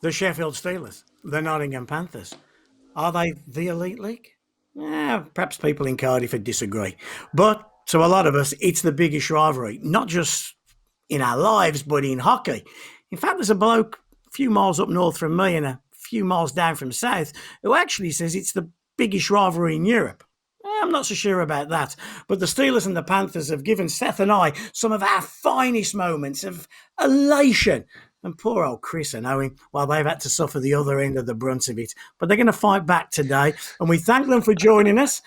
The Sheffield Steelers, the Nottingham Panthers. Are they the elite league? Perhaps people in Cardiff would disagree. But to a lot of us, it's the biggest rivalry, not just in our lives, but in hockey. In fact, there's a bloke a few miles up north from me and a few miles down from south who actually says it's the biggest rivalry in Europe. I'm not so sure about that. But the Steelers and the Panthers have given Seth and I some of our finest moments of elation. And poor old Chris and Owen, well, they've had to suffer the other end of the brunt of it. But they're going to fight back today. And we thank them for joining us.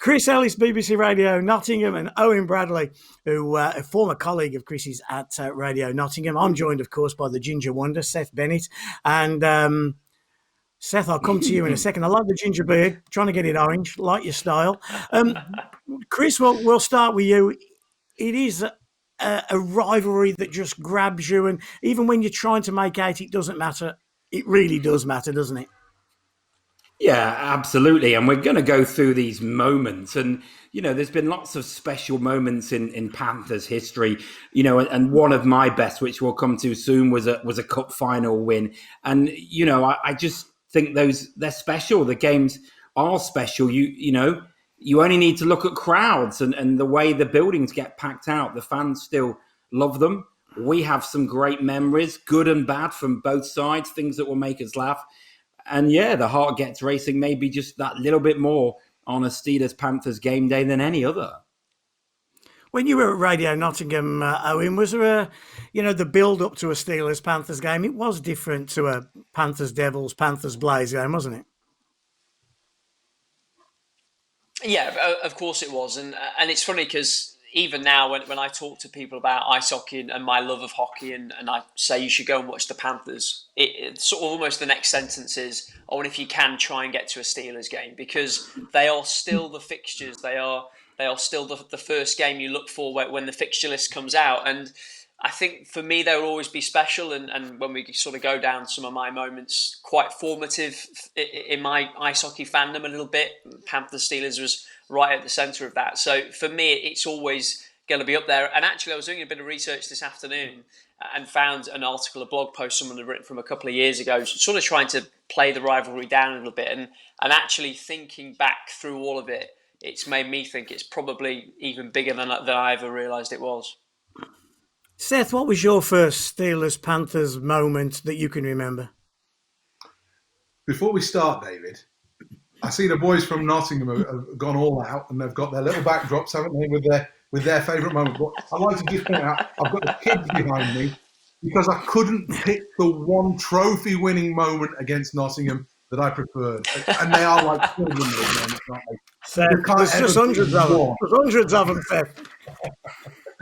Chris Ellis, BBC Radio Nottingham, and Owen Bradley, who a former colleague of Chris's at Radio Nottingham. I'm joined, of course, by the Ginger Wonder, Seth Bennett. And Seth, I'll come to you in a second. I like the ginger beard, trying to get it orange, like your style. Chris, we'll start with you. It is a rivalry that just grabs you, and even when you're trying to make out it doesn't matter, it really does matter, doesn't it? Yeah, absolutely. And we're going to go through these moments. And, there's been lots of special moments in Panthers history, and one of my best, which we'll come to soon, was a cup final win. And, I just think they're special. The games are special. You only need to look at crowds and the way the buildings get packed out. The fans still love them. We have some great memories, good and bad, from both sides, things that will make us laugh. And yeah, the heart gets racing maybe just that little bit more on a Steelers-Panthers game day than any other. When you were at Radio Nottingham, Owen, was there the build-up to a Steelers-Panthers game? It was different to a Panthers-Devils, Panthers-Blaze game, wasn't it? Yeah, of course it was. And it's funny because even now when I talk to people about ice hockey and my love of hockey and I say you should go and watch the Panthers, it's sort of almost the next sentence is, oh, and if you can, try and get to a Steelers game, because they are still the fixtures. They are still the first game you look for when the fixture list comes out. And I think for me, they will always be special. And when we sort of go down some of my moments, quite formative in my ice hockey fandom a little bit. Panthers Steelers was right at the centre of that. So for me, it's always going to be up there. And actually, I was doing a bit of research this afternoon and found an article, a blog post someone had written from a couple of years ago, sort of trying to play the rivalry down a little bit. And actually thinking back through all of it, it's made me think it's probably even bigger than I ever realised it was. Seth, what was your first Steelers-Panthers moment that you can remember? Before we start, David, I see the boys from Nottingham have gone all out and they've got their little backdrops, haven't they, with their favourite moment. But I'd like to just point out, I've got the kids behind me because I couldn't pick the one trophy-winning moment against Nottingham that I preferred. And they are like children, those moments, aren't they? Seth, there's just hundreds of them. There's hundreds of them, Seth.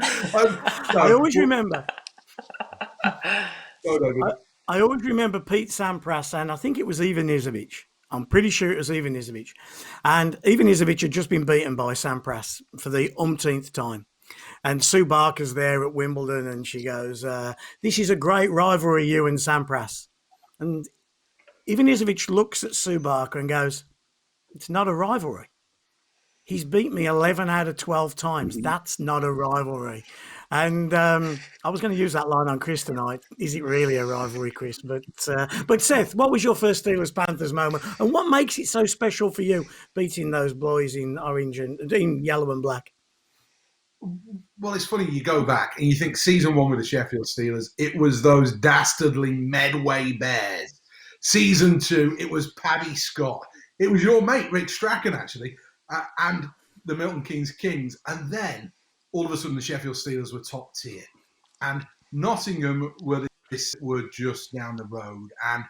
I always remember. I always remember Pete Sampras, and I think it was Ivan Nizovic. I'm pretty sure it was Ivan Nizovic. And Ivan Nizovic had just been beaten by Sampras for the umpteenth time. And Sue Barker's there at Wimbledon, and she goes, this is a great rivalry, you and Sampras. And Ivan Nizovic looks at Sue Barker and goes, it's not a rivalry. He's beat me 11 out of 12 times. That's not a rivalry. And I was going to use that line on Chris tonight. Is it really a rivalry, Chris? But Seth, what was your first Steelers-Panthers moment? And what makes it so special for you, beating those boys in orange and in yellow and black? Well, it's funny, you go back and you think season 1 with the Sheffield Steelers, it was those dastardly Medway Bears. Season 2, it was Paddy Scott. It was your mate, Rick Strachan, actually. And the Milton Keynes Kings. And then, all of a sudden, the Sheffield Steelers were top tier. And Nottingham were just down the road. And,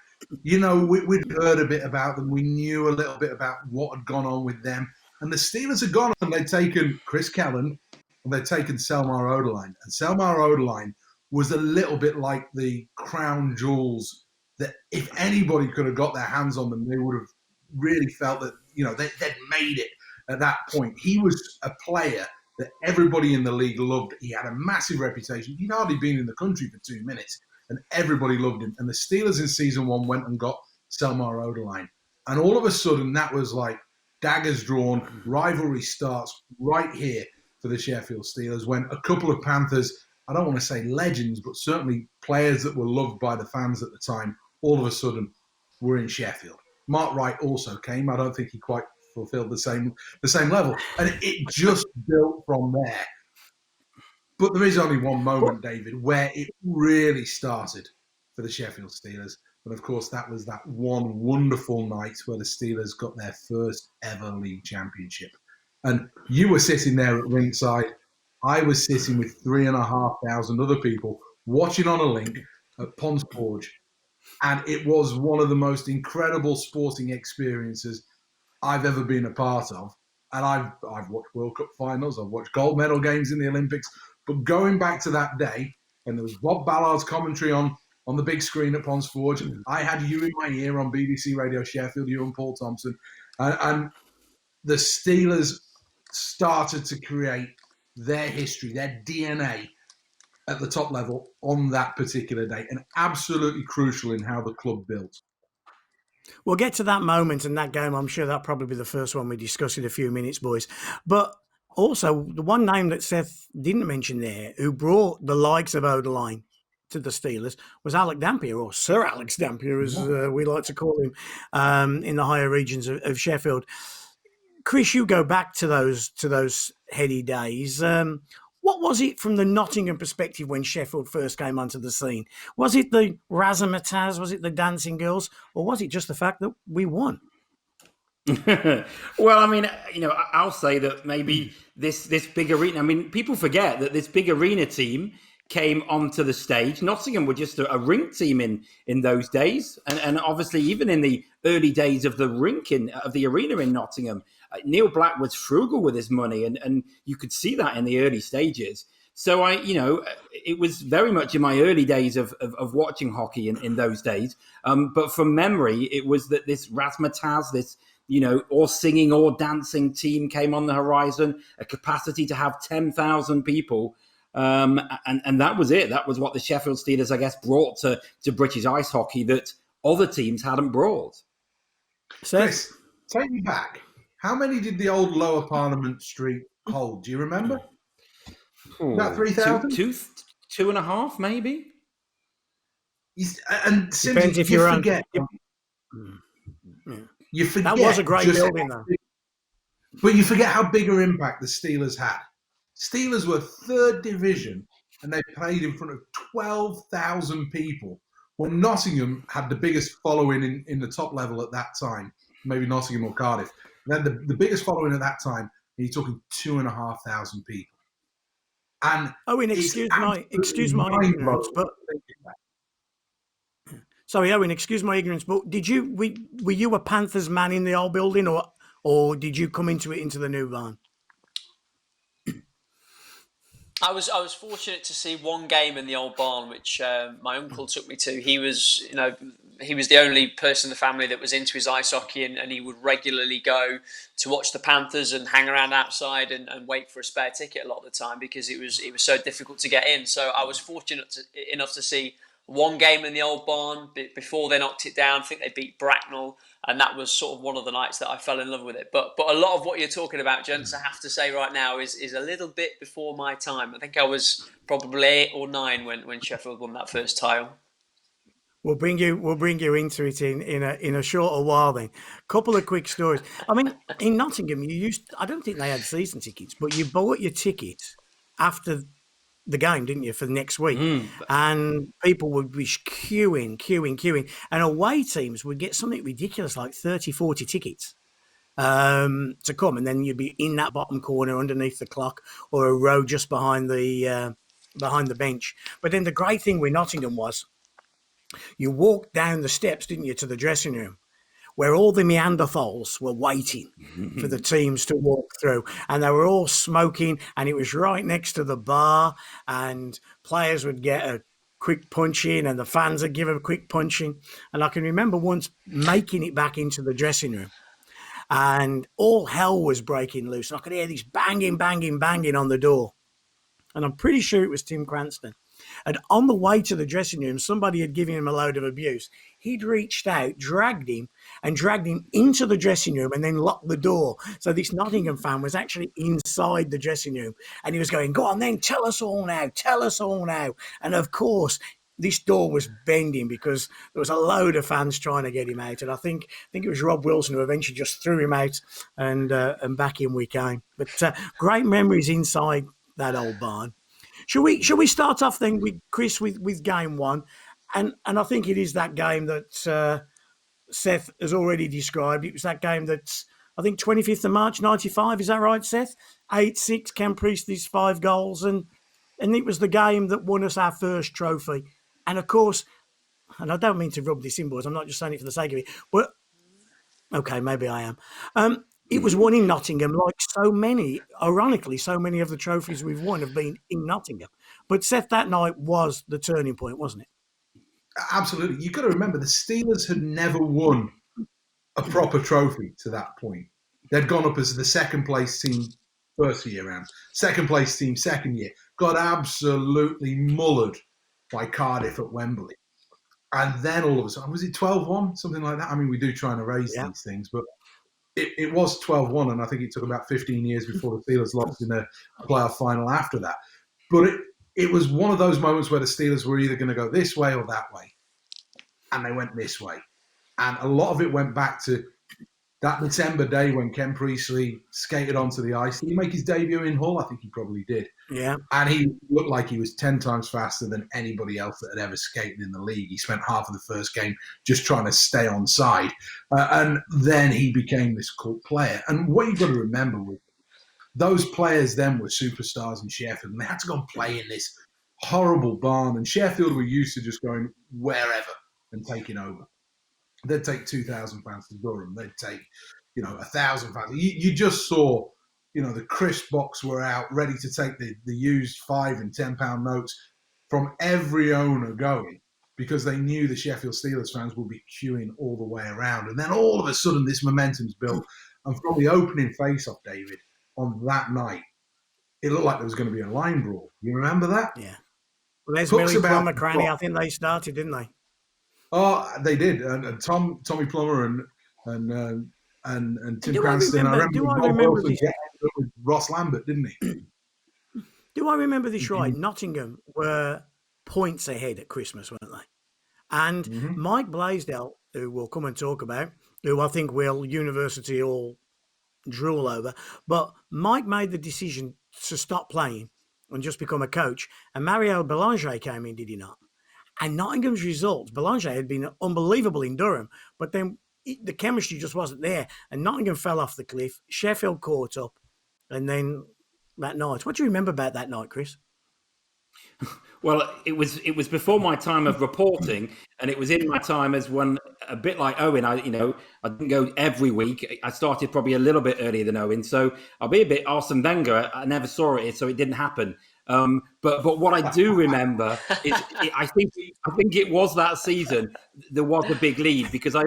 we'd heard a bit about them. We knew a little bit about what had gone on with them. And the Steelers had gone and they'd taken Chris Kellen and they'd taken Selmar Oderlein. And Selmar Oderlein was a little bit like the crown jewels that if anybody could have got their hands on them, they would have really felt that, they'd made it. At that point, he was a player that everybody in the league loved. He had a massive reputation. He'd hardly been in the country for 2 minutes, and everybody loved him. And the Steelers in season 1 went and got Selmar Oderlein. And all of a sudden, that was like daggers drawn. Rivalry starts right here for the Sheffield Steelers when a couple of Panthers, I don't want to say legends, but certainly players that were loved by the fans at the time, all of a sudden were in Sheffield. Mark Wright also came. I don't think he quite fulfilled the same level. And it just built from there. But there is only one moment, David, where it really started for the Sheffield Steelers. And of course, that was that one wonderful night where the Steelers got their first ever league championship. And you were sitting there at ringside. I was sitting with 3,500 other people watching on a link at Ponds Forge. And it was one of the most incredible sporting experiences I've ever been a part of. And I've watched World Cup finals, I've watched gold medal games in the Olympics. But going back to that day, and there was Bob Ballard's commentary on the big screen at Ponds Forge, I had you in my ear on BBC Radio Sheffield, you and Paul Thompson, and the Steelers started to create their history, their DNA at the top level on that particular day, and absolutely crucial in how the club built. We'll get to that moment and that game. I'm sure that'll probably be the first one we discuss in a few minutes, boys. But also, the one name that Seth didn't mention there, who brought the likes of Odeline to the Steelers, was Alec Dampier, or Sir Alex Dampier, as we like to call him, in the higher regions of Sheffield. Chris, you go back to those heady days. What was it from the Nottingham perspective when Sheffield first came onto the scene? Was it the razzmatazz? Was it the dancing girls? Or was it just the fact that we won? Well, I mean, I'll say that maybe this big arena. I mean, people forget that this big arena team came onto the stage. Nottingham were just a rink team in those days, and obviously even in the early days of the of the arena in Nottingham, Neil Black was frugal with his money, and you could see that in the early stages. So it was very much in my early days of watching hockey in those days. But from memory, it was that this razzmatazz, this or singing or dancing team came on the horizon, a capacity to have 10,000 people. And that was it. That was what the Sheffield Steelers, I guess, brought to British ice hockey that other teams hadn't brought. Chris, take me back. How many did the old Lower Parliament Street hold? Do you remember? About 3,000? 2.5, maybe. And depends if you're forget. You forget. That was a great building, though. But you forget how big an impact the Steelers had. Steelers were third division, and they played in front of 12,000 people. Well, Nottingham had the biggest following in the top level at that time, maybe Nottingham or Cardiff. They had the biggest following at that time, and you're talking 2,500 people. And Owen, excuse my ignorance, but sorry, Owen, excuse my ignorance, but were you a Panthers man in the old building, or did you come into the new barn? I was fortunate to see one game in the old barn, which my uncle took me to. He was the only person in the family that was into his ice hockey, and he would regularly go to watch the Panthers and hang around outside and wait for a spare ticket a lot of the time because it was so difficult to get in. So I was fortunate enough to see one game in the old barn before they knocked it down. I think they beat Bracknell, and that was sort of one of the nights that I fell in love with it. But a lot of what you're talking about, gents, I have to say right now is a little bit before my time. I think I was probably 8 or 9 when Sheffield won that first title. We'll bring you into it in a shorter while then. Couple of quick stories. I mean, in Nottingham, I don't think they had season tickets, but you bought your ticket after the game, didn't you, for the next week? And people would be queuing. And away teams would get something ridiculous like 30, 40 tickets to come. And then you'd be in that bottom corner underneath the clock or a row just behind the bench. But then the great thing with Nottingham was you walked down the steps, didn't you, to the dressing room, where all the Neanderthals were waiting for the teams to walk through. And they were all smoking, and it was right next to the bar, and players would get a quick punch in, and the fans would give a quick punch in. And I can remember once making it back into the dressing room, and all hell was breaking loose. I could hear this banging on the door. And I'm pretty sure it was Tim Cranston. And on the way to the dressing room, somebody had given him a load of abuse. He'd reached out, dragged him into the dressing room and then locked the door. So this Nottingham fan was actually inside the dressing room. And he was going, go on then, tell us all now. And of course, this door was bending because there was a load of fans trying to get him out, and I think it was Rob Wilson who eventually just threw him out, and back in we came. But great memories inside that old barn. Shall we start off then with Chris with game one, and I think it is that game that Seth has already described. It was that game that's, I think, 25th of March 95. Is that right, Seth? 8-6, Ken Priestley's 5 goals, and it was the game that won us our first trophy. And of course, and I don't mean to rub this in, boys, I'm not just saying it for the sake of it, but okay, maybe I am. It was won in Nottingham, like so many, ironically, so many of the trophies we've won have been in Nottingham. But Seth, that night was the turning point, wasn't it? Absolutely. You've got to remember, the Steelers had never won a proper trophy to that point. They'd gone up as the second place team first year round, second place team second year, got absolutely mullered by Cardiff at Wembley. And then all of a sudden, was it 12-1, something like that? I mean, we do try and erase these things, but it was 12-1, and I think it took about 15 years before the Steelers lost in a playoff final after that. But it was one of those moments where the Steelers were either going to go this way or that way, and they went this way. And a lot of it went back to that December day when Ken Priestley skated onto the ice. Did he make his debut in Hull? I think he probably did. Yeah. And he looked like he was 10 times faster than anybody else that had ever skated in the league. He spent half of the first game just trying to stay on side. And then he became this cult player. And what you've got to remember was those players then were superstars in Sheffield, and they had to go and play in this horrible barn. And Sheffield were used to just going wherever and taking over. They'd take 2,000 fans to Durham. They'd take, 1,000 fans. You just saw, the crisp box were out, ready to take the used £5 and £10 notes from every owner going, because they knew the Sheffield Steelers fans would be queuing all the way around. And then all of a sudden, this momentum's built. And from the opening face-off, David, on that night, it looked like there was going to be a line brawl. You remember that? Yeah. Well, there's Millie Plummer, Cranny. I think they started, didn't they? Oh, they did. And Tommy Plummer and Tim Cranston. I remember this? With Ross Lambert, didn't he? Do I remember this right? Nottingham were points ahead at Christmas, weren't they? And Mike Blaisdell, who we'll come and talk about, who I think we'll university all drool over, but Mike made the decision to stop playing and just become a coach. And Mario Belanger came in, did he not? And Nottingham's results, Belanger had been unbelievable in Durham, but then the chemistry just wasn't there. And Nottingham fell off the cliff. Sheffield caught up. And then that night, what do you remember about that night, Chris? Well, it was before my time of reporting, and it was in my time as one, a bit like Owen. I didn't go every week. I started probably a little bit earlier than Owen, so I'll be a bit Arsene Wenger. I never saw it, so it didn't happen. But what I do remember is I think it was that season there was a big lead, because I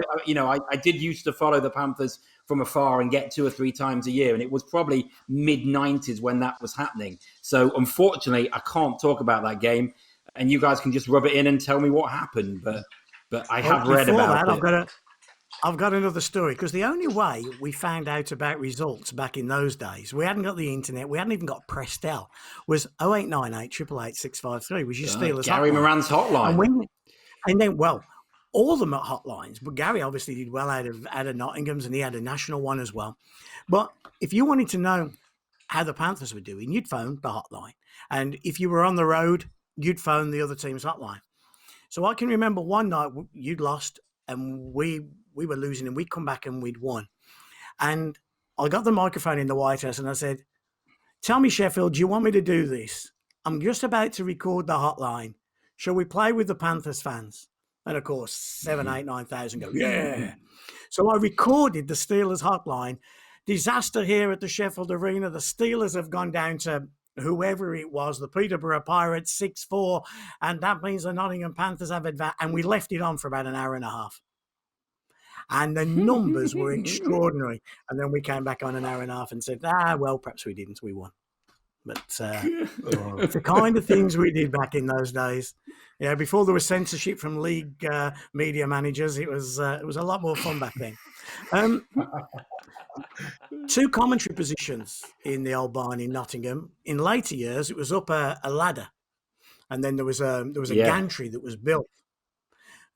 did used to follow the Panthers from afar and get 2 or 3 times a year, and it was probably mid-90s when that was happening. So unfortunately, I can't talk about that game, and you guys can just rub it in and tell me what happened. But I have read about it. I've got another story, because the only way we found out about results back in those days, we hadn't got the internet, we hadn't even got Prestel, was 0898 888 653, was your Steelers Gary hotline. Moran's hotline. And then, all of them at hotlines, but Gary obviously did well out of Nottingham's, and he had a national one as well. But if you wanted to know how the Panthers were doing, you'd phone the hotline. And if you were on the road, you'd phone the other team's hotline. So I can remember one night you'd lost and we were losing, and we'd come back and we'd won. And I got the microphone in the White House and I said, "Tell me, Sheffield, do you want me to do this? I'm just about to record the hotline. Shall we play with the Panthers fans?" And of course, 7, 8, 9,000 go, "Yeah." So I recorded the Steelers hotline. Disaster here at the Sheffield Arena. The Steelers have gone down to whoever it was, the Peterborough Pirates, 6-4. And that means the Nottingham Panthers have advanced. And we left it on for about an hour and a half. And the numbers were extraordinary. And then we came back on an hour and a half and said, well, perhaps we didn't. We won. But the kind of things we did back in those days. Yeah, before there was censorship from league media managers, it was a lot more fun back then. 2 commentary positions in the old barn in Nottingham. In later years, it was up a ladder. and then there was a Yeah. gantry that was built.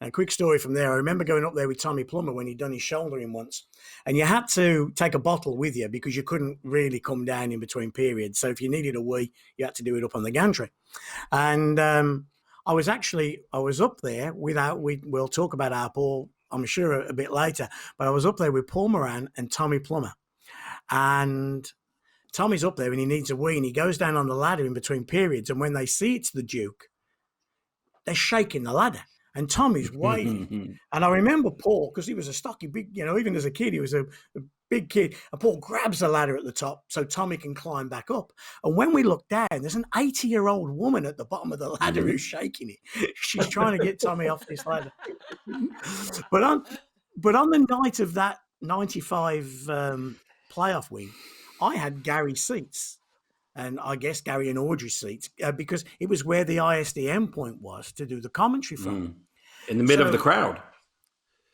A quick story from there. I remember going up there with Tommy Plummer when he'd done his shouldering once, and you had to take a bottle with you because you couldn't really come down in between periods. So if you needed a wee, you had to do it up on the gantry. And I was up there we'll talk about our Paul, I'm sure, a bit later, but I was up there with Paul Moran and Tommy Plummer. And Tommy's up there and he needs a wee, and he goes down on the ladder in between periods. And when they see it's the Duke, they're shaking the ladder. And Tommy's waving. And I remember Paul, because he was a stocky, big, even as a kid, he was a big kid. And Paul grabs the ladder at the top so Tommy can climb back up. And when we look down, there's an 80-year-old woman at the bottom of the ladder who's shaking it. She's trying to get Tommy off this ladder. But on the night of that 95 playoff win, I had Gary's seats. And I guess Gary and Audrey's seats, because it was where the ISDM point was to do the commentary from. In the middle of the crowd.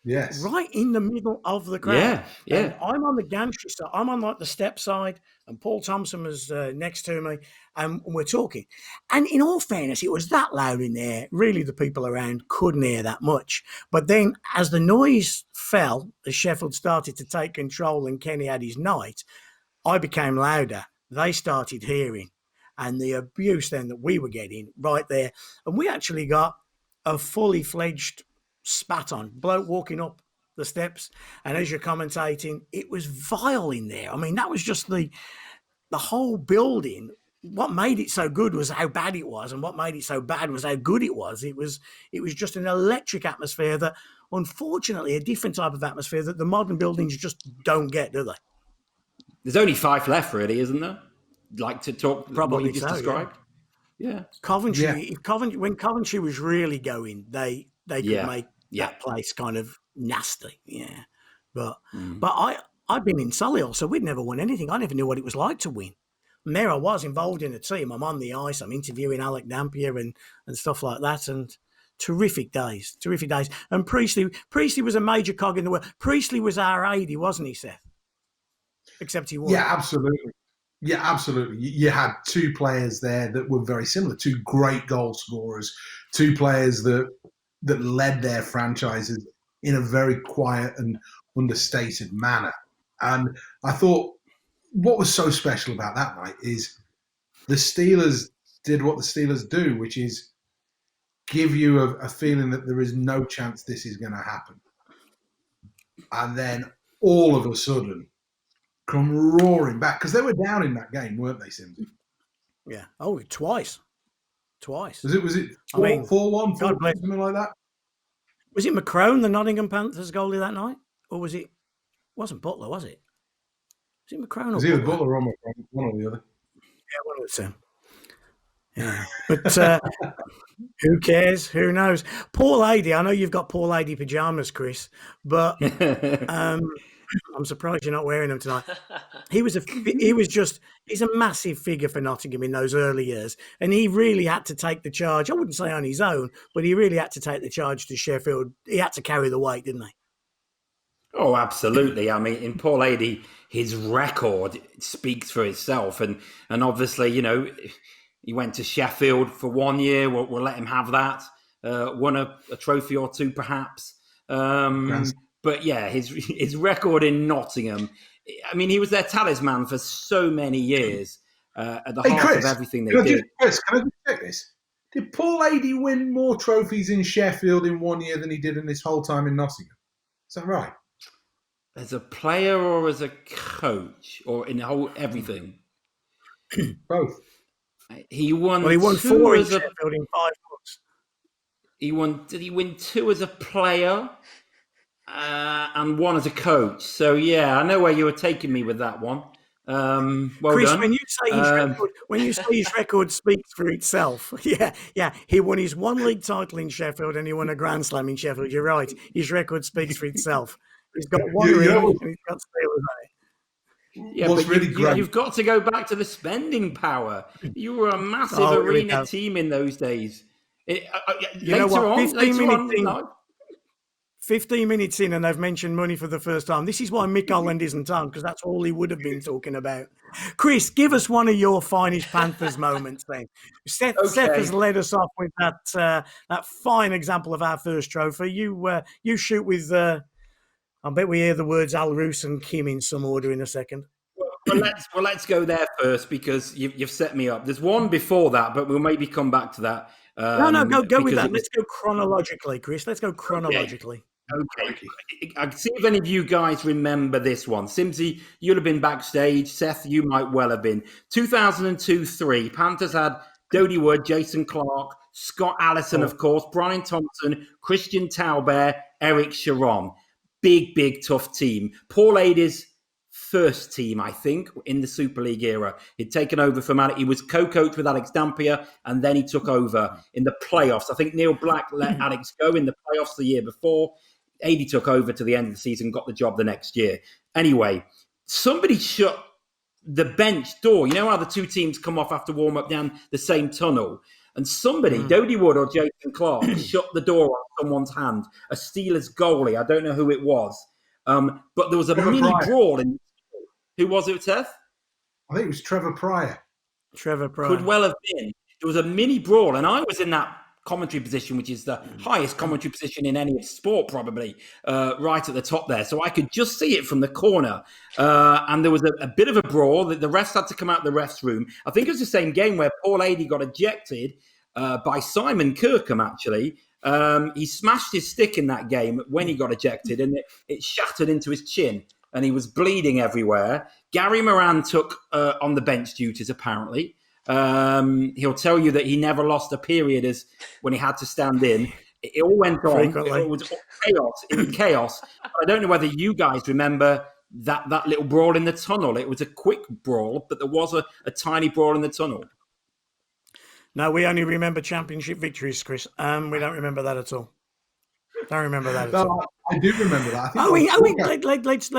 Yes. Right in the middle of the crowd. Yeah, yeah. And I'm on the gantry side. I'm on like the step side, and Paul Thompson was next to me, and we're talking. And in all fairness, it was that loud in there. Really, the people around couldn't hear that much. But then as the noise fell, as Sheffield started to take control and Kenny had his night, I became louder. They started hearing, and the abuse then that we were getting right there. And we actually got a fully fledged spat on bloke walking up the steps. And as you're commentating, it was vile in there. I mean, that was just the whole building. What made it so good was how bad it was, and what made it so bad was how good it was. It was just an electric atmosphere that, unfortunately, a different type of atmosphere that the modern buildings just don't get, do they? There's only 5 left, really, isn't there? Like to talk Probably what you just so, described. Yeah. Coventry, Yeah. When Coventry was really going, they could make that place kind of nasty. Yeah. But I'd been in Solihull, so we'd never won anything. I never knew what it was like to win. And there I was involved in a team. I'm on the ice. I'm interviewing Alec Dampier and stuff like that. And terrific days. And Priestley was a major cog in the world. Priestley was our 80, wasn't he, Seth? Except he won. Yeah, absolutely. Yeah, absolutely. You had 2 players there that were very similar, 2 great goal scorers, 2 players that led their franchises in a very quiet and understated manner. And I thought what was so special about that night is the Steelers did what the Steelers do, which is give you a feeling that there is no chance this is going to happen. And then all of a sudden, come roaring back, because they were down in that game, weren't they, Simsy? Yeah. Oh, twice. Was it 4-1, something like that? Was it McCrone, the Nottingham Panthers goalie that night? Or was it? Wasn't Butler, was it? Was it McCrone or Was either Butler or McCrone, one or the other? Yeah, one of the two. Yeah. But who cares? Who knows? Paul Adey, I know you've got Paul Adey pajamas, Chris, but I'm surprised you're not wearing them tonight. He's a massive figure for Nottingham in those early years, and he really had to take the charge. I wouldn't say on his own, but he really had to take the charge to Sheffield. He had to carry the weight, didn't he? Oh, absolutely. I mean, in Paul Adey, his record speaks for itself, and obviously, he went to Sheffield for 1 year. We'll let him have that. Won a trophy or 2, perhaps. But yeah, his record in Nottingham. I mean, he was their talisman for so many years. At the heart Chris, of everything they did. Chris, can I just check this? Did Paul Adey win more trophies in Sheffield in 1 year than he did in his whole time in Nottingham? Is that right? As a player or as a coach or in everything? Both. He won. Well, he won 4 in Sheffield in 5 months. Did he win 2 as a player and 1 as a coach? So yeah, I know where you were taking me with that one. Well Chris, done. when you say his record speaks for itself, yeah, he won his 1 league title in Sheffield and he won a Grand Slam in Sheffield. You're right. His record speaks for itself. He's got 1 ring and he's got Steelers on it. Yeah, but really you've got to go back to the spending power. You were a massive arena team in those days. Later on, 15 minutes in and they've mentioned money for the first time. This is why Mick Holland isn't on, because that's all he would have been talking about. Chris, give us one of your finest Panthers moments then. Seth has led us off with that fine example of our first trophy. You shoot with, I bet we hear the words Al Roos and Kim in some order in a second. Well, let's go there first because you've set me up. There's one before that, but we'll maybe come back to that. Go with that. Let's go chronologically, Chris. Let's go chronologically. Okay. I see if any of you guys remember this one. Simsy, you'll have been backstage. Seth, you might well have been. 2002-03, Panthers had Dodie Wood, Jason Clark, Scott Allison, of course, Brian Thompson, Christian Taubert, Eric Sharon. Big, tough team. Paul Adey's first team, I think, in the Super League era. He'd taken over from Alec. He was co-coach with Alex Dampier, and then he took over in the playoffs. I think Neil Black let Alex go in the playoffs the year before. Adey took over to the end of the season, got the job the next year. Anyway, somebody shut the bench door. You know how the two teams come off after warm-up down the same tunnel? And somebody, Dodie Wood or Jason Clark, shut the door on someone's hand. A Steelers goalie. I don't know who it was. But there was a mini brawl in. Who was it, Seth? I think it was Trevor Pryor. Could well have been. There was a mini brawl, and I was in that commentary position, which is the highest commentary position in any sport, probably, right at the top there. So I could just see it from the corner. And there was a bit of a brawl. The refs had to come out of the refs' room. I think it was the same game where Paul Adey got ejected by Simon Kirkham, actually. He smashed his stick in that game when he got ejected, and it shattered into his chin. And he was bleeding everywhere. Gary Moran took on the bench duties, apparently. He'll tell you that he never lost a period as when he had to stand in. It all went on. Frequently. It was chaos. It was chaos. I don't know whether you guys remember that little brawl in the tunnel. It was a quick brawl, but there was a tiny brawl in the tunnel. No, we only remember championship victories, Chris. We don't remember that at all. Don't remember that at all. I do remember that. I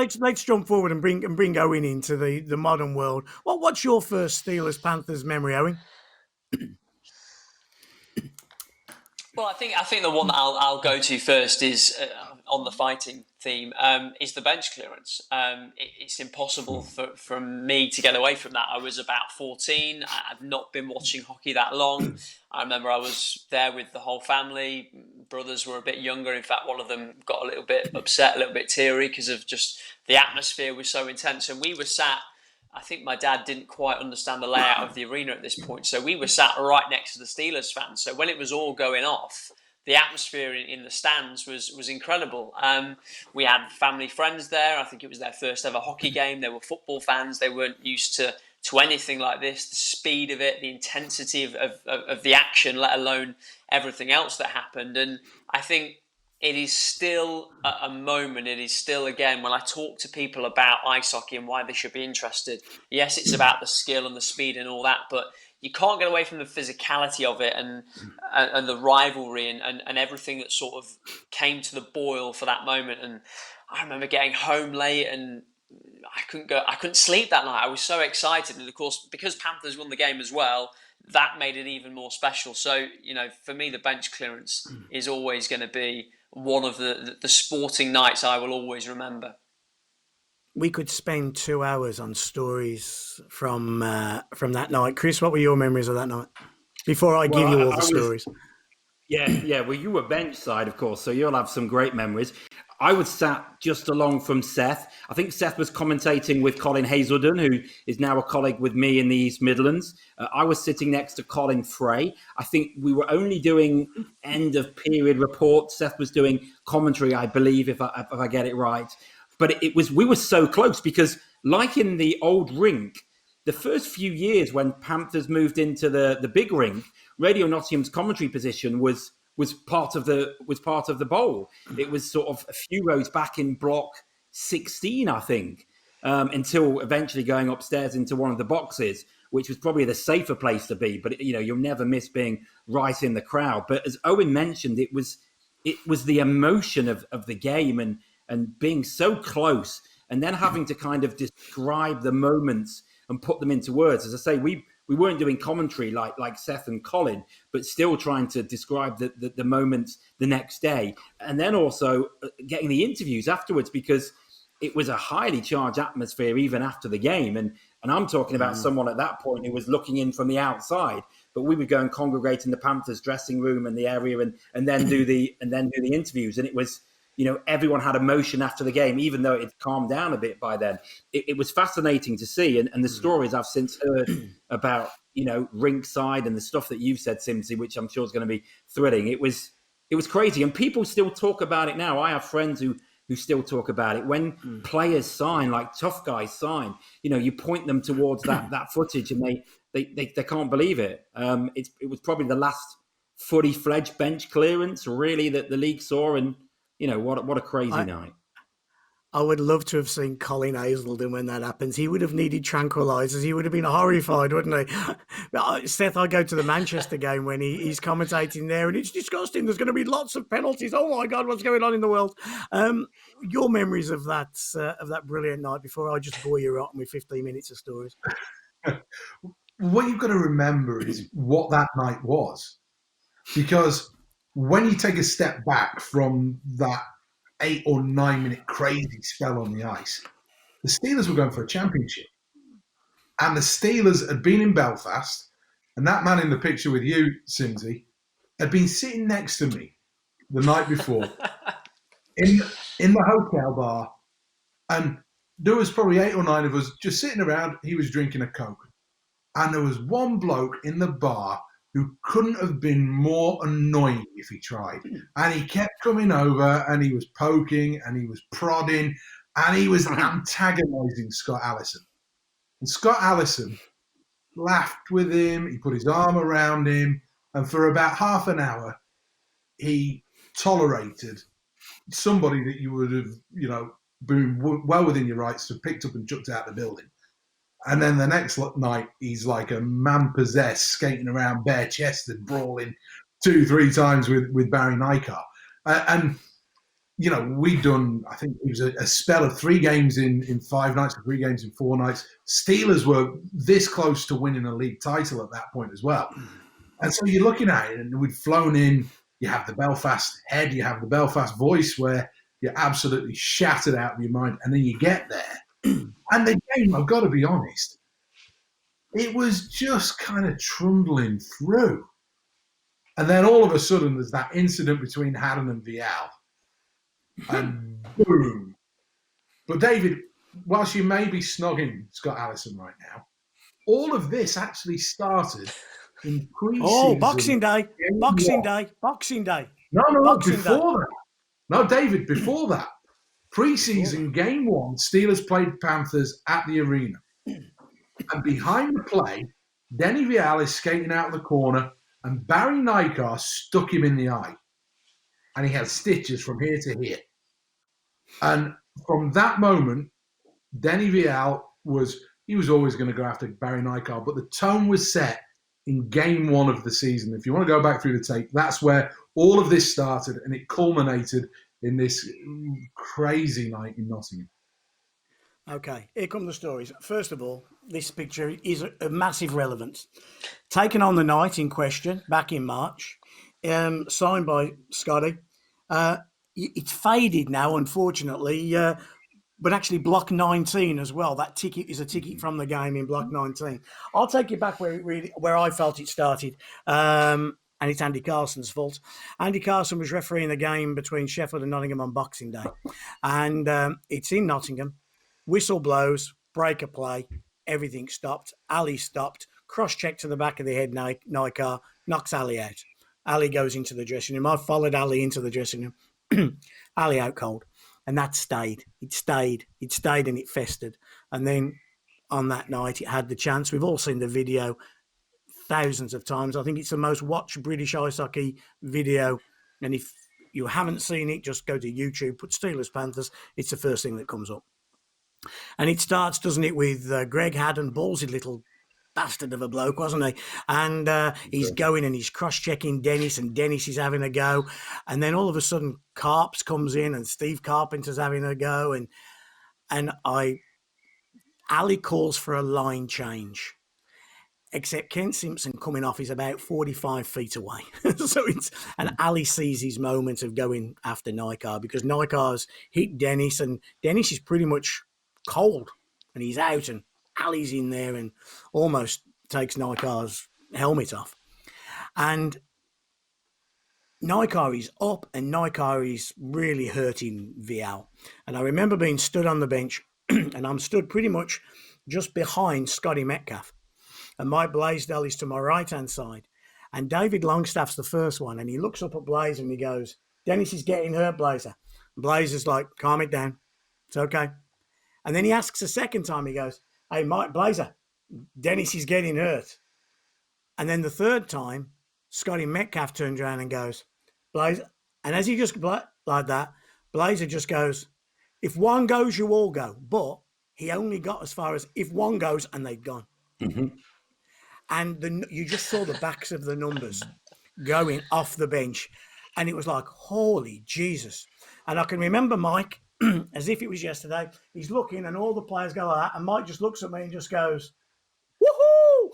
think let's jump forward and bring Owen into the modern world. What's your first Steelers Panthers memory, Owen? Well, I think the one that I'll go to first is on the fighting theme is the bench clearance. It's impossible for me to get away from that. I was about 14. I've not been watching hockey that long. I remember I was there with the whole family. Brothers were a bit younger. In fact, one of them got a little bit upset, a little bit teary because of just the atmosphere was so intense. And we were sat, I think my dad didn't quite understand the layout of the arena at this point. So we were sat right next to the Steelers fans. So when it was all going off, the atmosphere in the stands was incredible. We had family friends there. I think it was their first ever hockey game. They were football fans. They weren't used to anything like this. The speed of it, the intensity of the action, let alone everything else that happened. And I think it is still a moment. It is still, again, when I talk to people about ice hockey and why they should be interested, yes, it's about the skill and the speed and all that, but you can't get away from the physicality of it and the rivalry and everything that sort of came to the boil for that moment. And I remember getting home late and I couldn't sleep that night. I was so excited. And of course, because Panthers won the game as well, that made it even more special. So, for me, the bench clearance is always going to be one of the sporting nights I will always remember. We could spend 2 hours on stories from that night. Chris, what were your memories of that night? Before I give you all the stories. Yeah. Well, you were bench side, of course, so you'll have some great memories. I was sat just along from Seth. I think Seth was commentating with Colin Hazelden, who is now a colleague with me in the East Midlands. I was sitting next to Colin Frey. I think we were only doing end of period reports. Seth was doing commentary, I believe, if I get it right. But we were so close because, like in the old rink, the first few years when Panthers moved into the big rink, Radio Nottingham's commentary position was part of the bowl. It was sort of a few rows back in block 16, I think, until eventually going upstairs into one of the boxes, which was probably the safer place to be. But you'll never miss being right in the crowd. But as Owen mentioned, it was the emotion of the game and being so close, and then having to kind of describe the moments and put them into words. As I say, we we weren't doing commentary like Seth and Colin, but still trying to describe the moments the next day, and then also getting the interviews afterwards, because it was a highly charged atmosphere even after the game. And I'm talking about someone at that point who was looking in from the outside, but we would go and congregate in the Panthers dressing room and the area, and then do the interviews. And it was, everyone had emotion after the game, even though it had calmed down a bit by then. It was fascinating to see. And the stories I've since heard about, rinkside and the stuff that you've said, Simsy, which I'm sure is going to be thrilling. It was crazy. And people still talk about it now. I have friends who still talk about it. When players sign, like tough guys sign, you point them towards that footage, and they can't believe it. It was probably the last fully fledged bench clearance, really, that the league saw, and what a crazy night. I would love to have seen Colin Hazelden when that happens. He would have needed tranquilizers. He would have been horrified, wouldn't he? Seth, I go to the Manchester game when he's commentating there, and it's disgusting. There's going to be lots of penalties. Oh my God, what's going on in the world? Your memories of that brilliant night before I just bore you rotten with 15 minutes of stories. What you've got to remember is what that night was, because when you take a step back from that 8 or 9 minute crazy spell on the ice, the Steelers were going for a championship. And the Steelers had been in Belfast, and that man in the picture with you, Simsy, had been sitting next to me the night before in the hotel bar, and there was probably 8 or 9 of us just sitting around. He was drinking a Coke. And there was one bloke in the bar who couldn't have been more annoying if he tried. And he kept coming over, and he was poking, and he was prodding, and he was antagonizing Scott Allison. And Scott Allison laughed with him. He put his arm around him. And for about half an hour, he tolerated somebody that you would have, been well within your rights to have picked up and chucked out the building. And then the next night, he's like a man possessed, skating around bare-chested, brawling 2-3 times with Barry Nykar. And we'd done, I think it was a spell of 3 games in 5 nights, or 3 games in 4 nights. Steelers were this close to winning a league title at that point as well. And so you're looking at it, and we'd flown in. You have the Belfast head, you have the Belfast voice, where you're absolutely shattered out of your mind. And then you get there. And the game, I've got to be honest, it was just kind of trundling through. And then all of a sudden, there's that incident between Haddon and Vial. And boom. But David, whilst you may be snogging Scott Allison right now, all of this actually started in pre-season. Oh, Boxing Day. Boxing Day. No, before that. No, David, before that. Pre-season game 1, Steelers played Panthers at the arena. And behind the play, Denny Vial is skating out of the corner, and Barry Nykar stuck him in the eye. And he had stitches from here to here. And from that moment, Denny Vial was always going to go after Barry Nykar, but the tone was set in game 1 of the season. If you want to go back through the tape, that's where all of this started, and it culminated in this crazy night in Nottingham. Okay, here come the stories. First of all, this picture is a massive relevance. Taken on the night in question, back in March, signed by Scotty. It's faded now, unfortunately, but actually block 19 as well. That ticket is a ticket from the game in block 19. I'll take you back where I felt it started. And it's Andy Carson's fault. Andy Carson was refereeing the game between Sheffield and Nottingham on Boxing Day. And it's in Nottingham. Whistle blows, break of play, everything stopped. Ali stopped, cross-check to the back of the head, Nykar, knocks Ali out. Ali goes into the dressing room. I followed Ali into the dressing room. Ali out cold. And that stayed. It stayed and it festered. And then on that night, it had the chance. We've all seen the video thousands of times. I think it's the most watched British ice hockey video. And if you haven't seen it, just go to YouTube, put Steelers Panthers. It's the first thing that comes up. And it starts, doesn't it, with Greg Haddon, ballsy little bastard of a bloke, wasn't he? And he's going and he's cross-checking Dennis, and Dennis is having a go. And then all of a sudden, Carps comes in, and Steve Carpenter's having a go. And Ali calls for a line change. except Kent Simpson coming off is about 45 feet away. And Ali sees his moment of going after Nykar because Nykar's hit Dennis, and Dennis is pretty much cold, and he's out, and Ali's in there and almost takes Nykar's helmet off. And Nykar is up, and Nykar is really hurting Vial. And I remember being stood on the bench, and I'm stood pretty much just behind Scotty Metcalf. And Mike Blaisdell is to my right-hand side. And David Longstaff's the first one, and he looks up at Blazer and he goes, Dennis is getting hurt, Blazer. And Blazer's like, calm it down. It's okay. And then he asks a second time, he goes, hey, Mike Blazer, Dennis is getting hurt. And then the third time, Scotty Metcalf turns around and goes, Blazer. And as he just like that, Blazer just goes, if one goes, you all go. But he only got as far as if one goes, and they'd gone. Mm-hmm. And you just saw the backs of the numbers going off the bench. And it was like, holy Jesus. And I can remember Mike, as if it was yesterday, he's looking and all the players go like that. And Mike just looks at me and just goes, woohoo!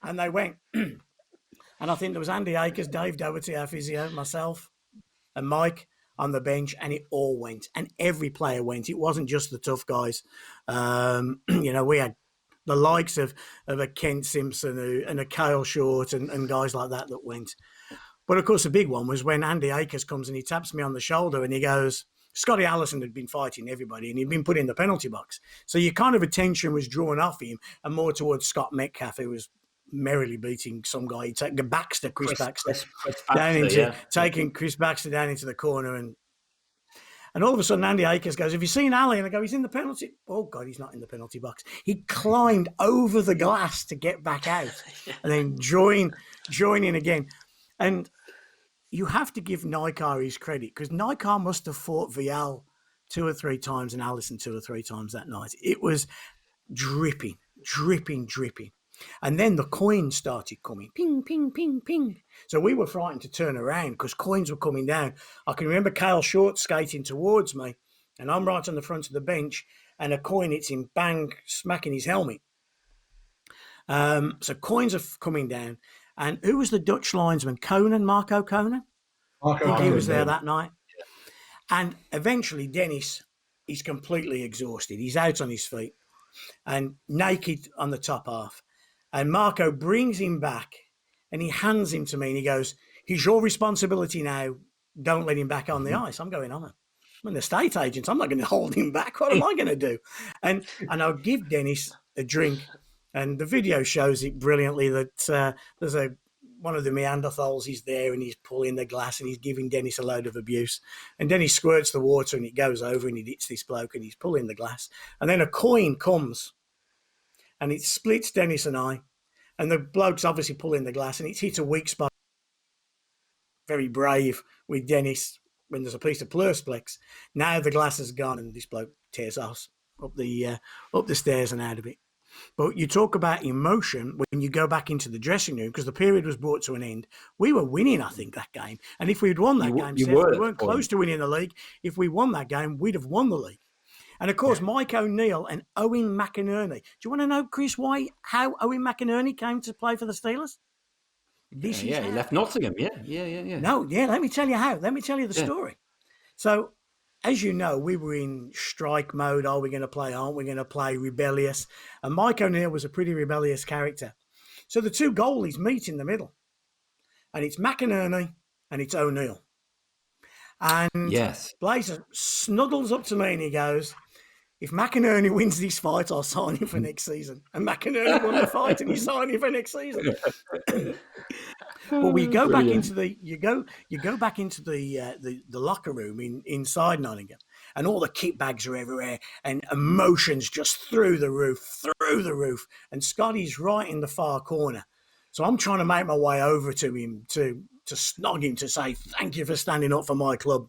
And they went. And I think there was Andy Akers, Dave Doherty, our physio, myself, and Mike on the bench, and it all went. And every player went. It wasn't just the tough guys. We had the likes of a Kent Simpson and a Kyle Short and guys like that went. But, of course, the big one was when Andy Akers comes and he taps me on the shoulder and he goes, Scotty Allison had been fighting everybody and he'd been put in the penalty box. So your kind of attention was drawn off him and more towards Scott Metcalf, who was merrily beating some guy. He'd taken Baxter, Chris Baxter, taking Chris Baxter down into the corner. And all of a sudden, Andy Akers goes, have you seen Ali? And I go, he's in the penalty. Oh, God, he's not in the penalty box. He climbed over the glass to get back out and then join in again. And you have to give Nykar his credit because Nykar must have fought Vial 2 or 3 times and Allison 2 or 3 times that night. It was dripping. And then the coins started coming. Ping, ping, ping, ping. So we were frightened to turn around because coins were coming down. I can remember Kyle Short skating towards me and I'm right on the front of the bench and a coin hits him, bang, smacking his helmet. So coins are coming down. And who was the Dutch linesman? Marco Conan? I think he was there that night. Yeah. And eventually Dennis is completely exhausted. He's out on his feet and naked on the top half. And Marco brings him back and he hands him to me and he goes, he's your responsibility now. Don't let him back on the ice. I'm going, I'm an estate agent. I'm not going to hold him back. What am I going to do? And I'll give Dennis a drink. And the video shows it brilliantly that there's one of the Neanderthals, he's there and he's pulling the glass and he's giving Dennis a load of abuse. And Dennis squirts the water and it goes over and he hits this bloke and he's pulling the glass. And then a coin comes and it splits Dennis and I. And the bloke's obviously pulling the glass and it's hit a weak spot. Very brave with Dennis when there's a piece of Perspex. Now the glass is gone and this bloke tears us up the stairs and out of it. But you talk about emotion when you go back into the dressing room because the period was brought to an end. We were winning, I think, that game. And if we'd won that game, Seth, we weren't close to winning the league. If we won that game, we'd have won the league. And, of course, Mike O'Neill and Owen McInerney. Do you want to know, Chris, how Owen McInerney came to play for the Steelers? He left Nottingham. Yeah. No, let me tell you how. Let me tell you the story. So, as you know, we were in strike mode. Are we going to play? Aren't we going to play? Rebellious. And Mike O'Neill was a pretty rebellious character. So the 2 goalies meet in the middle. And it's McInerney and it's O'Neill. And Blazer snuggles up to me and he goes, if McInerney wins this fight, I'll sign him for next season. And McInerney won the fight and he signed him for next season. Well, we go back into you go back into the locker room inside Nottingham, and all the kit bags are everywhere, and emotions just through the roof. And Scotty's right in the far corner, so I'm trying to make my way over to him to snog him to say thank you for standing up for my club,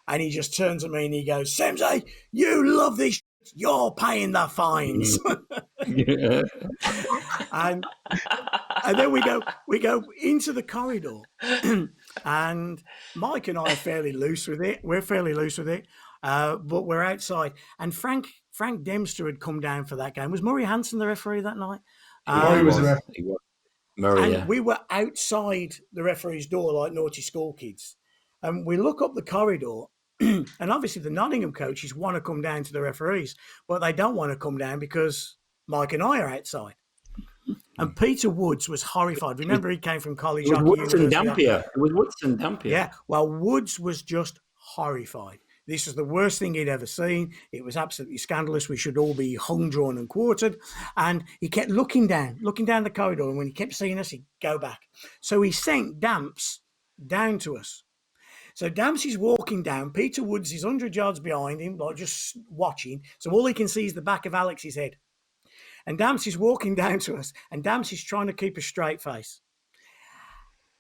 and he just turns at me and he goes, Semsey, you love this. You're paying the fines. and then we go into the corridor and Mike and I are fairly loose with it. We're fairly loose with it. but we're outside. And Frank Dempster had come down for that game. Was Murray Hanson the referee that night? Murray was the referee. He was. Murray, And yeah. we were outside the referee's door like naughty school kids. And we look up the corridor, and obviously the Nottingham coaches want to come down to the referees, but they don't want to come down because Mike and I are outside. And Peter Woods was horrified. Remember, he came from college It was hockey. Woods and Dampier. It was Woods and Dampier. Yeah, well, Woods was just horrified. This was the worst thing he'd ever seen. It was absolutely scandalous. We should all be hung, drawn, and quartered. And he kept looking down the corridor. And when he kept seeing us, he'd go back. So he sent Damps down to us. So Damps is walking down. Peter Woods is 100 yards behind him, like just watching. So all he can see is the back of Alex's head. And Damps is walking down to us. And Damps is trying to keep a straight face.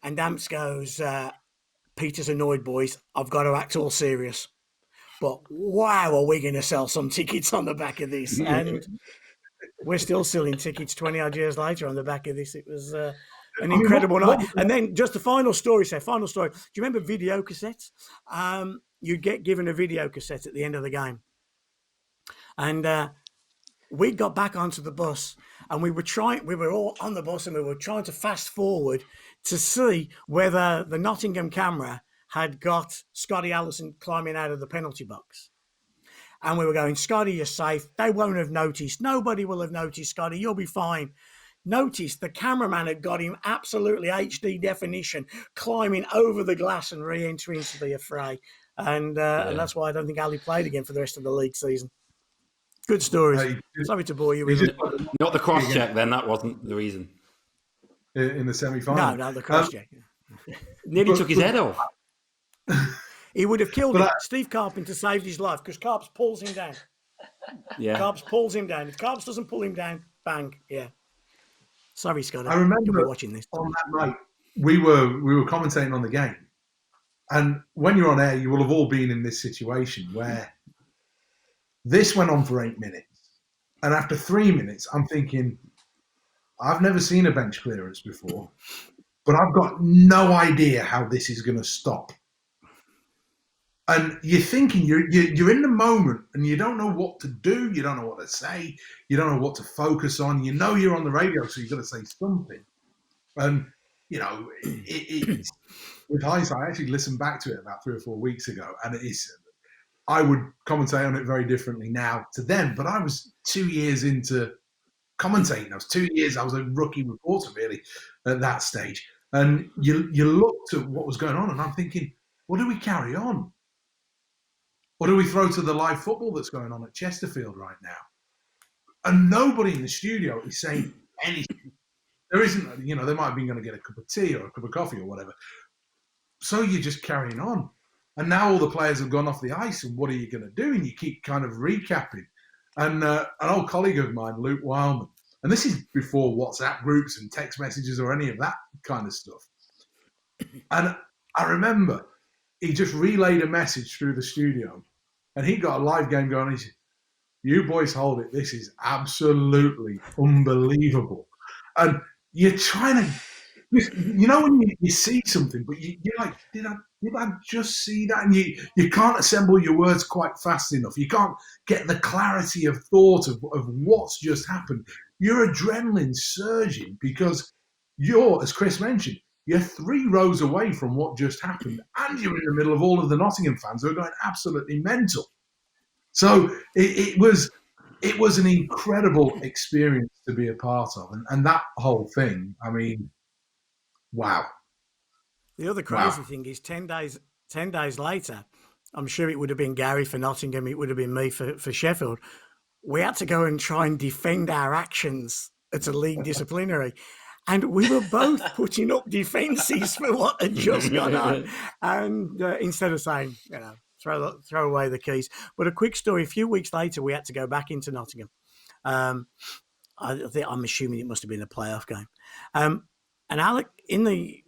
And Damps goes, Peter's annoyed, boys. I've got to act all serious. But wow, are we going to sell some tickets on the back of this? And we're still selling tickets 20 odd years later on the back of this. It was an incredible night. And then just the final story. Do you remember video cassettes? You'd get given a video cassette at the end of the game. And we got back onto the bus and we were all on the bus and we were trying to fast forward to see whether the Nottingham camera had got Scotty Allison climbing out of the penalty box. And we were going, Scotty, you're safe. They won't have noticed. Nobody will have noticed, Scotty. You'll be fine. Notice the cameraman had got him absolutely HD definition, climbing over the glass and re-entering into the affray. And that's why I don't think Ali played again for the rest of the league season. Good stories. Sorry to bore you with it. Not the cross-check then. That wasn't the reason. In the semi-final. No, the cross-check. Nearly took his head off. He would have killed him. Steve Carpenter saved his life because Carps pulls him down. Yeah. Carps pulls him down. If Carps doesn't pull him down, bang. Yeah. Sorry, Scott. I remember you'll be watching this. On that night, we were commentating on the game. And when you're on air, you will have all been in this situation where this went on for 8 minutes. And after 3 minutes, I'm thinking, I've never seen a bench clearance before, but I've got no idea how this is going to stop. And you're thinking, you're in the moment and you don't know what to do. You don't know what to say. You don't know what to focus on. You know you're on the radio, so you've got to say something. And, you know, with hindsight, I actually listened back to it about 3 or 4 weeks ago. And I would commentate on it very differently now to then. But I was 2 years into commentating. I was a rookie reporter, really, at that stage. And you looked at what was going on and I'm thinking, what do we carry on? What do we throw to the live football that's going on at Chesterfield right now? And nobody in the studio is saying anything. There isn't, you know, they might have been going to get a cup of tea or a cup of coffee or whatever. So you're just carrying on. And now all the players have gone off the ice, and what are you going to do? And you keep kind of recapping. And an old colleague of mine, Luke Wildman, and this is before WhatsApp groups and text messages or any of that kind of stuff. And I remember he just relayed a message through the studio, and he got a live game going. He said, "You boys hold it. This is absolutely unbelievable." And you're trying to, you know, when you see something, but you're like, did I just see that? And you can't assemble your words quite fast enough. You can't get the clarity of thought of what's just happened. Your adrenaline's surging because you're, as Chris mentioned, you're 3 rows away from what just happened, and you're in the middle of all of the Nottingham fans who are going absolutely mental. So it was an incredible experience to be a part of, and that whole thing. I mean, wow. The other crazy thing is 10 days later, I'm sure it would have been Gary for Nottingham, it would have been me for Sheffield. We had to go and try and defend our actions at a league disciplinary. And we were both putting up defences for what had just gone on. And instead of saying, you know, throw away the keys. But a quick story, a few weeks later, we had to go back into Nottingham. I'm assuming it must have been a playoff game. And Alec, in the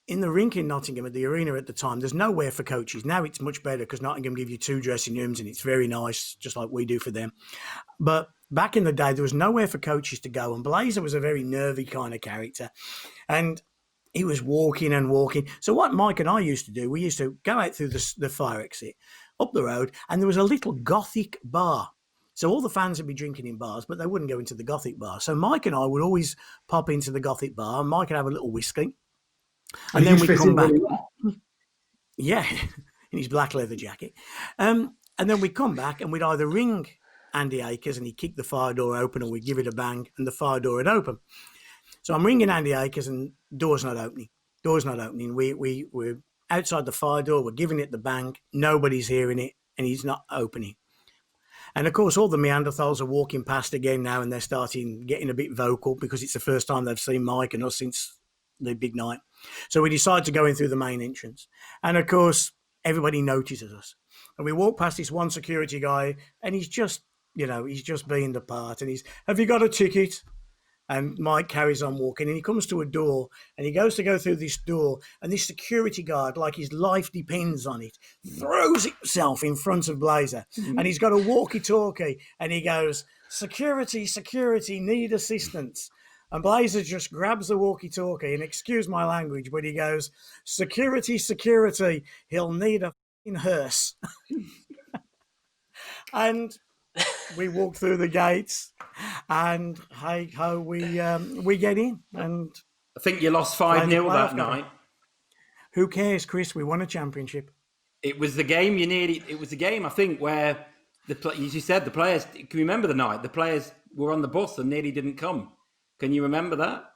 rink in Nottingham, at the arena at the time, there's nowhere for coaches. Now it's much better because Nottingham give you 2 dressing rooms and it's very nice, just like we do for them. But back in the day, there was nowhere for coaches to go. And Blazer was a very nervy kind of character. And he was walking and walking. So what Mike and I used to do, we used to go out through the fire exit. up the road, and there was a little Gothic bar. So all the fans would be drinking in bars, but they wouldn't go into the Gothic bar. So Mike and I would always pop into the Gothic bar, and Mike would have a little whiskey. And then we'd come back. Yeah, in his black leather jacket. And then we'd come back and we'd either ring Andy Akers and he'd kick the fire door open, or we'd give it a bang and the fire door would open. So I'm ringing Andy Akers and door's not opening. We're outside the fire door. We're giving it the bang. Nobody's hearing it and he's not opening. And of course, all the Neanderthals are walking past again now, and they're getting a bit vocal because it's the first time they've seen Mike and us since the big night. So we decide to go in through the main entrance. And of course, everybody notices us. And we walk past this one security guy, and he's just being the part. And have you got a ticket? And Mike carries on walking, and he comes to a door, and he goes to go through this door, and this security guard, like his life depends on it, throws himself in front of Blazer, and he's got a walkie-talkie, and he goes, security, need assistance. And Blazer just grabs the walkie-talkie, and excuse my language, but he goes, security, he'll need a f***ing hearse. And we walk through the gates, and hey ho, we get in. And I think you lost 5-0 that night. Who cares, Chris? We won a championship. It was the game it was the game, I think, where as you said, the players, can you remember the night? The players were on the bus and nearly didn't come. Can you remember that?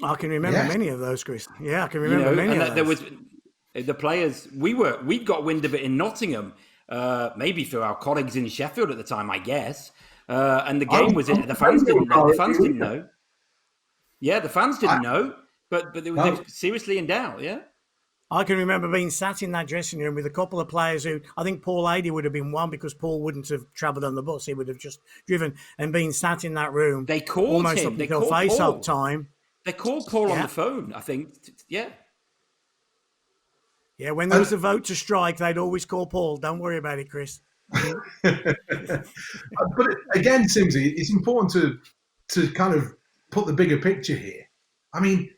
I can remember many of those, Chris. Yeah, I can remember many of those. There was the players, we'd got wind of it in Nottingham, maybe through our colleagues in Sheffield at the time, I guess. And the game was in. The fans didn't know. The fans didn't know. Yeah, the fans didn't know, but they were seriously in doubt. Yeah, I can remember being sat in that dressing room with a couple of players who, I think Paul Adey would have been one, because Paul wouldn't have travelled on the bus; he would have just driven, and being sat in that room. They called almost him. Up until face-up time. They called Paul on the phone, I think. Yeah. Yeah, when there was a vote to strike, they'd always call Paul. Don't worry about it, Chris. But again, Simsy, it's important to kind of put the bigger picture here. I mean,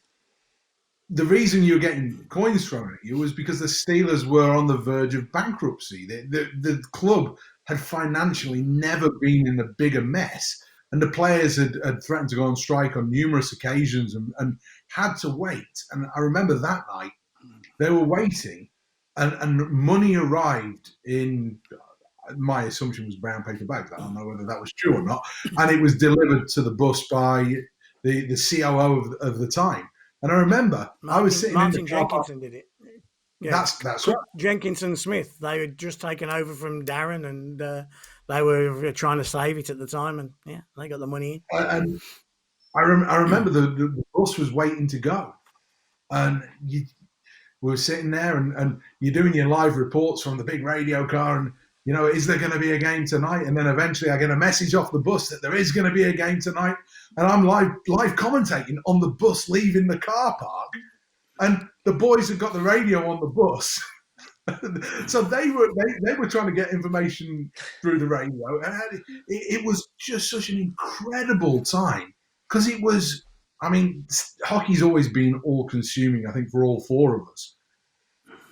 the reason you were getting coins thrown at you was because the Steelers were on the verge of bankruptcy. The club had financially never been in a bigger mess, and the players had threatened to go on strike on numerous occasions and had to wait. And I remember that night, they were waiting, and money arrived in, my assumption was brown paper bags. I don't know whether that was true or not. And it was delivered to the bus by the COO of the time. And I remember I was sitting Martin in the car park. Jenkinson did it. Yeah. That's right. Jenkinson Smith. They had just taken over from Darren, and they were trying to save it at the time. And yeah, they got the money in. And I remember the bus was waiting to go. And we were sitting there, and you're doing your live reports from the big radio car, and is there going to be a game tonight? And then eventually I get a message off the bus that there is going to be a game tonight, and I'm live commentating on the bus leaving the car park, and the boys had got the radio on the bus, so they were trying to get information through the radio, and it was just such an incredible time, because it was. I mean, hockey's always been all-consuming, I think, for all four of us.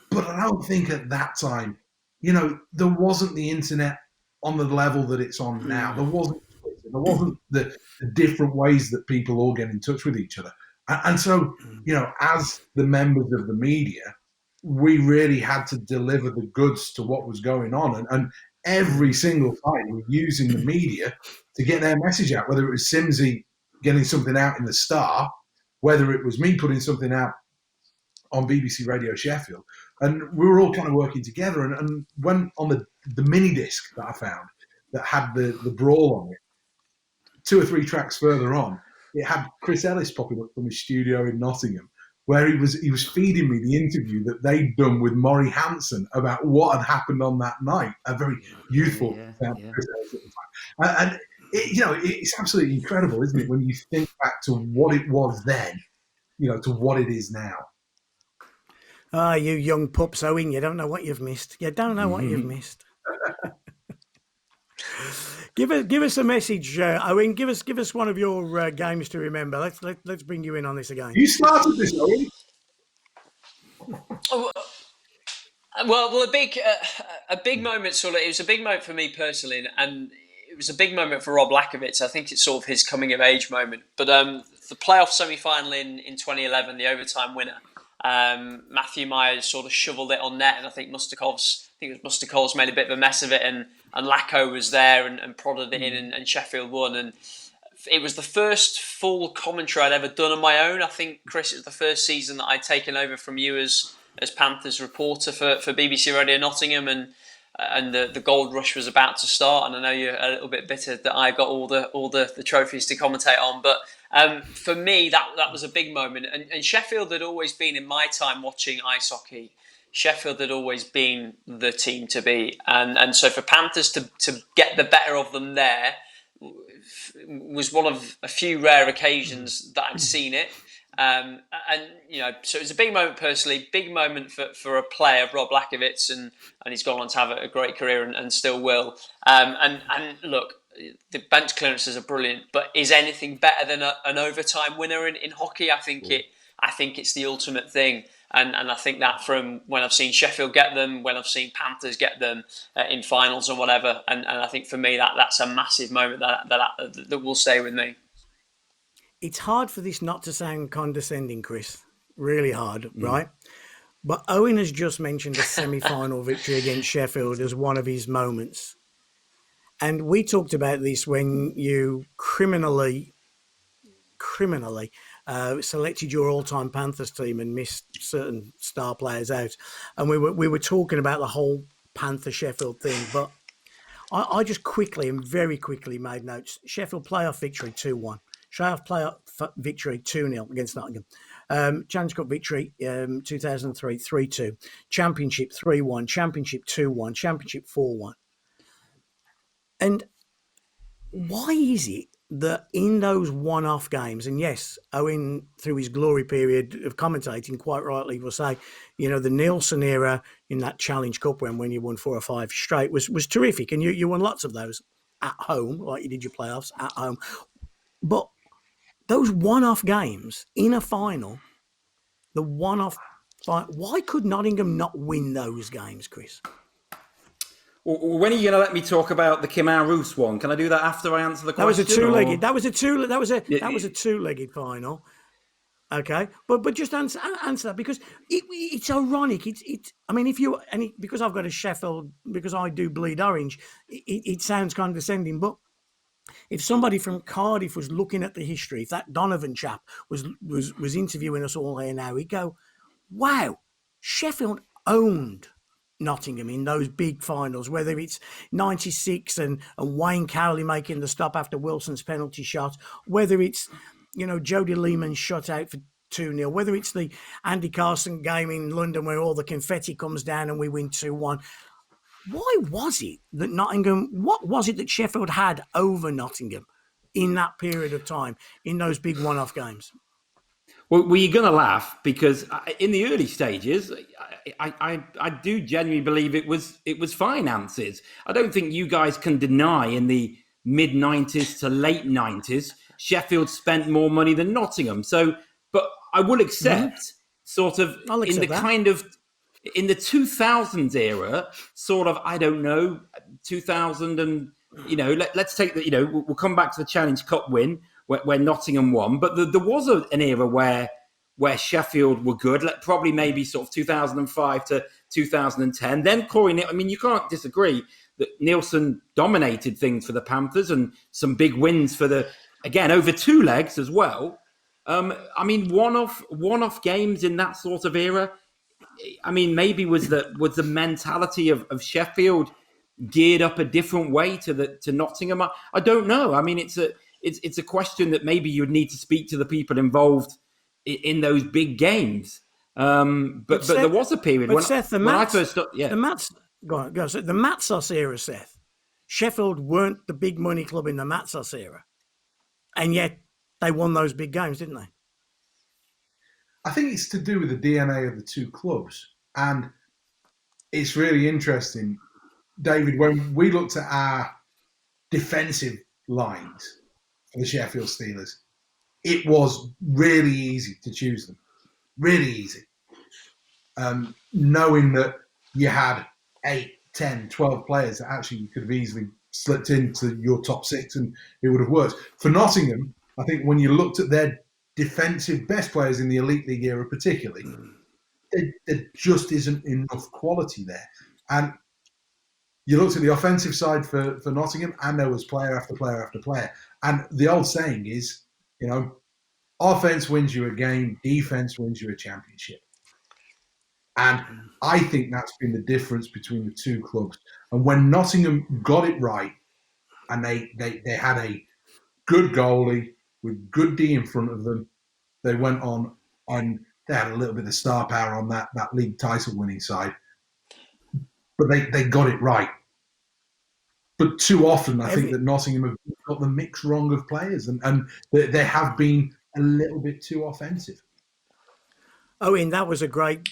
But I don't think at that time, there wasn't the internet on the level that it's on now. There wasn't the different ways that people all get in touch with each other. And so, as the members of the media, we really had to deliver the goods to what was going on. And every single time we were using the media to get their message out, whether it was Simsy getting something out in the Star, whether it was me putting something out on BBC Radio Sheffield. And we were all kind of working together. And when on the mini disc that I found that had the brawl on it, 2 or 3 tracks further on, it had Chris Ellis popping up from his studio in Nottingham, where he was feeding me the interview that they'd done with Maury Hanson about what had happened on that night. A very youthful Chris Ellis at the time. And it's absolutely incredible, isn't it, when you think back to what it was then, to what it is now. Ah, you young pups, Owen, you don't know what you've missed. You don't know what you've missed. Give us a message, Owen. Give us one of your games to remember. Let's bring you in on this again. You started this, Owen. Well, a big moment. It was a big moment for me personally, and it was a big moment for Rob Lakovitz. I think it's sort of his coming of age moment. But the playoff semi-final in 2011, the overtime winner, Matthew Myers sort of shoveled it on net, and I think Mustakov's made a bit of a mess of it, and Lacko was there and prodded it in, and Sheffield won. And it was the first full commentary I'd ever done on my own. I think, Chris, it was the first season that I'd taken over from you as Panthers reporter for BBC Radio Nottingham, and the gold rush was about to start. And I know you're a little bit bitter that I got all the trophies to commentate on, but for me that was a big moment. And Sheffield had always been, in my time watching ice hockey, Sheffield had always been the team to beat, and so for Panthers to get the better of them there was one of a few rare occasions that I'd seen it. And so it was a big moment personally, big moment for a player, Rob Lakovitz, and he's gone on to have a great career and still will. And look, the bench clearances are brilliant, but is anything better than an overtime winner in hockey? I think it's the ultimate thing. And I think that from when I've seen Sheffield get them, when I've seen Panthers get them in finals or whatever, and I think for me that's a massive moment that will stay with me. It's hard for this not to sound condescending, Chris. Really hard, right? But Owen has just mentioned a semi-final victory against Sheffield as one of his moments. And we talked about this when you criminally selected your all-time Panthers team and missed certain star players out. And we were talking about the whole Panther Sheffield thing. But I just very quickly made notes. Sheffield playoff victory 2-1. Playoff victory 2-0 against Nottingham. Challenge Cup victory 2003 3-2. Championship 3-1. Championship 2-1. Championship 4-1. And why is it that in those one-off games, and yes, Owen, through his glory period of commentating, quite rightly will say, the Nielsen era in that Challenge Cup when you won 4 or 5 straight was terrific, and you won lots of those at home, like you did your playoffs at home. But those one-off games in a final, why could Nottingham not win those games, Chris? When are you going to let me talk about the Kemar Roos one? Can I do that after I answer the question? That was a two-legged final. Okay, but just answer that, because it's ironic. Because I've got a Sheffield, because I do bleed orange. It sounds condescending, but if somebody from Cardiff was looking at the history, if that Donovan chap was interviewing us all here now, he'd go, "Wow, Sheffield owned Nottingham in those big finals, whether it's 96 and Wayne Cowley making the stop after Wilson's penalty shot, whether it's, Jody Lehman's shutout for 2-0, whether it's the Andy Carson game in London where all the confetti comes down and we win 2-1. Why was it that what was it that Sheffield had over Nottingham in that period of time, in those big one-off games? Well, you're going to laugh, because in the early stages, I do genuinely believe it was finances. I don't think you guys can deny in the mid-90s to late 90s, Sheffield spent more money than Nottingham. So, but I will accept in the 2000s era, sort of, I don't know, 2000 and, let's take we'll come back to the Challenge Cup win where Nottingham won. But there was an era where Sheffield were good, probably maybe sort of 2005 to 2010. Then Corey, you can't disagree that Nielsen dominated things for the Panthers and some big wins again, over 2 legs as well. One-off games in that sort of era, maybe was the mentality of Sheffield geared up a different way to Nottingham. I don't know. It's a question that maybe you'd need to speak to the people involved in those big games. But there was a period when I first started. The Matsos era, Seth. Sheffield weren't the big money club in the Matsos era, and yet they won those big games, didn't they? I think it's to do with the DNA of the two clubs. And it's really interesting, David, when we looked at our defensive lines for the Sheffield Steelers, it was really easy to choose them. Really easy. Knowing that you had 8, 10, 12 players that actually you could have easily slipped into your top 6 and it would have worked. For Nottingham, I think when you looked at their defensive best players in the Elite League era particularly, there just isn't enough quality there. And you looked at the offensive side for Nottingham, and there was player after player after player. And the old saying is, offense wins you a game, defense wins you a championship. And I think that's been the difference between the two clubs. And when Nottingham got it right, and they had a good goalie with good D in front of them, they went on and they had a little bit of star power on that league title winning side. But they got it right. But too often, I think that Nottingham have got the mix wrong of players, and they have been a little bit too offensive. Owen, that was a great,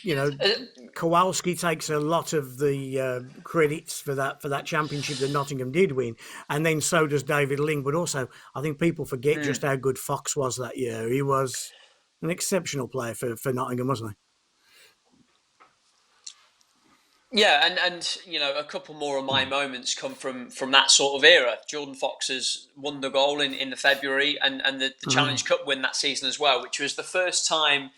Kowalski takes a lot of the credits for that championship that Nottingham did win, and then so does David Ling. But also, I think people forget just how good Fox was that year. He was an exceptional player for Nottingham, wasn't he? Yeah, and a couple more of my moments come from that sort of era. Jordan Fox's wonder goal in the February and the Challenge Cup win that season as well, which was the first time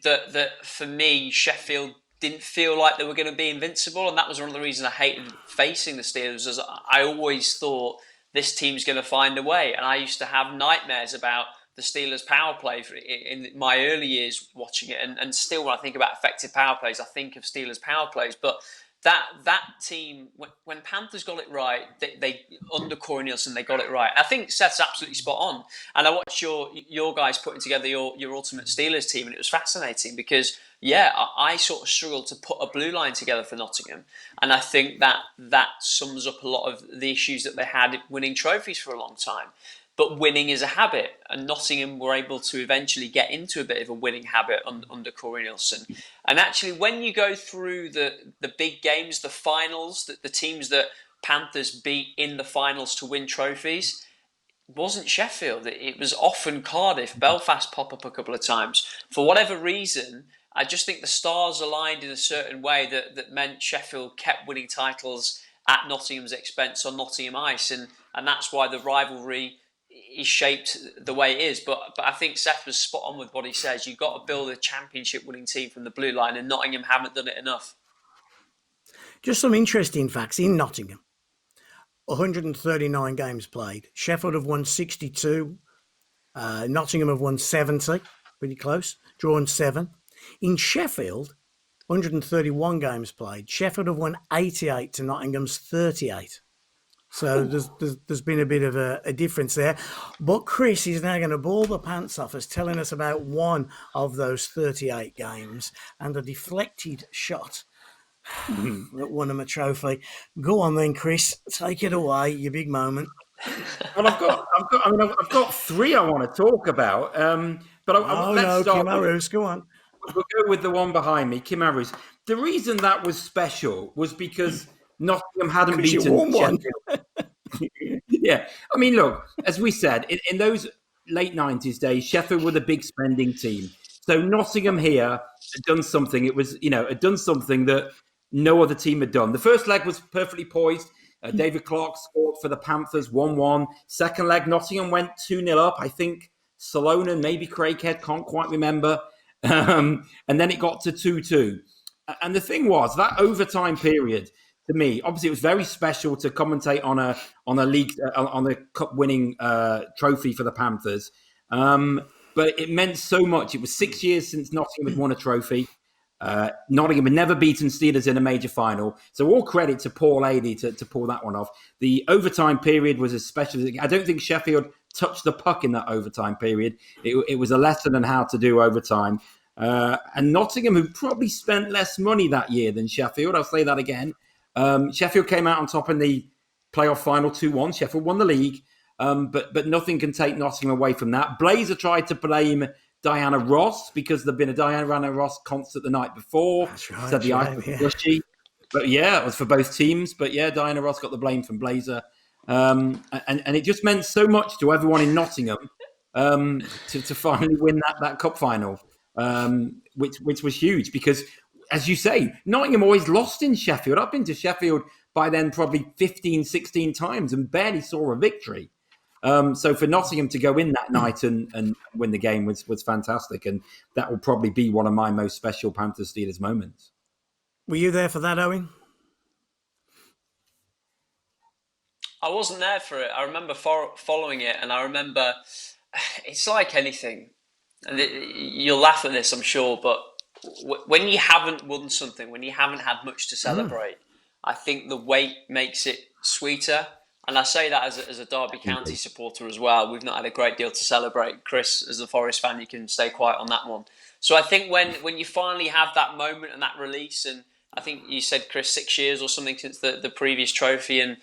that for me, Sheffield didn't feel like they were going to be invincible, and that was one of the reasons I hated facing the Steelers. As I always thought this team's going to find a way, and I used to have nightmares about the Steelers' power play in my early years watching it, and still when I think about effective power plays, I think of Steelers' power plays. But that team, when Panthers got it right, they under Corey Nielsen, they got it right. I think Seth's absolutely spot on. And I watched your guys putting together your Ultimate Steelers team, and it was fascinating because, I sort of struggled to put a blue line together for Nottingham. And I think that sums up a lot of the issues that they had winning trophies for a long time. But winning is a habit, and Nottingham were able to eventually get into a bit of a winning habit under Corey Nielsen. And actually, when you go through the big games, the finals, the teams that Panthers beat in the finals to win trophies, it wasn't Sheffield. It was often Cardiff. Belfast pop up a couple of times. For whatever reason, I just think the stars aligned in a certain way that meant Sheffield kept winning titles at Nottingham's expense on Nottingham ice. And that's why the rivalry is shaped the way it is, but I think Seth was spot on with what he says. You've got to build a championship-winning team from the blue line, and Nottingham haven't done it enough. Just some interesting facts in Nottingham. 139 games played. Sheffield have won 62. Nottingham have won 70, pretty close. Drawn 7. In Sheffield, 131 games played. Sheffield have won 88 to Nottingham's 38. So there's been a bit of a difference there. But Chris is now going to ball the pants off us, telling us about one of those 38 games and a deflected shot that won him a trophy. Go on then, Chris. Take it away, your big moment. Well, I've got 3 I want to talk about. But let's start. Kim Arus, go on. We'll go with the one behind me, Kim Arus. The reason that was special was because Nottingham hadn't beaten Sheffield. Yeah, I mean, look, as we said, in those late 90s days, Sheffield were the big spending team. So Nottingham here had done something. It was, had done something that no other team had done. The first leg was perfectly poised. David Clark scored for the Panthers 1-1. Second leg, Nottingham went 2-0 up. I think Salonen, maybe Craighead, can't quite remember. And then it got to 2-2. And the thing was, that overtime period, to me, obviously, it was very special to commentate on a league on a cup-winning trophy for the Panthers. But it meant so much. It was 6 years since Nottingham had won a trophy. Nottingham had never beaten Steelers in a major final. So all credit to Paul Adey to pull that one off. The overtime period was as special. I don't think Sheffield touched the puck in that overtime period. It was a lesson on how to do overtime. And Nottingham, who probably spent less money that year than Sheffield, I'll say that again. Sheffield came out on top in the playoff final 2-1. Sheffield won the league, but nothing can take Nottingham away from that. Blazer tried to blame Diana Ross because there'd been a Diana Ross concert the night before. That's right, said the ice was gushy. But it was for both teams. But Diana Ross got the blame from Blazer. And it just meant so much to everyone in Nottingham to finally win that cup final, which was huge because as you say, Nottingham always lost in Sheffield. I've been to Sheffield by then probably 15, 16 times and barely saw a victory. So for Nottingham to go in that night and win the game was fantastic. And that will probably be one of my most special Panthers Steelers moments. Were you there for that, Owen? I wasn't there for it. I remember following it, and I remember it's like anything. And you'll laugh at this, I'm sure, but when you haven't won something, when you haven't had much to celebrate, I think the wait makes it sweeter. And I say that as a Derby County supporter as well. We've not had a great deal to celebrate. Chris, as a Forest fan, you can stay quiet on that one. So I think when you finally have that moment and that release, and I think you said, Chris, 6 years or something since the previous trophy, and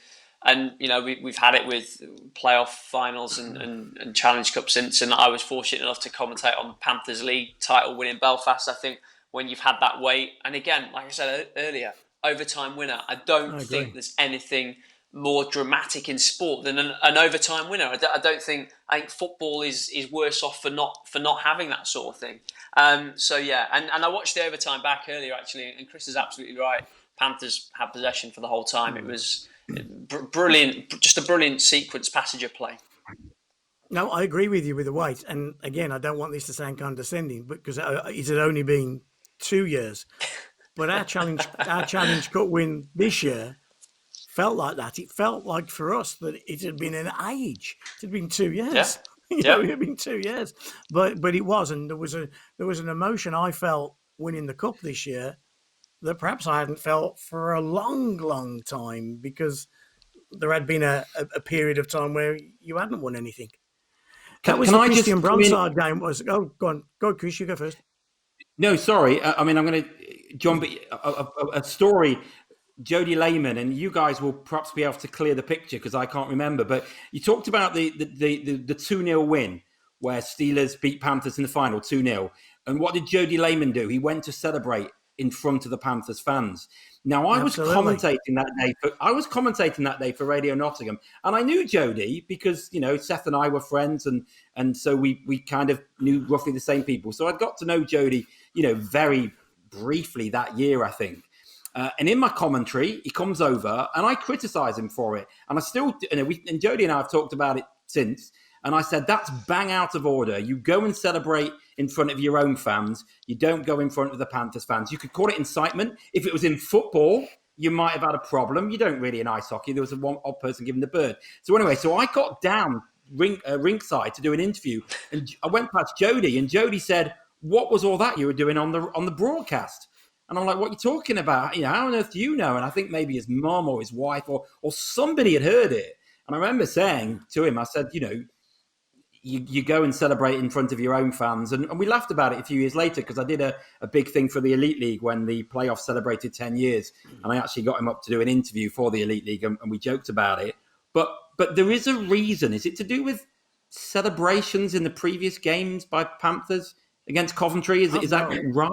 you know we've had it with playoff finals and Challenge Cup since, and I was fortunate enough to commentate on Panthers League title winning Belfast. I think when you've had that wait, and again, like I said earlier, overtime winner. I don't think there's anything more dramatic in sport than an overtime winner. I think football is worse off for not having that sort of thing. So yeah, and I watched the overtime back earlier actually, and Chris is absolutely right. Panthers had possession for the whole time. It was brilliant, just a brilliant sequence passage of play. No, I agree with you with the wait. And again, I don't want this to sound condescending, because it had only been 2 years. But our challenge cup win this year felt like that. It felt like for us that it had been an age. It had been 2 years. Yeah. It had been 2 years. But it was, and there was an emotion I felt winning the cup this year that perhaps I hadn't felt for a long, long time, because there had been a period of time where you hadn't won anything. That was the Christian Bronsard game. Go on, Chris, you go first. No, sorry. I mean, I'm going to, John, a story, Jody Lehman, and you guys will perhaps be able to clear the picture because I can't remember, but you talked about the 2-0 win where Steelers beat Panthers in the final 2-0. And what did Jody Lehman do? He went to celebrate in front of the Panthers fans. Now, I was commentating that day for Radio Nottingham, and I knew Jody because, you know, Seth and I were friends, and so we kind of knew roughly the same people. So I'd got to know Jody, you know, very briefly that year, I think. And in my commentary, he comes over, and I criticise him for it. And I still, and Jody and I have talked about it since. And I said, that's bang out of order. You go and celebrate in front of your own fans. You don't go in front of the Panthers fans. You could call it incitement. If it was in football, you might have had a problem. You don't really in ice hockey. There was one odd person giving the bird. So anyway, I got down ringside to do an interview. And I went past Jody, and Jody said, what was all that you were doing on the broadcast? And I'm like, what are you talking about? You know, how on earth do you know? And I think maybe his mum or his wife or somebody had heard it. And I remember saying to him, I said, you know, you go and celebrate in front of your own fans. And we laughed about it a few years later because I did a big thing for the Elite League when the playoffs celebrated 10 years. And I actually got him up to do an interview for the Elite League and we joked about it. But there is a reason. Is it to do with celebrations in the previous games by Panthers against Coventry? Is that right?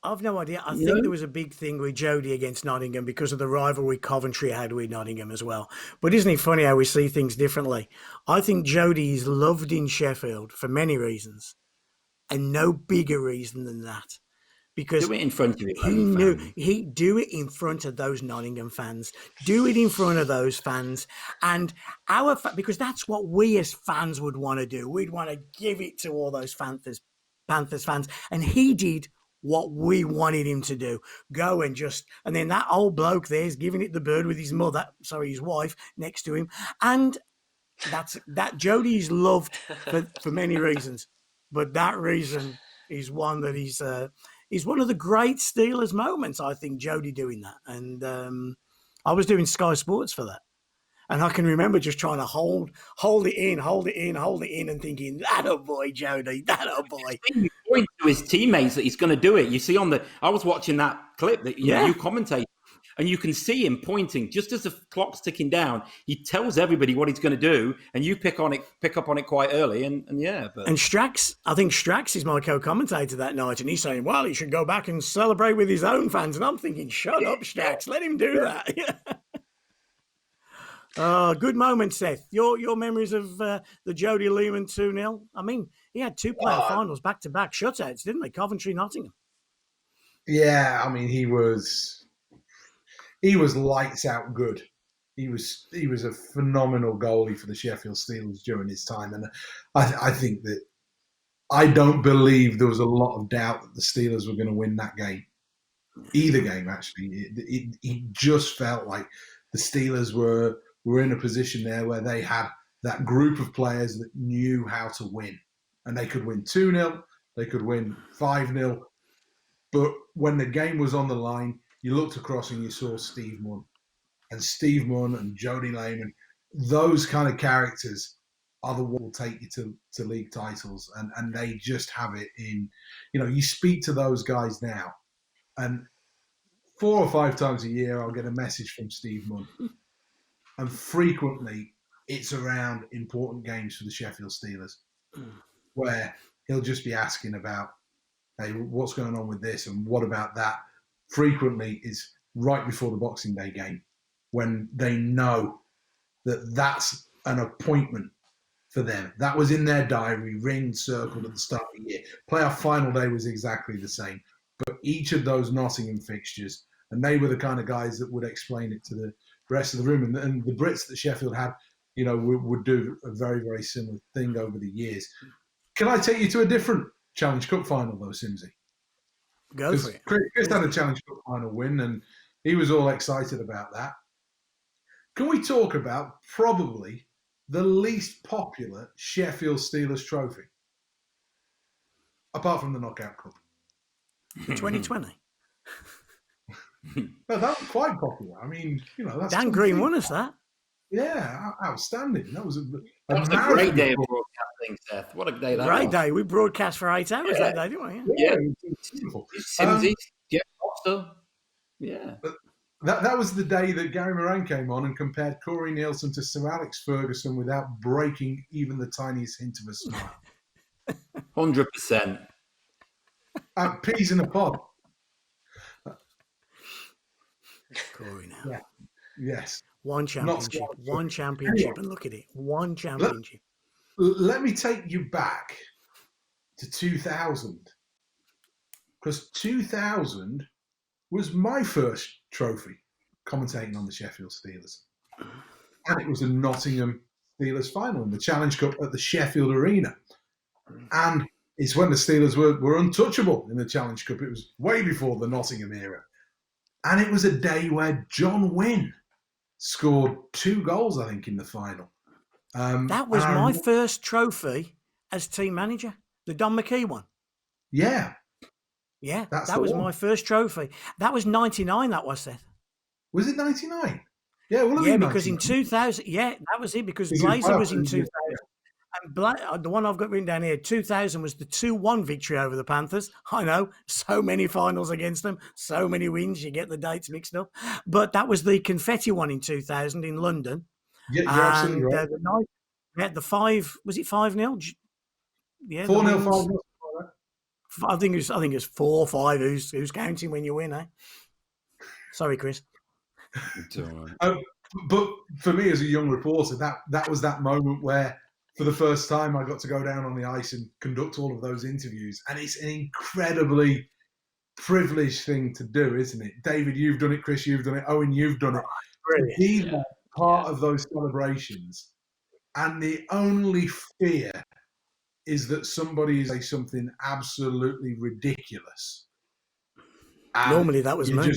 I've no idea. I think there was a big thing with Jody against Nottingham because of the rivalry Coventry had with Nottingham as well. But isn't it funny how we see things differently? I think Jody is loved in Sheffield for many reasons, and no bigger reason than that. Because do it in front of he do it in front of those Nottingham fans. Do it in front of those fans, and because that's what we as fans would want to do. We'd want to give it to all those Panthers fans, and he did what we wanted him to do. Go and then that old bloke there's giving it the bird with his wife next to him. And that Jody's loved for many reasons. But that reason is one that is one of the great Steelers moments, I think, Jody doing that. And I was doing Sky Sports for that. And I can remember just trying to hold it in, and thinking, that a boy, Jody, that a boy. He points to his teammates that he's going to do it. You see I was watching that clip that you commentate, and you can see him pointing just as the clock's ticking down. He tells everybody what he's going to do, and you pick up on it quite early. And Strax, I think Strax is my co-commentator that night, and he's saying, well, he should go back and celebrate with his own fans. And I'm thinking, shut up, Strax, let him do that. Good moment, Seth. Your memories of the Jody Lehman 2-0? I mean, he had two playoff finals back-to-back shutouts, didn't they? Coventry, Nottingham. Yeah, I mean, he was lights out good. He was a phenomenal goalie for the Sheffield Steelers during his time, and I think that I don't believe there was a lot of doubt that the Steelers were going to win that game. Either game, actually. It just felt like the Steelers were in a position there where they had that group of players that knew how to win. And they could win 2-0, they could win 5-0. But when the game was on the line, you looked across and you saw Steve Munn. And Steve Munn and Jody Lehman, those kind of characters are the ones that will take you to league titles. And they just have it in, you speak to those guys now, and 4 or 5 times a year I'll get a message from Steve Munn. And frequently it's around important games for the Sheffield Steelers, where he'll just be asking about, hey, what's going on with this and what about that? Frequently is right before the Boxing Day game, when they know that that's an appointment for them. That was in their diary, ringed, circled at the start of the year. Playoff final day was exactly the same. But each of those Nottingham fixtures, and they were the kind of guys that would explain it to the rest of the room. And the Brits that Sheffield had, would do a very, very similar thing over the years. Can I take you to a different Challenge Cup final, though, Simsy? Go for it. Chris had a Challenge Cup final win, and he was all excited about that. Can we talk about probably the least popular Sheffield Steelers trophy, apart from the Knockout Cup? 2020. No, that was quite popular. I mean, that's Dan Green won us that. Yeah, outstanding. That was a great day of broadcasting, Seth. What a day that was. Great day. We broadcast for 8 hours that day, didn't we? Yeah, it was beautiful. Simsy, Jeff Foster. Yeah. That was the day that Gary Moran came on and compared Corey Nielsen to Sir Alex Ferguson without breaking even the tiniest hint of a smile. 100%. Peas in a pod. Corey now. Yeah. Yes. One championship. Anyway, and look at it. One championship. Let me take you back to 2000. Because 2000 was my first trophy commentating on the Sheffield Steelers. And it was a Nottingham Steelers final in the Challenge Cup at the Sheffield Arena. And it's when the Steelers were untouchable in the Challenge Cup. It was way before the Nottingham era. And it was a day where John Wynn scored 2 goals, I think, in the final. That was my first trophy as team manager, the Don McKee one. Yeah. Yeah, that was my first trophy. That was 99, that was, Seth. Was it 99? Yeah, because in 2000, that was it, because Blazer was in 2000. And the one I've got written down here, 2000 was the 2-1 victory over the Panthers. I know, so many finals against them, so many wins, you get the dates mixed up. But that was the confetti one in 2000 in London. Yeah, you're absolutely right. The 5, was it 5-0? Yeah, 4-0, 5-0. I think it was 4 or 5. Who's counting when you win, eh? Sorry, Chris. But for me as a young reporter, that was that moment where, for the first time, I got to go down on the ice and conduct all of those interviews. And it's an incredibly privileged thing to do, isn't it? David, you've done it. Chris, you've done it. Owen, you've done it. Brilliant. To be part of those celebrations. And the only fear is that somebody say something absolutely ridiculous. And normally that was me.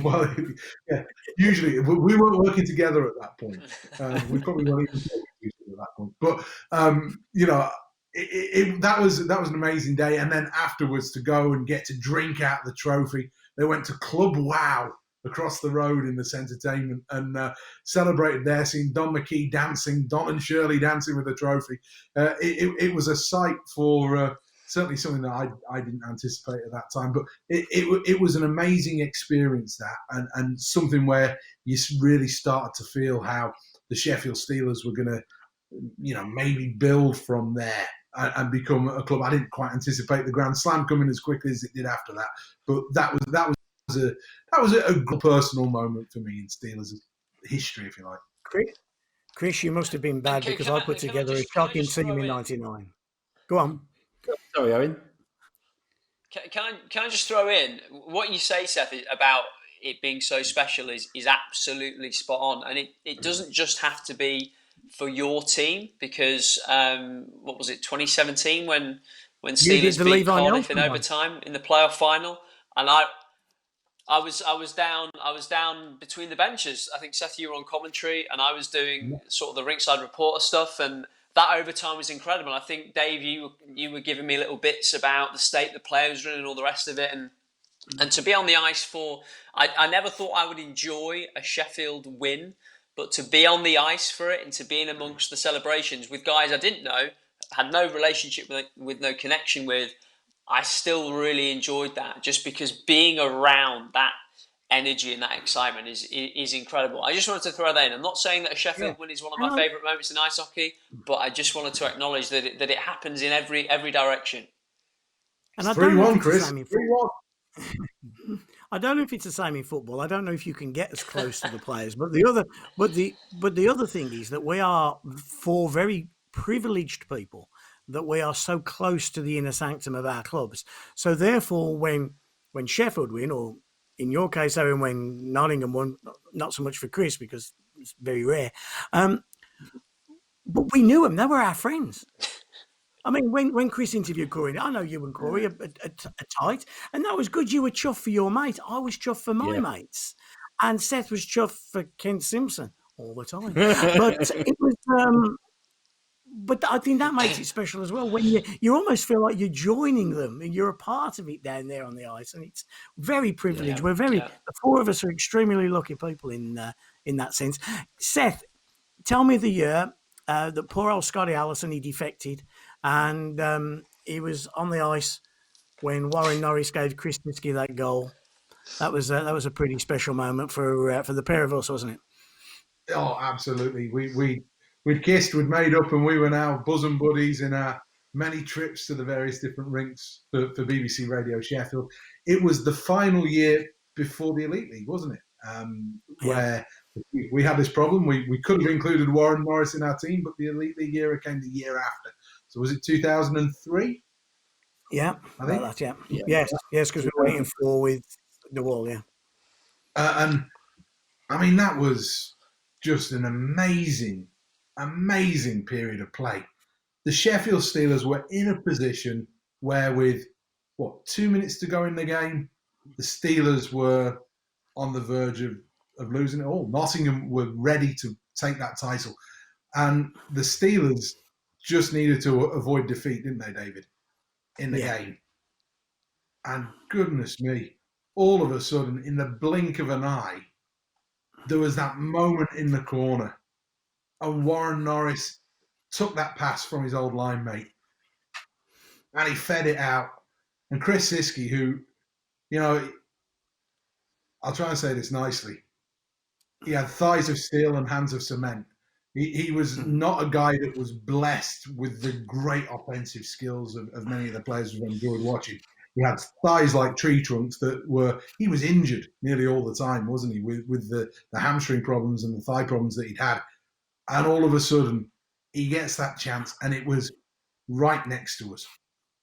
Well, yeah, usually we weren't working together at that point. We probably weren't even talking to each other at that point. But that was an amazing day. And then afterwards, to go and get to drink out the trophy, they went to Club Wow across the road in this entertainment and celebrated there, seeing Don McKee dancing, Don and Shirley dancing with the trophy. It was a sight for certainly something that I didn't anticipate at that time, but it was an amazing experience, that, and something where you really started to feel how the Sheffield Steelers were going to, maybe build from there and become a club. I didn't quite anticipate the Grand Slam coming as quickly as it did after that, but that was a good personal moment for me in Steelers history, if you like. Chris, you must have been bad because I put together a shocking team in '99. Go on. Sorry, Owen. Can I just throw in what you say, Seth, about it being so special is absolutely spot on, and it doesn't just have to be for your team, because what was it, 2017 when You did Steelers the beat Levi Cardiff in Nelson one. overtime in the playoff final, and I was down between the benches. I think, Seth, you were on commentary, and I was doing sort of the ringside reporter stuff, and that overtime was incredible. I think, Dave, you were giving me little bits about the state the players were in and all the rest of it, and to be on the ice for, I never thought I would enjoy a Sheffield win, but to be on the ice for it and to be in amongst the celebrations with guys I didn't know, had no relationship with no connection with, I still really enjoyed that, just because being around that energy and that excitement is incredible. I just wanted to throw that in. I'm not saying that a Yeah. Sheffield win is one of And my favourite moments in ice hockey, but I just wanted to acknowledge that it happens in every direction. I don't know if 3-1, it's the Chris. same in 3-1. I don't know if it's the same in football. I don't know if you can get as close to the players. But the other thing is that we are, for very privileged people, that we are so close to the inner sanctum of our clubs. So therefore, when Sheffield win, or in your case, Owen, when Nottingham won, not so much for Chris because it's very rare. But we knew them; they were our friends. I mean, when Chris interviewed Corey, I know you and Corey are tight, and that was good. You were chuffed for your mate. I was chuffed for my mates, and Seth was chuffed for Kent Simpson all the time. But it was, but I think that makes it special as well. When you almost feel like you're joining them and you're a part of it down there on the ice, and it's very privileged. Yeah, The four of us are extremely lucky people in that sense. Seth, tell me the year that poor old Scotty Allison, he defected, and he was on the ice when Warren Norris gave Chris Nitzke that goal. That was a pretty special moment for the pair of us, wasn't it? Oh, absolutely. We'd kissed, we'd made up, and we were now bosom buddies in our many trips to the various different rinks for BBC Radio Sheffield. It was the final year before the Elite League, wasn't it? Where we had this problem. We could have included Warren Norris in our team, but the Elite League era came the year after. So was it 2003? Yeah, I think. that, yeah. Yes, because we were waiting for with the wall, yeah. And I mean, that was just an amazing period of play. The Sheffield Steelers were in a position where, with 2 minutes to go in the game, the Steelers were on the verge of losing it all. Nottingham were ready to take that title, and the Steelers just needed to avoid defeat, didn't they, David, in the game? And goodness me, all of a sudden, in the blink of an eye, there was that moment in the corner, and Warren Norris took that pass from his old line mate, and he fed it out. And Chris Siski, who, I'll try and say this nicely, he had thighs of steel and hands of cement. He was not a guy that was blessed with the great offensive skills of many of the players we've enjoyed watching. He had thighs like tree trunks he was injured nearly all the time, wasn't he, with the hamstring problems and the thigh problems that he'd had. And all of a sudden, he gets that chance, and it was right next to us.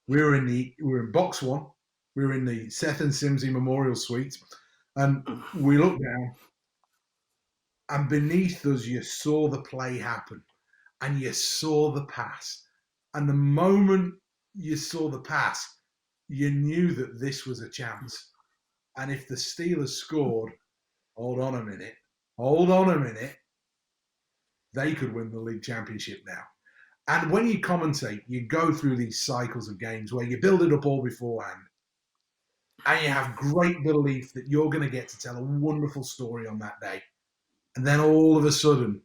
We were in box one. We were in the Seth and Simsey Memorial Suite, and we looked down, and beneath us, you saw the play happen, and you saw the pass. And the moment you saw the pass, you knew that this was a chance. And if the Steelers scored, hold on a minute, they could win the league championship now. And when you commentate, you go through these cycles of games where you build it up all beforehand, and you have great belief that you're going to get to tell a wonderful story on that day. And then all of a sudden,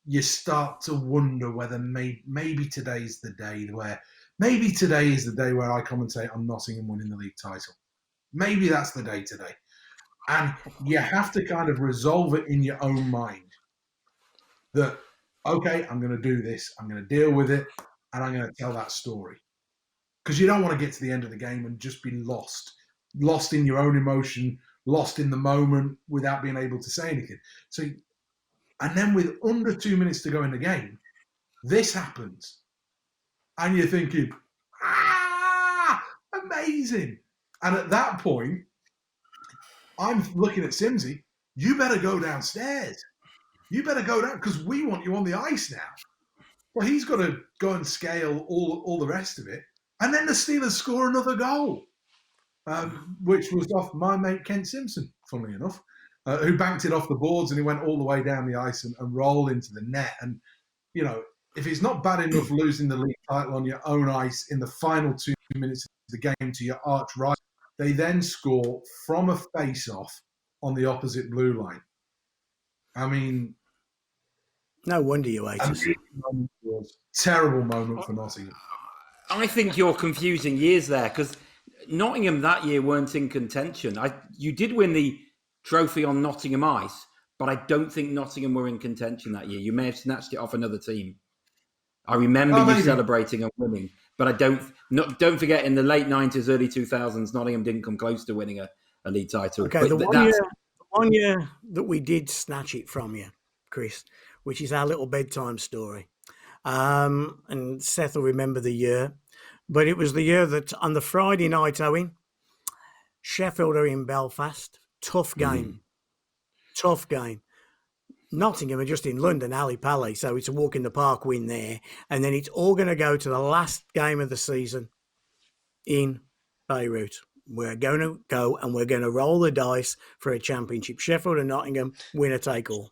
you start to wonder whether maybe today's the day where I commentate on Nottingham winning the league title. Maybe that's the day today. And you have to kind of resolve it in your own mind that, okay, I'm going to do this, I'm going to deal with it, and I'm going to tell that story. Because you don't want to get to the end of the game and just be lost in your own emotion, lost in the moment without being able to say anything. So, and then with under 2 minutes to go in the game, this happens. And you're thinking, amazing. And at that point, I'm looking at Simsy. You better go downstairs. You better go down because we want you on the ice now. Well, he's got to go and scale all the rest of it. And then the Steelers score another goal, which was off my mate Kent Simpson, funnily enough, who banked it off the boards and he went all the way down the ice and rolled into the net. And, you know, if it's not bad enough losing the league title on your own ice in the final 2 minutes of the game to your arch rival, they then score from a face-off on the opposite blue line. I mean... No wonder you hate us. Terrible moment for Nottingham. I think you're confusing years there because Nottingham that year weren't in contention. You did win the trophy on Nottingham ice, but I don't think Nottingham were in contention that year. You may have snatched it off another team. I remember you celebrating and winning, but I don't forget in the late 90s, early 2000s, Nottingham didn't come close to winning a league title. Okay, the one year that we did snatch it from you, Chris, which is our little bedtime story. And Seth will remember the year. But it was the year that on the Friday night, Owen, Sheffield are in Belfast. Tough game. Tough game. Nottingham are just in London, Ali Pally. So it's a walk in the park win there. And then it's all going to go to the last game of the season in Beirut. We're going to go and we're going to roll the dice for a championship. Sheffield and Nottingham, winner take all.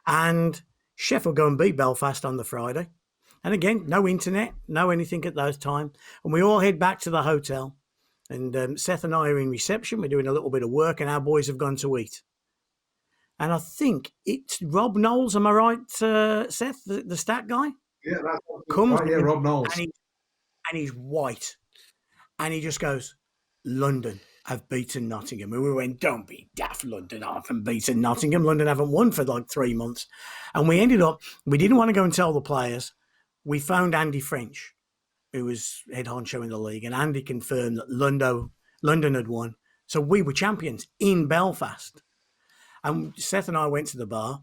And Sheffield go and beat Belfast on the Friday. And again, no internet, no anything at that time. And we all head back to the hotel. And Seth and I are in reception. We're doing a little bit of work and our boys have gone to eat. And I think it's Rob Knowles, am I right, Seth, the stat guy? Yeah, that's right. Yeah, Rob Knowles. And he's white. And he just goes, London have beaten Nottingham. And we went, don't be daft, London haven't beaten Nottingham. London haven't won for like 3 months. And we ended up, we didn't want to go and tell the players. We phoned Andy French, who was head honcho in the league. And Andy confirmed that London had won. So we were champions in Belfast. And Seth and I went to the bar.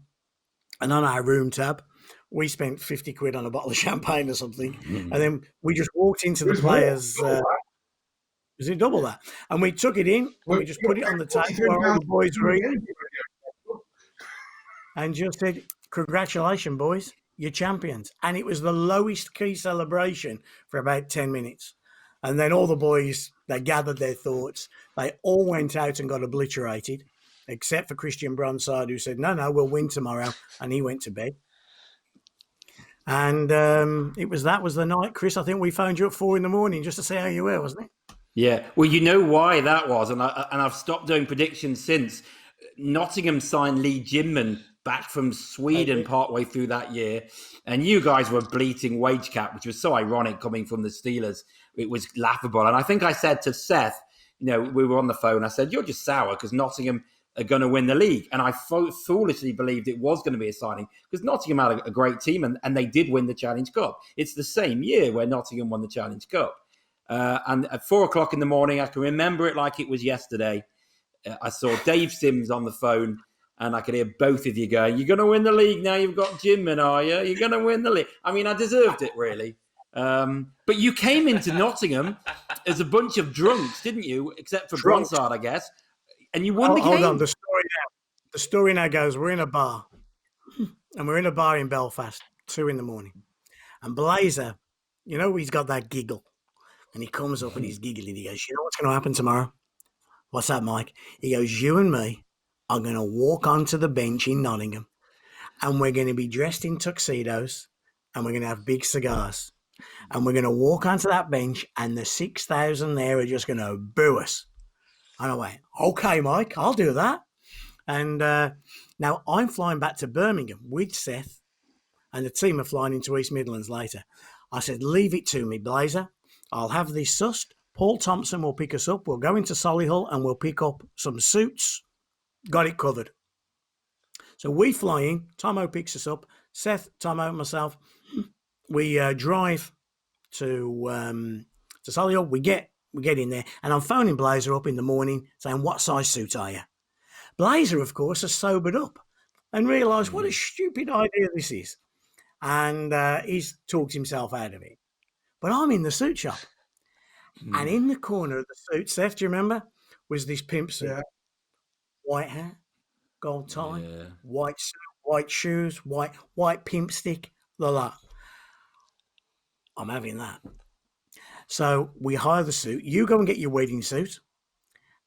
And on our room tab, we spent 50 quid on a bottle of champagne or something. And then we just walked into the players' was it double that? And we took it in and we just put it on the table where all the boys were eating and just said, congratulations, boys, you're champions. And it was the lowest key celebration for about 10 minutes. And then all the boys, they gathered their thoughts. They all went out and got obliterated, except for Christian Bronside, who said, no, we'll win tomorrow. And he went to bed. And that was the night, Chris. I think we phoned you at 4 a.m. just to see how you were, wasn't it? Yeah, well, you know why that was, and I've stopped doing predictions since. Nottingham signed Lee Jinman back from Sweden partway through that year, and you guys were bleating wage cap, which was so ironic coming from the Steelers. It was laughable, and I think I said to Seth, we were on the phone, I said, you're just sour because Nottingham are going to win the league, and I foolishly believed it was going to be a signing because Nottingham had a great team, and they did win the Challenge Cup. It's the same year where Nottingham won the Challenge Cup. And at 4 o'clock in the morning, I can remember it like it was yesterday. I saw Dave Sims on the phone and I could hear both of you going, you're going to win the league now you've got Jinman, are you? You're going to win the league. I mean, I deserved it, really. But you came into Nottingham as a bunch of drunks, didn't you? Except for Bronsard, I guess. And you won the game. Hold on, the story now goes, we're in a bar. And we're in a bar in Belfast, 2 a.m. And Blazer, he's got that giggle. And he comes up and he's giggling. He goes, you know what's going to happen tomorrow? What's that, Mike? He goes, you and me are going to walk onto the bench in Nottingham and we're going to be dressed in tuxedos and we're going to have big cigars. And we're going to walk onto that bench and the 6,000 there are just going to boo us. And I went, okay, Mike, I'll do that. And now I'm flying back to Birmingham with Seth and the team are flying into East Midlands later. I said, leave it to me, Blazer. I'll have this sussed. Paul Thompson will pick us up. We'll go into Solihull and we'll pick up some suits. Got it covered. So we fly in. Tomo picks us up. Seth, Tomo, myself. We drive to Solihull. We get in there. And I'm phoning Blazer up in the morning saying, what size suit are you? Blazer, of course, has sobered up and realised what a stupid idea this is. And he's talked himself out of it. But I'm in the suit shop. And in the corner of the suit, Seth, do you remember, was this pimp suit? Yeah. White hat, gold tie, Yeah. white suit, white shoes, white pimp stick, the lot. I'm having that. So we hire the suit. You go and get your wedding suit.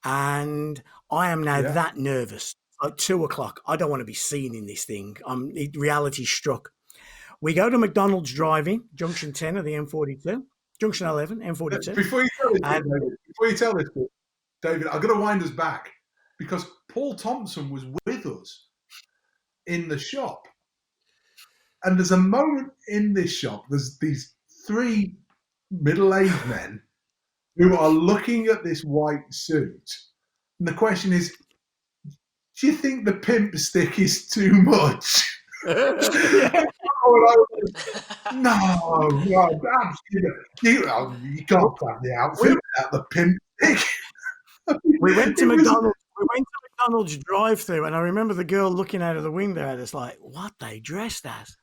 And I am now Yeah. that nervous. Like 2:00. I don't want to be seen in this thing. Reality struck. We go to McDonald's driving, junction 10 of the M42, junction 11, M42. Before you tell this, David, I've got to wind us back because Paul Thompson was with us in the shop. And there's a moment in this shop, there's these three middle-aged men who are looking at this white suit. And the question is, do you think the pimp stick is too much? No, you can't have the outfit without the pimp stick. We went to McDonald's drive-through, and I remember the girl looking out of the window at us like, what they dressed as.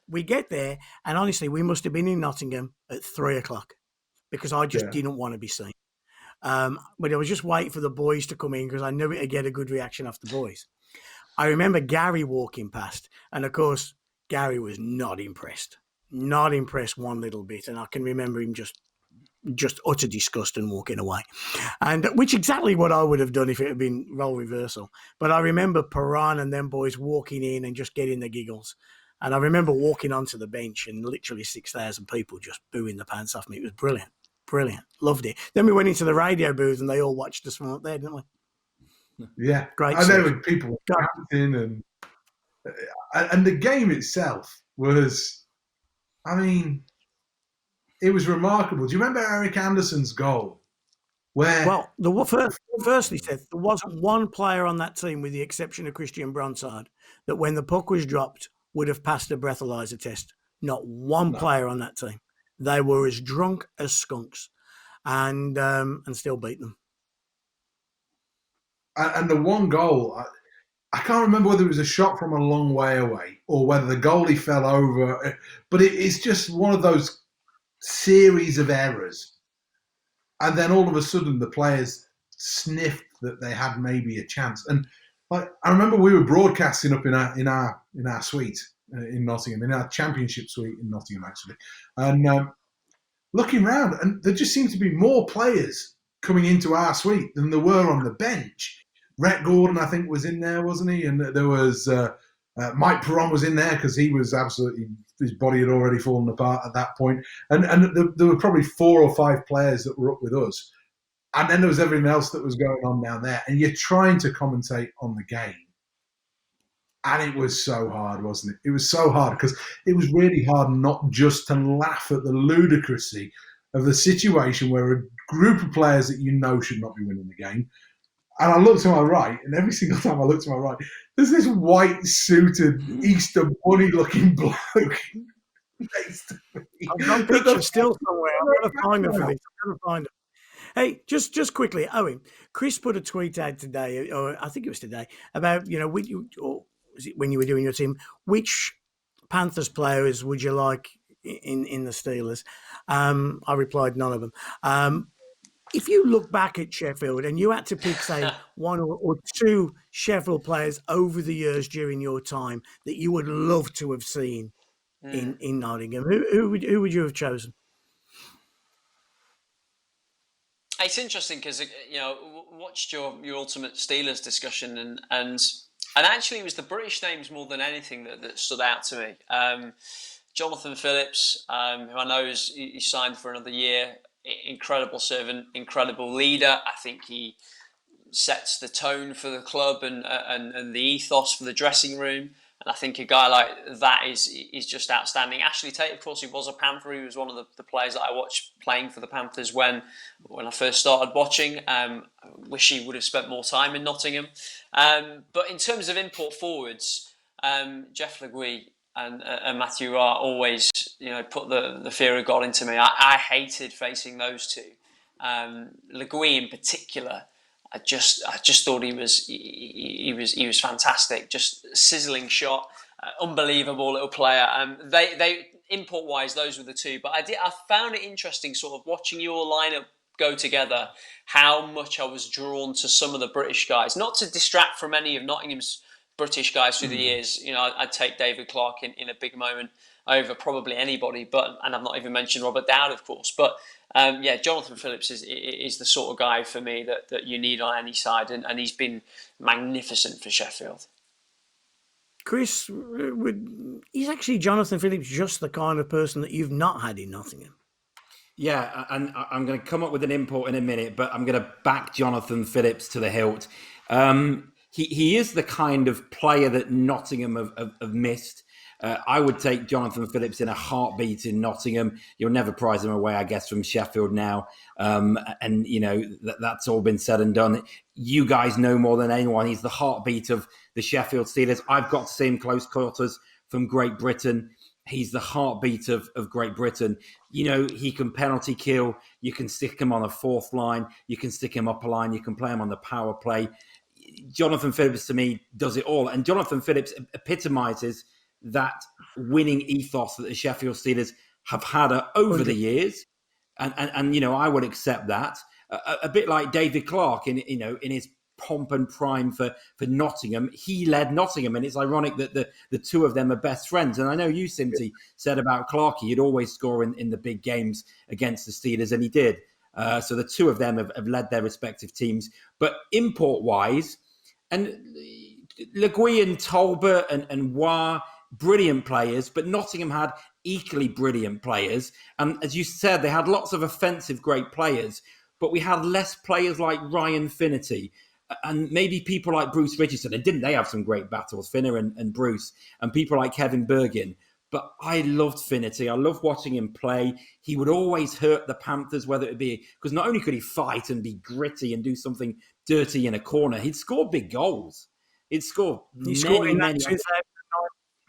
We get there, and honestly, we must have been in Nottingham at 3:00 because I just didn't want to be seen. But I was just waiting for the boys to come in because I knew it'd get a good reaction off the boys. I remember Gary walking past, and of course, Gary was not impressed one little bit. And I can remember him just utter disgust and walking away. And which exactly what I would have done if it had been role reversal. But I remember Paran and them boys walking in and just getting the giggles. And I remember walking onto the bench and literally 6,000 people just booing the pants off me. It was brilliant. Brilliant. Loved it. Then we went into the radio booth and they all watched us from up there, didn't we? Yeah. Great. I know people chanting and the game itself was, I mean, it was remarkable. Do you remember Eric Anderson's goal? Firstly, Seth, there wasn't one player on that team, with the exception of Christian Bronsard, that when the puck was dropped would have passed a breathalyzer test. Not one player on that team. They were as drunk as skunks, and still beat them. And the one goal, I can't remember whether it was a shot from a long way away or whether the goalie fell over, but it's just one of those series of errors. And then all of a sudden the players sniffed that they had maybe a chance. And like I remember we were broadcasting up in our suite in Nottingham, in our championship suite in Nottingham actually, and looking around, and there just seemed to be more players coming into our suite than there were on the bench. Rhett Gordon, I think, was in there, wasn't he? And there was Mike Perron was in there because he was absolutely, his body had already fallen apart at that point. And there were probably 4 or 5 players that were up with us. And then there was everything else that was going on down there. And you're trying to commentate on the game. And it was so hard, wasn't it? It was so hard because it was really hard not just to laugh at the ludicrousy of the situation where a group of players that you know should not be winning the game. And I looked to my right, and every single time I looked to my right, there's this white-suited Easter bunny-looking bloke next to me. I've got pictures still somewhere. I'm going to find them for this. I'm going to find them. Hey, just quickly, Owen, Chris put a tweet out today, or I think it was today, about, or was it when you were doing your team, which Panthers players would you like in the Steelers? I replied, none of them. If you look back at Sheffield and you had to pick, say, 1 or 2 Sheffield players over the years during your time that you would love to have seen in Nottingham, who would you have chosen? It's interesting because watched your ultimate Steelers discussion and actually it was the British names more than anything that stood out to me. Jonathan Phillips, who I know he signed for another year. Incredible servant, incredible leader. I think he sets the tone for the club and the ethos for the dressing room. And I think a guy like that is just outstanding. Ashley Tate, of course, he was a Panther. He was one of the players that I watched playing for the Panthers when I first started watching. Wish he would have spent more time in Nottingham. But in terms of import forwards, Jeff Legui and Matthew Rahr always, put the fear of God into me. I hated facing those two. Legui in particular, I just thought he was fantastic. Just sizzling shot. unbelievable little player. They import wise, those were the two. But I found it interesting, sort of watching your lineup go together, how much I was drawn to some of the British guys. Not to distract from any of Nottingham's British guys through the years. You know, I'd take David Clarke in a big moment over probably anybody. And I've not even mentioned Robert Dowd, of course. But Jonathan Phillips is the sort of guy for me that you need on any side, and he's been magnificent for Sheffield. Chris, is actually Jonathan Phillips just the kind of person that you've not had in Nottingham? Yeah, and I'm going to come up with an import in a minute, but I'm going to back Jonathan Phillips to the hilt. He is the kind of player that Nottingham have missed. I would take Jonathan Phillips in a heartbeat in Nottingham. You'll never prize him away, I guess, from Sheffield now. And, you know, that's all been said and done. You guys know more than anyone. He's the heartbeat of the Sheffield Steelers. I've got to see him close quarters from Great Britain. He's the heartbeat of Great Britain. You know, he can penalty kill. You can stick him on a fourth line. You can stick him up a line. You can play him on the power play. Jonathan Phillips, to me, does it all. And Jonathan Phillips epitomizes that winning ethos that the Sheffield Steelers have had over the years. And you know, I would accept that. A bit like David Clarke in his pomp and prime for Nottingham. He led Nottingham, and it's ironic that the two of them are best friends. And I know you, Simty, said about Clarke, he'd always score in the big games against the Steelers, and he did. So the two of them have led their respective teams. But import-wise, and Le Gui and Talbot and Waugh, brilliant players, but Nottingham had equally brilliant players. And as you said, they had lots of offensive great players, but we had less players like Ryan Finnerty and maybe people like Bruce Richardson. And didn't they have some great battles, Finner and Bruce, and people like Kevin Bergin? But I loved Finnerty. I loved watching him play. He would always hurt the Panthers, whether it be because not only could he fight and be gritty and do something dirty in a corner, he'd score big goals. He'd score many.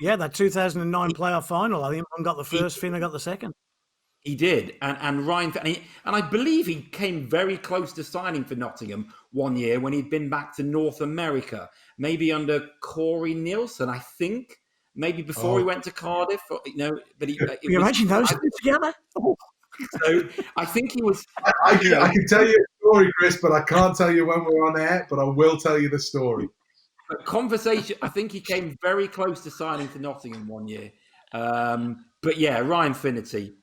That 2009 playoff final. I think one got the first, Finner got the second. He did, and Ryan, and I believe he came very close to signing for Nottingham one year when he'd been back to North America, maybe under Corey Nielsen, I think, maybe before he went to Cardiff. But you imagine those two together? So I think he was. I can tell you a story, Chris, but I can't tell you when we're on air. But I will tell you the story. Conversation. I think he came very close to signing for Nottingham one year. But yeah, Ryan Finnerty.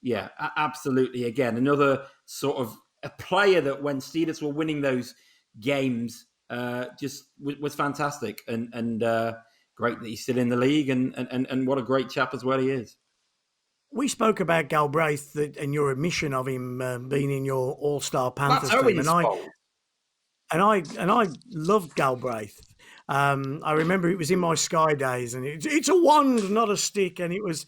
Yeah, absolutely. Again, another sort of a player that when Steelers were winning those games, just was fantastic and great that he's still in the league and what a great chap as well he is. We spoke about Galbraith and your admission of him being in your All-Star Panthers team, and I loved Galbraith. I remember it was in my Sky days, and it's a wand, not a stick, and he was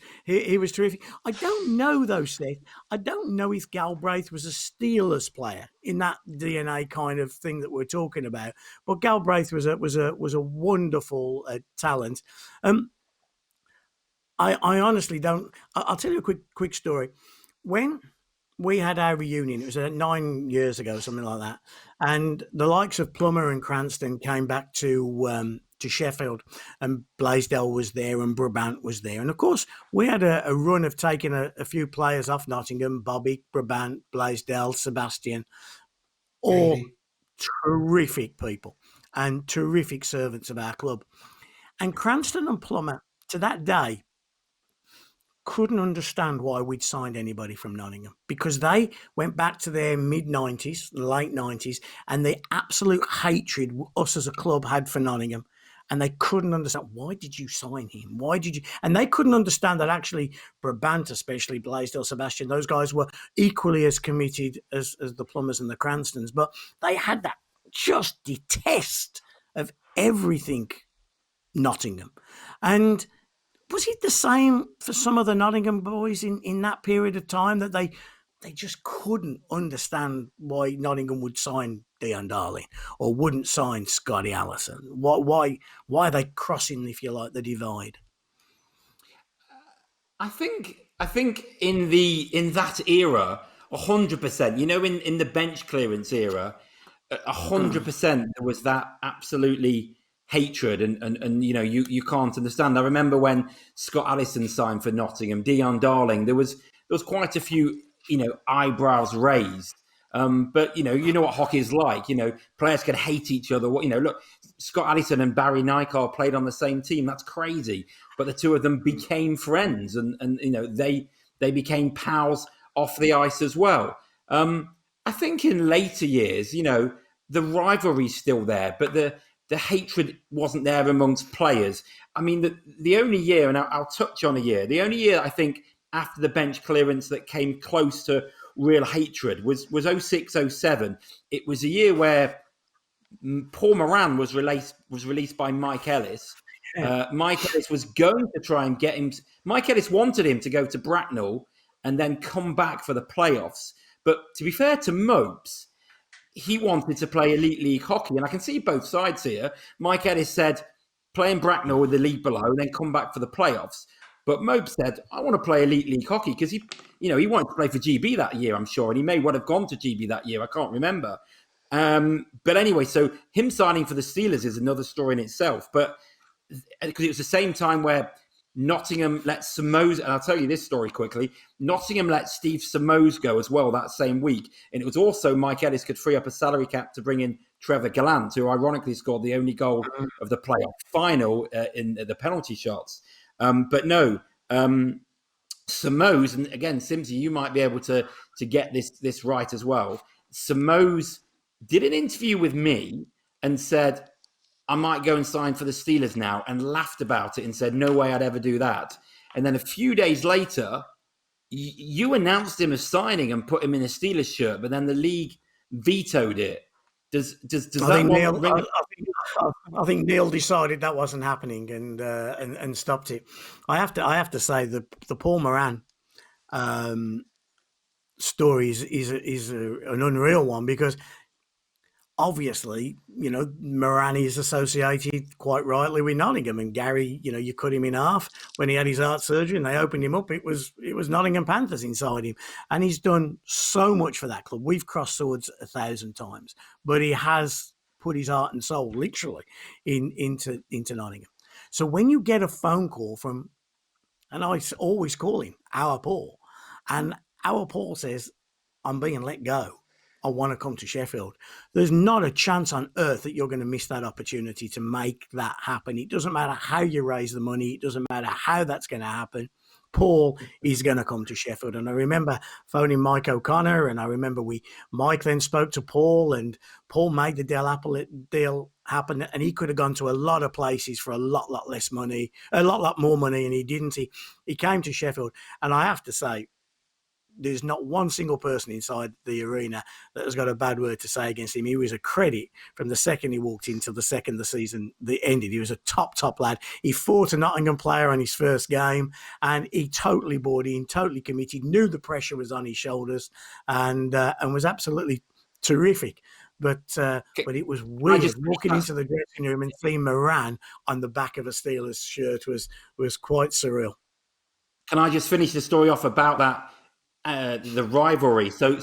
terrific. I don't know though, Seth. I don't know if Galbraith was a Steelers player in that DNA kind of thing that we're talking about. But Galbraith was a wonderful talent. I honestly don't. I'll tell you a quick story. When we had our reunion, it was 9 years ago, something like that, and the likes of Plummer and Cranston came back to Sheffield, and Blaisdell was there, and Brabant was there, and of course we had a run of taking a few players off Nottingham: Bobby, Brabant, Blaisdell, Sebastian, all terrific people and terrific servants of our club. And Cranston and Plummer, to that day, couldn't understand why we'd signed anybody from Nottingham, because they went back to their mid-90s, late 90s, and the absolute hatred us as a club had for Nottingham. And they couldn't understand, why did you sign him? Why did you? And they couldn't understand that actually Brabant, especially Blaisdell, Sebastian, those guys were equally as committed as the Plumbers and the Cranstons. But they had that just detest of everything Nottingham. And was it the same for some of the Nottingham boys in that period of time, that they just couldn't understand why Nottingham would sign Dion Darling or wouldn't sign Scotty Allison? Why are they crossing, if you like, the divide? I think in that era, 100%. You know, in the bench clearance era, 100% there was that absolutely hatred, and you can't understand. I remember when Scott Allison signed for Nottingham, Dion Darling, there was quite a few eyebrows raised. But you know what hockey is like. Players can hate each other. Look, Scott Allison and Barry Nygaard played on the same team. That's crazy. But the two of them became friends, and they became pals off the ice as well. I think in later years, the rivalry's still there, but the hatred wasn't there amongst players. I mean, the only year, and I'll touch on a year, the only year I think after the bench clearance that came close to real hatred was 06-07. It was a year where Paul Moran was released by Mike Ellis. Mike Ellis was going to try and get him. Mike Ellis wanted him to go to Bracknell and then come back for the playoffs. But to be fair to Mopes, he wanted to play Elite League hockey. And I can see both sides here. Mike Ellis said, play in Bracknell with the league below and then come back for the playoffs. But Mopes said, I want to play Elite League hockey because he wanted to play for GB that year, I'm sure. And he may well have gone to GB that year. I can't remember. But anyway, so him signing for the Steelers is another story in itself. But because it was the same time where Nottingham let Samoes, and I'll tell you this story quickly, Nottingham let Steve Samoes go as well that same week. And it was also Mike Ellis could free up a salary cap to bring in Trevor Gallant, who ironically scored the only goal of the playoff final in the penalty shots. But no, Samoes, and again, Simsy, you might be able to get this right as well. Samoes did an interview with me and said, I might go and sign for the Steelers now, and laughed about it and said, no way I'd ever do that. And then a few days later, you announced him as signing and put him in a Steelers shirt, but then the league vetoed it. Does that one ring? I think Neil decided that wasn't happening and stopped it. I have to say the Paul Moran story is an unreal one, because obviously, Moran is associated quite rightly with Nottingham, and Gary, you cut him in half when he had his heart surgery and they opened him up. It was Nottingham Panthers inside him, and he's done so much for that club. We've crossed swords 1,000 times, but he has put his heart and soul literally into Nottingham. So when you get a phone call from, and I always call him our Paul, and our Paul says, I'm being let go, I want to come to Sheffield, there's not a chance on earth that you're going to miss that opportunity to make that happen. It doesn't matter how you raise the money. It doesn't matter how that's going to happen. Paul is going to come to Sheffield. And I remember phoning Mike O'Connor, and I remember Mike then spoke to Paul, and Paul made the deal happen, and he could have gone to a lot of places for a lot less money, a lot more money, and he didn't. He came to Sheffield, and I have to say, there's not one single person inside the arena that has got a bad word to say against him. He was a credit from the second he walked in till the second the season ended. He was a top lad. He fought a Nottingham player on his first game, and he totally bought in, totally committed, knew the pressure was on his shoulders, and was absolutely terrific. But it was weird walking into the dressing room and seeing Moran on the back of a Steelers shirt was quite surreal. Can I just finish the story off about that? The rivalry. So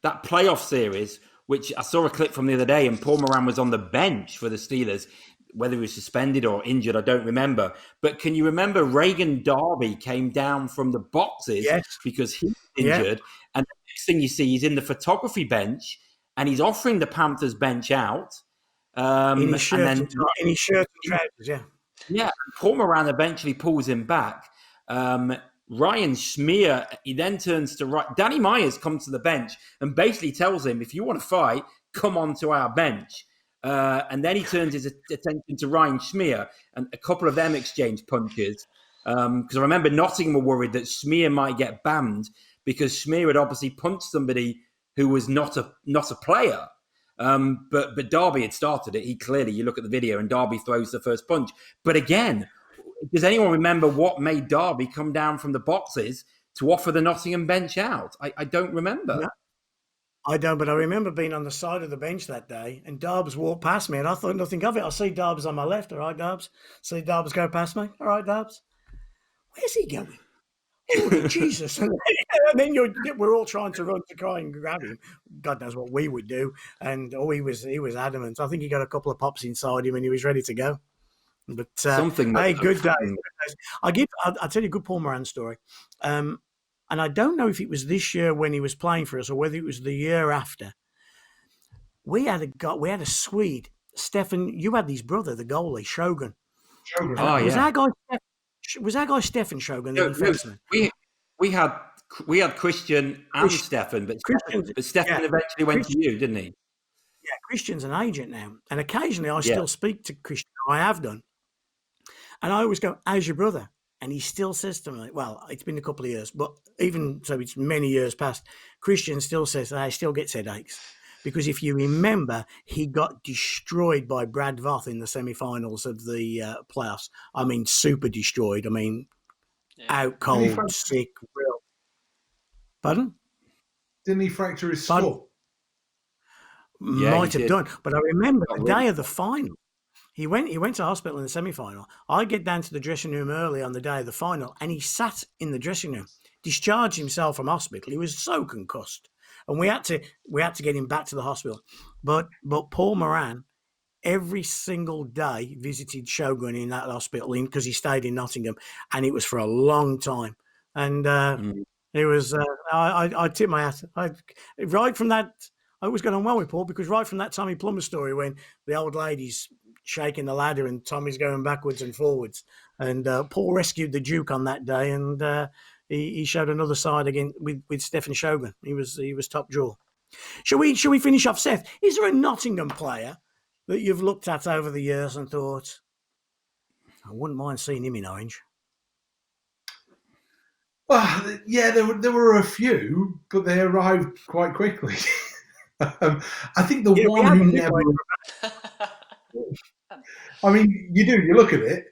that playoff series, which I saw a clip from the other day, and Paul Moran was on the bench for the Steelers, whether he was suspended or injured, I don't remember. But can you remember Regan Darby came down from the boxes because he was injured? Yeah. And the next thing you see, he's in the photography bench, and he's offering the Panthers bench out. In his shirt and trousers, yeah. Yeah, and Paul Moran eventually pulls him back. Ryan Schmier, he then turns to Danny Myers comes to the bench and basically tells him, if you want to fight, come on to our bench. And then he turns his attention to Ryan Schmier, and a couple of them exchange punches. Because I remember Nottingham were worried that Schmier might get banned because Schmier had obviously punched somebody who was not a player. But Darby had started it. He clearly, you look at the video, and Darby throws the first punch. But again, does anyone remember what made Darby come down from the boxes to offer the Nottingham bench out? I don't remember. No, I don't, but I remember being on the side of the bench that day, and Darbs walked past me, and I thought nothing of it. I see Darbs on my left. All right, Darbs. See Darbs go past me. All right, Darbs. Where's he going? Good Jesus. And then we're all trying to run to try and grab him. God knows what we would do. And he was adamant. I think he got a couple of pops inside him and he was ready to go. But Something hey, that good days. I'll tell you a good Paul Moran story. And I don't know if it was this year when he was playing for us or whether it was the year after. We had a Swede, Stefan. You had his brother, the goalie, Shogun. Shogun. And Oh, was yeah. our guy Stefan Shogun, the No, defenseman? we had Christian and Stefan, but Stefan yeah. eventually went to you, didn't he? Yeah, Christian's an agent now, and occasionally I Yeah. still speak to Christian. I have done, and I always go, "How's your brother?" And he still says to me, "Well, it's been a couple of years, but even so, it's many years past." Christian still says, "I still get headaches." Because if you remember, he got destroyed by Brad Voth in the semi-finals of the playoffs. I mean, super destroyed. I mean, out cold, sick, real. Pardon? Didn't he fracture his Pardon? skull? Yeah, Might he have did. done. But I remember Got the really day of the final. He went to hospital in the semi-final. I get down to the dressing room early on the day of the final, and he sat in the dressing room, discharged himself from hospital. He was so concussed, and we had to get him back to the hospital. But Paul Moran every single day visited Shogun in that hospital because he stayed in Nottingham, and it was for a long time. And it was I tip my hat. Right from that. I was going on well with Paul because right from that Tommy Plummer story when the old lady's shaking the ladder and Tommy's going backwards and forwards, and Paul rescued the Duke on that day, and he showed another side again with Stefan Shogun. He was top draw. Shall we finish off, Seth? Is there a Nottingham player that you've looked at over the years and thought, I wouldn't mind seeing him in orange? Well, yeah, there were a few, but they arrived quite quickly. I think the one who never. I mean, you look at it.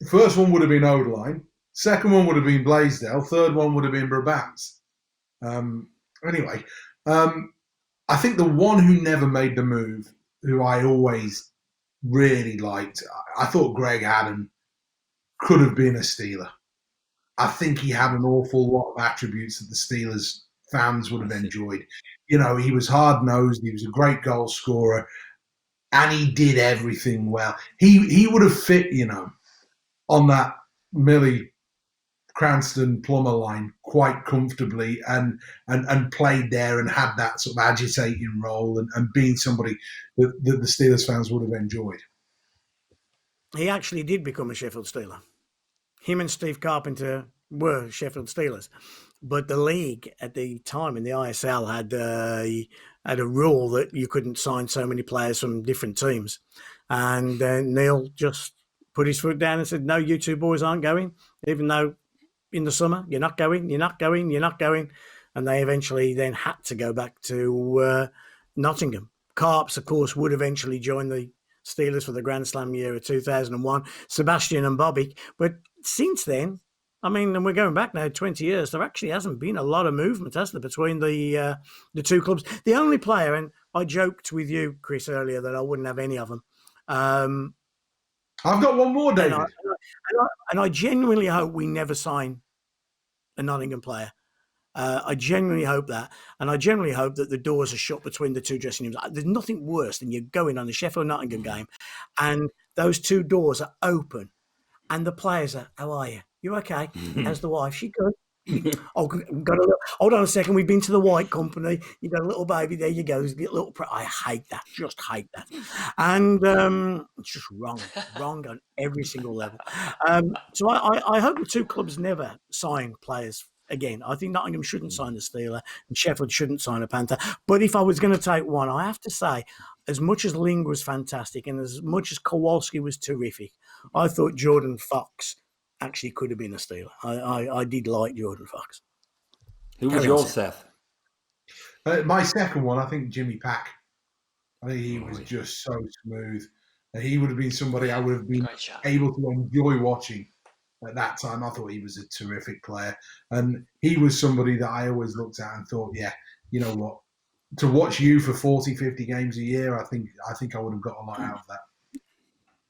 The first one would have been Odeline. Second one would have been Blaisdell. Third one would have been Brabant. Anyway, I think the one who never made the move, who I always really liked, I thought Greg Hadden could have been a Steeler. I think he had an awful lot of attributes that the Steelers fans would have enjoyed. You know, he was hard-nosed. He was a great goal scorer, and he did everything well. He would have fit, on that Millie Cranston Plummer line quite comfortably and played there and had that sort of agitating role and being somebody that the Steelers fans would have enjoyed. He actually did become a Sheffield Steeler. Him and Steve Carpenter were Sheffield Steelers. But the league at the time in the ISL had a rule that you couldn't sign so many players from different teams. And Neil just put his foot down and said, no, you two boys aren't going, even though in the summer, you're not going. And they eventually then had to go back to Nottingham. Carps, of course, would eventually join the Steelers for the Grand Slam year of 2001, Sebastian and Bobby. But since then, I mean, and we're going back now 20 years, there actually hasn't been a lot of movement, has there, between the two clubs. The only player, and I joked with you, Chris, earlier that I wouldn't have any of them. I've got one more, David. And I genuinely hope we never sign a Nottingham player. I genuinely hope that. And I generally hope that the doors are shut between the two dressing rooms. There's nothing worse than you going on the Sheffield-Nottingham game and those two doors are open and the players are, how are you? You okay? How's the wife? She good? Hold on a second. We've been to the White Company. You got a little baby. There you go. I hate that. Just hate that. And it's just wrong on every single level. So I hope the two clubs never sign players again. I think Nottingham shouldn't sign a Steeler and Sheffield shouldn't sign a Panther. But if I was going to take one, I have to say, as much as Ling was fantastic and as much as Kowalski was terrific, I thought Jordan Fox actually could have been a Steeler. I did like Jordan Fox. Who was yours, Seth? My second one, I think Jimmy Pack. I think he was just so smooth. He would have been somebody I would have been able to enjoy watching at that time. I thought he was a terrific player. And he was somebody that I always looked at and thought, yeah, you know what? To watch you for 40, 50 games a year, I think I would have got a lot out of that.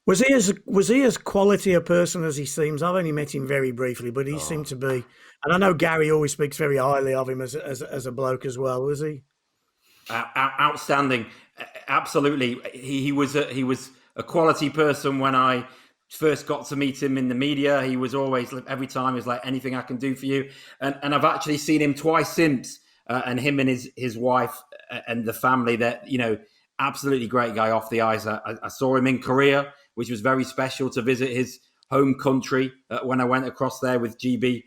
Was he as quality a person as he seems? I've only met him very briefly, but he seemed to be. And I know Gary always speaks very highly of him as a bloke as well. Was he? Outstanding, absolutely. He was a quality person when I first got to meet him in the media. He was always, every time, he was like, anything I can do for you. And I've actually seen him twice since, and him and his wife and the family. That, absolutely great guy off the ice. I saw him in Korea, which was very special, to visit his home country when I went across there with GB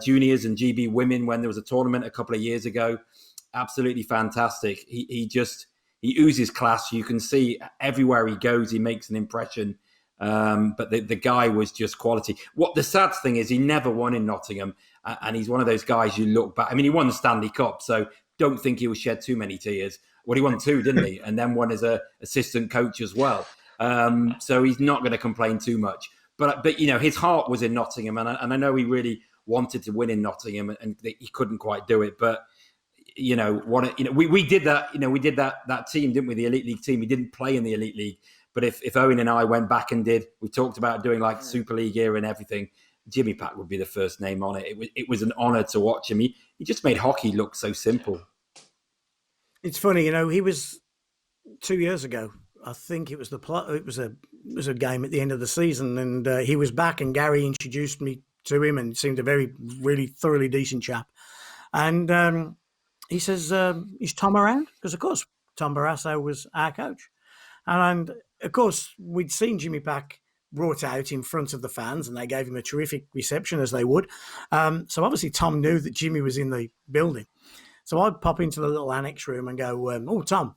juniors and GB women when there was a tournament a couple of years ago. Absolutely fantastic. He oozes class. You can see everywhere he goes, he makes an impression. But the guy was just quality. What the sad thing is, he never won in Nottingham, and he's one of those guys you look back. I mean, he won the Stanley Cup, so don't think he will shed too many tears. Well, he won 2, didn't he? And then one as a assistant coach as well. So he's not going to complain too much. But his heart was in Nottingham, and I know he really wanted to win in Nottingham, and he couldn't quite do it. But we did that. We did that team, didn't we? The Elite League team. We didn't play in the Elite League, but if Owen and I went back and we talked about doing like Super League era and everything, Jimmy Pack would be the first name on it. It was an honour to watch him. He just made hockey look so simple. It's funny, he was 2 years ago. I think it was it was a game at the end of the season, and he was back, and Gary introduced me to him, and seemed a really thoroughly decent chap. And he says, "Is Tom around?" Because of course Tom Barrasso was our coach, and of course we'd seen Jimmy Pack brought out in front of the fans, and they gave him a terrific reception, as they would. So obviously Tom knew that Jimmy was in the building. So I'd pop into the little annex room and go, "Oh, Tom,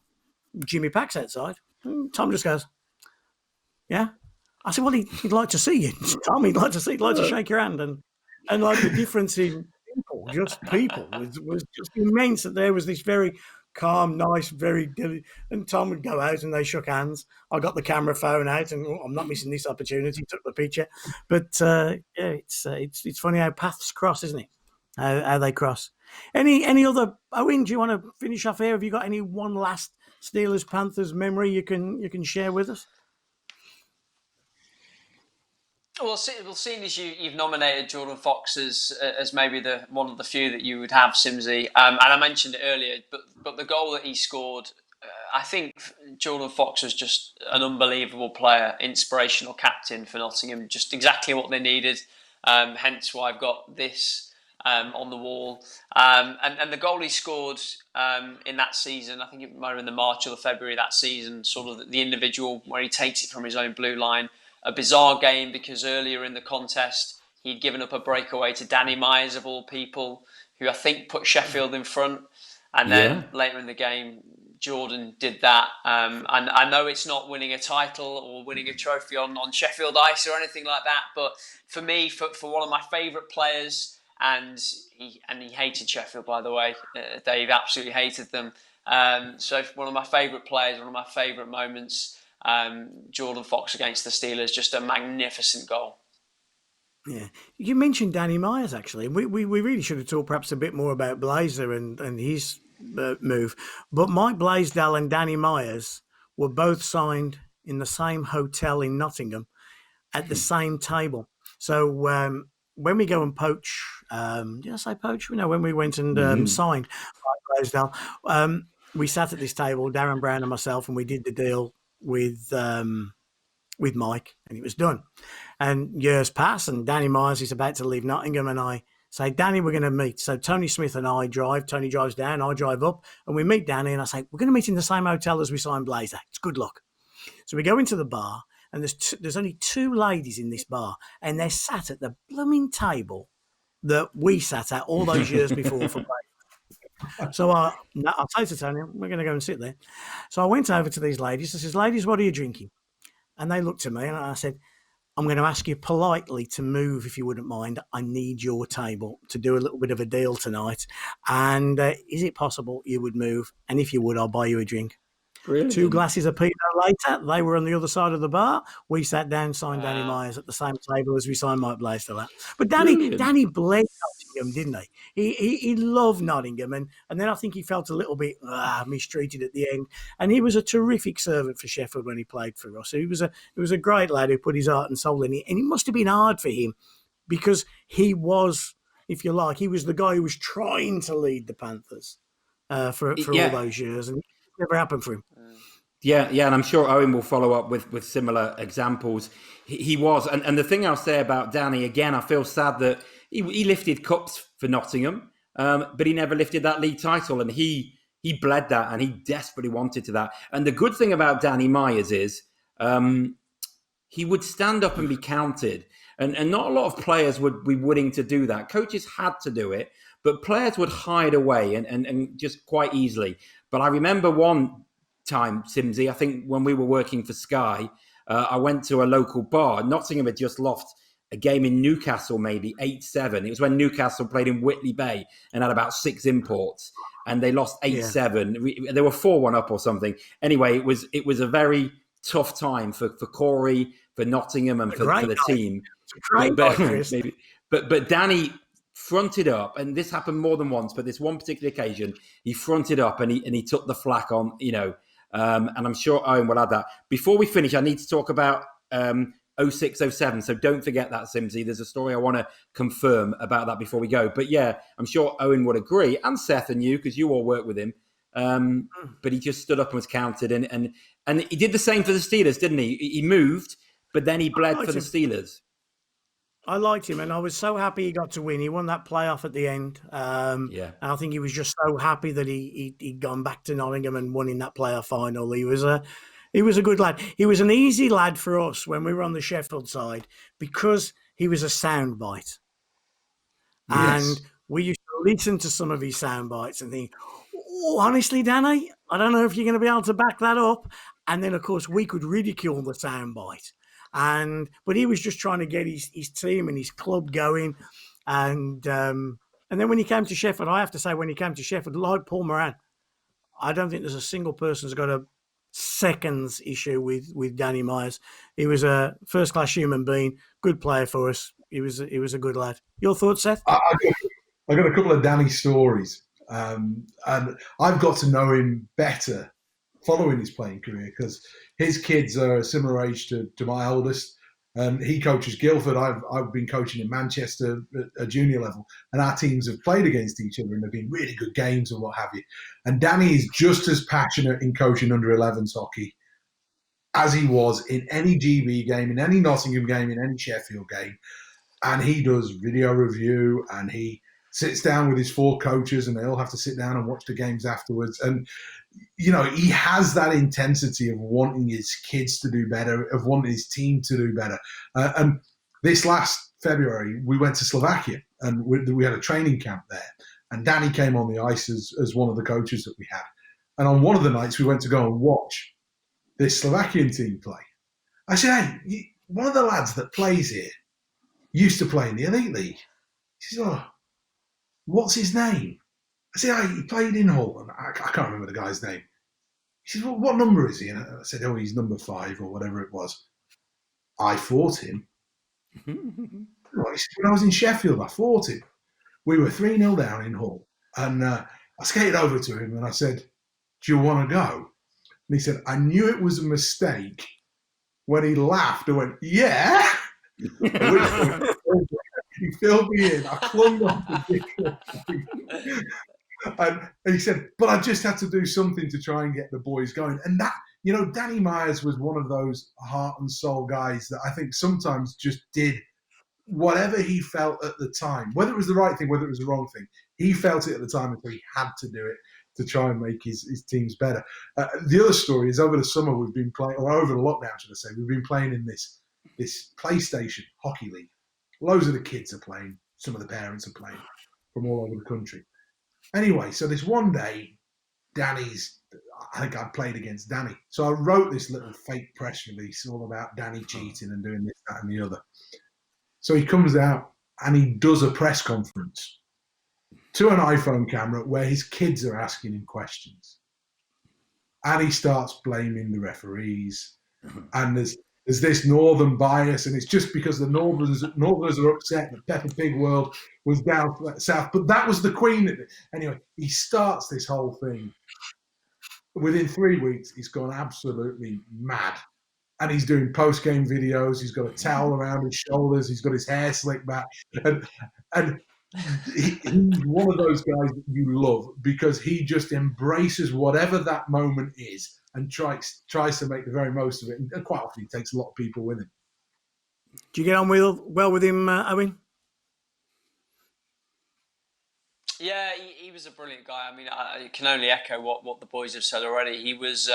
Jimmy Pack's outside." And Tom just goes, "Yeah." I said, "Well, he'd like to see you, Tom. He'd like to shake your hand." And like the difference in people was just immense. That there was this very calm, nice, and Tom would go out and they shook hands. I got the camera phone out, and I'm not missing this opportunity. Took the picture, but it's funny how paths cross, isn't it? How they cross. Any other, Owen? Do you want to finish off here? Have you got any one last Steelers Panthers memory you can share with us? Well, seeing as you've nominated Jordan Fox as maybe one of the few that you would have, Simsy, and I mentioned it earlier, but the goal that he scored, I think Jordan Fox was just an unbelievable player, inspirational captain for Nottingham, just exactly what they needed. Hence why I've got this on the wall. And the goal he scored in that season, I think it might have been the March or the February of that season, sort of the individual where he takes it from his own blue line. A bizarre game because earlier in the contest he'd given up a breakaway to Danny Myers, of all people, who I think put Sheffield in front. And then later in the game, Jordan did that. And I know it's not winning a title or winning a trophy on Sheffield ice or anything like that, but for me, for one of my favourite players, and he hated Sheffield, by the way. Dave absolutely hated them. So one of my favourite players, one of my favourite moments. Jordan Fox against the Steelers, just a magnificent goal. Yeah, you mentioned Danny Myers actually. We really should have talked perhaps a bit more about Blazer and his move. But Mike Blaisdell and Danny Myers were both signed in the same hotel in Nottingham at the same table. So when we go and poach, did I say poach? No, when we went and signed Mike Blaisdell, we sat at this table, Darren Brown and myself, and we did the deal with Mike, and it was done. And years pass, and Danny Myers is about to leave Nottingham, and I say, "Danny, we're going to meet." So Tony Smith and I drive. Tony drives down, I drive up, and we meet Danny, and I say, "We're going to meet in the same hotel as we signed Blazer. It's good luck." So we go into the bar, and there's only 2 ladies in this bar, and they're sat at the blooming table that we sat at all those years before for Blazer. So I'll say to Tony, "We're going to go and sit there." So I went over to these ladies. I says, "Ladies, what are you drinking?" And they looked at me, and I said, "I'm going to ask you politely to move, if you wouldn't mind. I need your table to do a little bit of a deal tonight. And is it possible you would move? And if you would, I'll buy you a drink." Brilliant. 2 glasses of Pinot later, they were on the other side of the bar. We sat down, signed Danny Myers at the same table as we signed Mike Blaisdell. But Danny bled Nottingham, didn't he? He loved Nottingham, and then I think he felt a little bit mistreated at the end. And he was a terrific servant for Sheffield when he played for us. He was a great lad who put his heart and soul in it, and it must have been hard for him because he was, if you like, he was the guy who was trying to lead the Panthers for all those years, and it never happened for him. Yeah, and I'm sure Owen will follow up with similar examples. He was, and the thing I'll say about Danny, again, I feel sad that he lifted cups for Nottingham, but he never lifted that league title, and he bled that, and he desperately wanted to that. And the good thing about Danny Myers is he would stand up and be counted, and not a lot of players would be willing to do that. Coaches had to do it, but players would hide away and just quite easily. But I remember one time, Simsy, I think when we were working for Sky, I went to a local bar. Nottingham had just lost a game in Newcastle, maybe 8-7. It was when Newcastle played in Whitley Bay and had about 6 imports, and they lost 8-7. They were 4-1 up or something. Anyway, it was a very tough time for Corey, for Nottingham, and for the team. But Danny fronted up, and this happened more than once, but this one particular occasion, he fronted up and he took the flak on, and I'm sure Owen will add that. Before we finish, I need to talk about 06-07, so don't forget that, Simsy. There's a story I want to confirm about that before we go. But yeah, I'm sure Owen would agree, and Seth and you, because you all work with him. But he just stood up and was counted, and he did the same for the Steelers, didn't he? He moved, but then he bled for the Steelers. I liked him, and I was so happy he got to win. He won that playoff at the end. And I think he was just so happy that he'd gone back to Nottingham and won in that playoff final. He was a good lad. He was an easy lad for us when we were on the Sheffield side because he was a soundbite. Yes. And we used to listen to some of his sound bites and think, honestly, Danny, I don't know if you're going to be able to back that up. And then, of course, we could ridicule the sound bite. But he was just trying to get his team and his club going. And then when he came to Sheffield, I have to say, when he came to Sheffield, like Paul Moran, I don't think there's a single person who's got a seconds issue with Danny Myers. He was a first-class human being, good player for us. He was a good lad. Your thoughts, Seth? I got a couple of Danny stories, and I've got to know him better following his playing career because his kids are a similar age to my oldest. He coaches Guildford. I've been coaching in Manchester at a junior level, and our teams have played against each other and they've been really good games and what have you. And Danny is just as passionate in coaching under 11s hockey as he was in any GB game, in any Nottingham game, in any Sheffield game. And he does video review and he sits down with his 4 coaches and they all have to sit down and watch the games afterwards. And, he has that intensity of wanting his kids to do better, of wanting his team to do better. And this last February, we went to Slovakia and we had a training camp there. And Danny came on the ice as one of the coaches that we had. And on one of the nights, we went to go and watch this Slovakian team play. I said, hey, one of the lads that plays here used to play in the Elite League. He says, oh, what's his name? I said, oh, he played in Hull. And I can't remember the guy's name. He says, well, what number is he? And I said, oh, he's number 5 or whatever it was. I fought him. Right, he said, when I was in Sheffield, I fought him. We were 3-0 down in Hull. And I skated over to him and I said, do you want to go? And he said, I knew it was a mistake when he laughed and went, yeah. He filled me in. I clung on to Dick. And he said, but I just had to do something to try and get the boys going. And that, Danny Myers was one of those heart and soul guys that I think sometimes just did whatever he felt at the time, whether it was the right thing, whether it was the wrong thing. He felt it at the time until he had to do it to try and make his teams better. The other story is over the summer we've been playing, or over the lockdown, should I say, we've been playing in this PlayStation hockey league. Loads of the kids are playing. Some of the parents are playing from all over the country. Anyway, so this one day, I think I played against Danny. So I wrote this little fake press release all about Danny cheating and doing this, that, and the other. So he comes out and he does a press conference to an iPhone camera where his kids are asking him questions. and he starts blaming the referees. And there's this northern bias, and it's just because the Northerners are upset that Peppa Pig World was down south. But that was the Queen. Anyway, he starts this whole thing. Within 3 weeks, he's gone absolutely mad. And he's doing post-game videos. He's got a towel around his shoulders. He's got his hair slicked back. And he's one of those guys that you love because he just embraces whatever that moment is and tries to make the very most of it. And quite often he takes a lot of people with him. Do you get on well with him, Owen? Yeah, he was a brilliant guy. I mean, I can only echo what the boys have said already. He was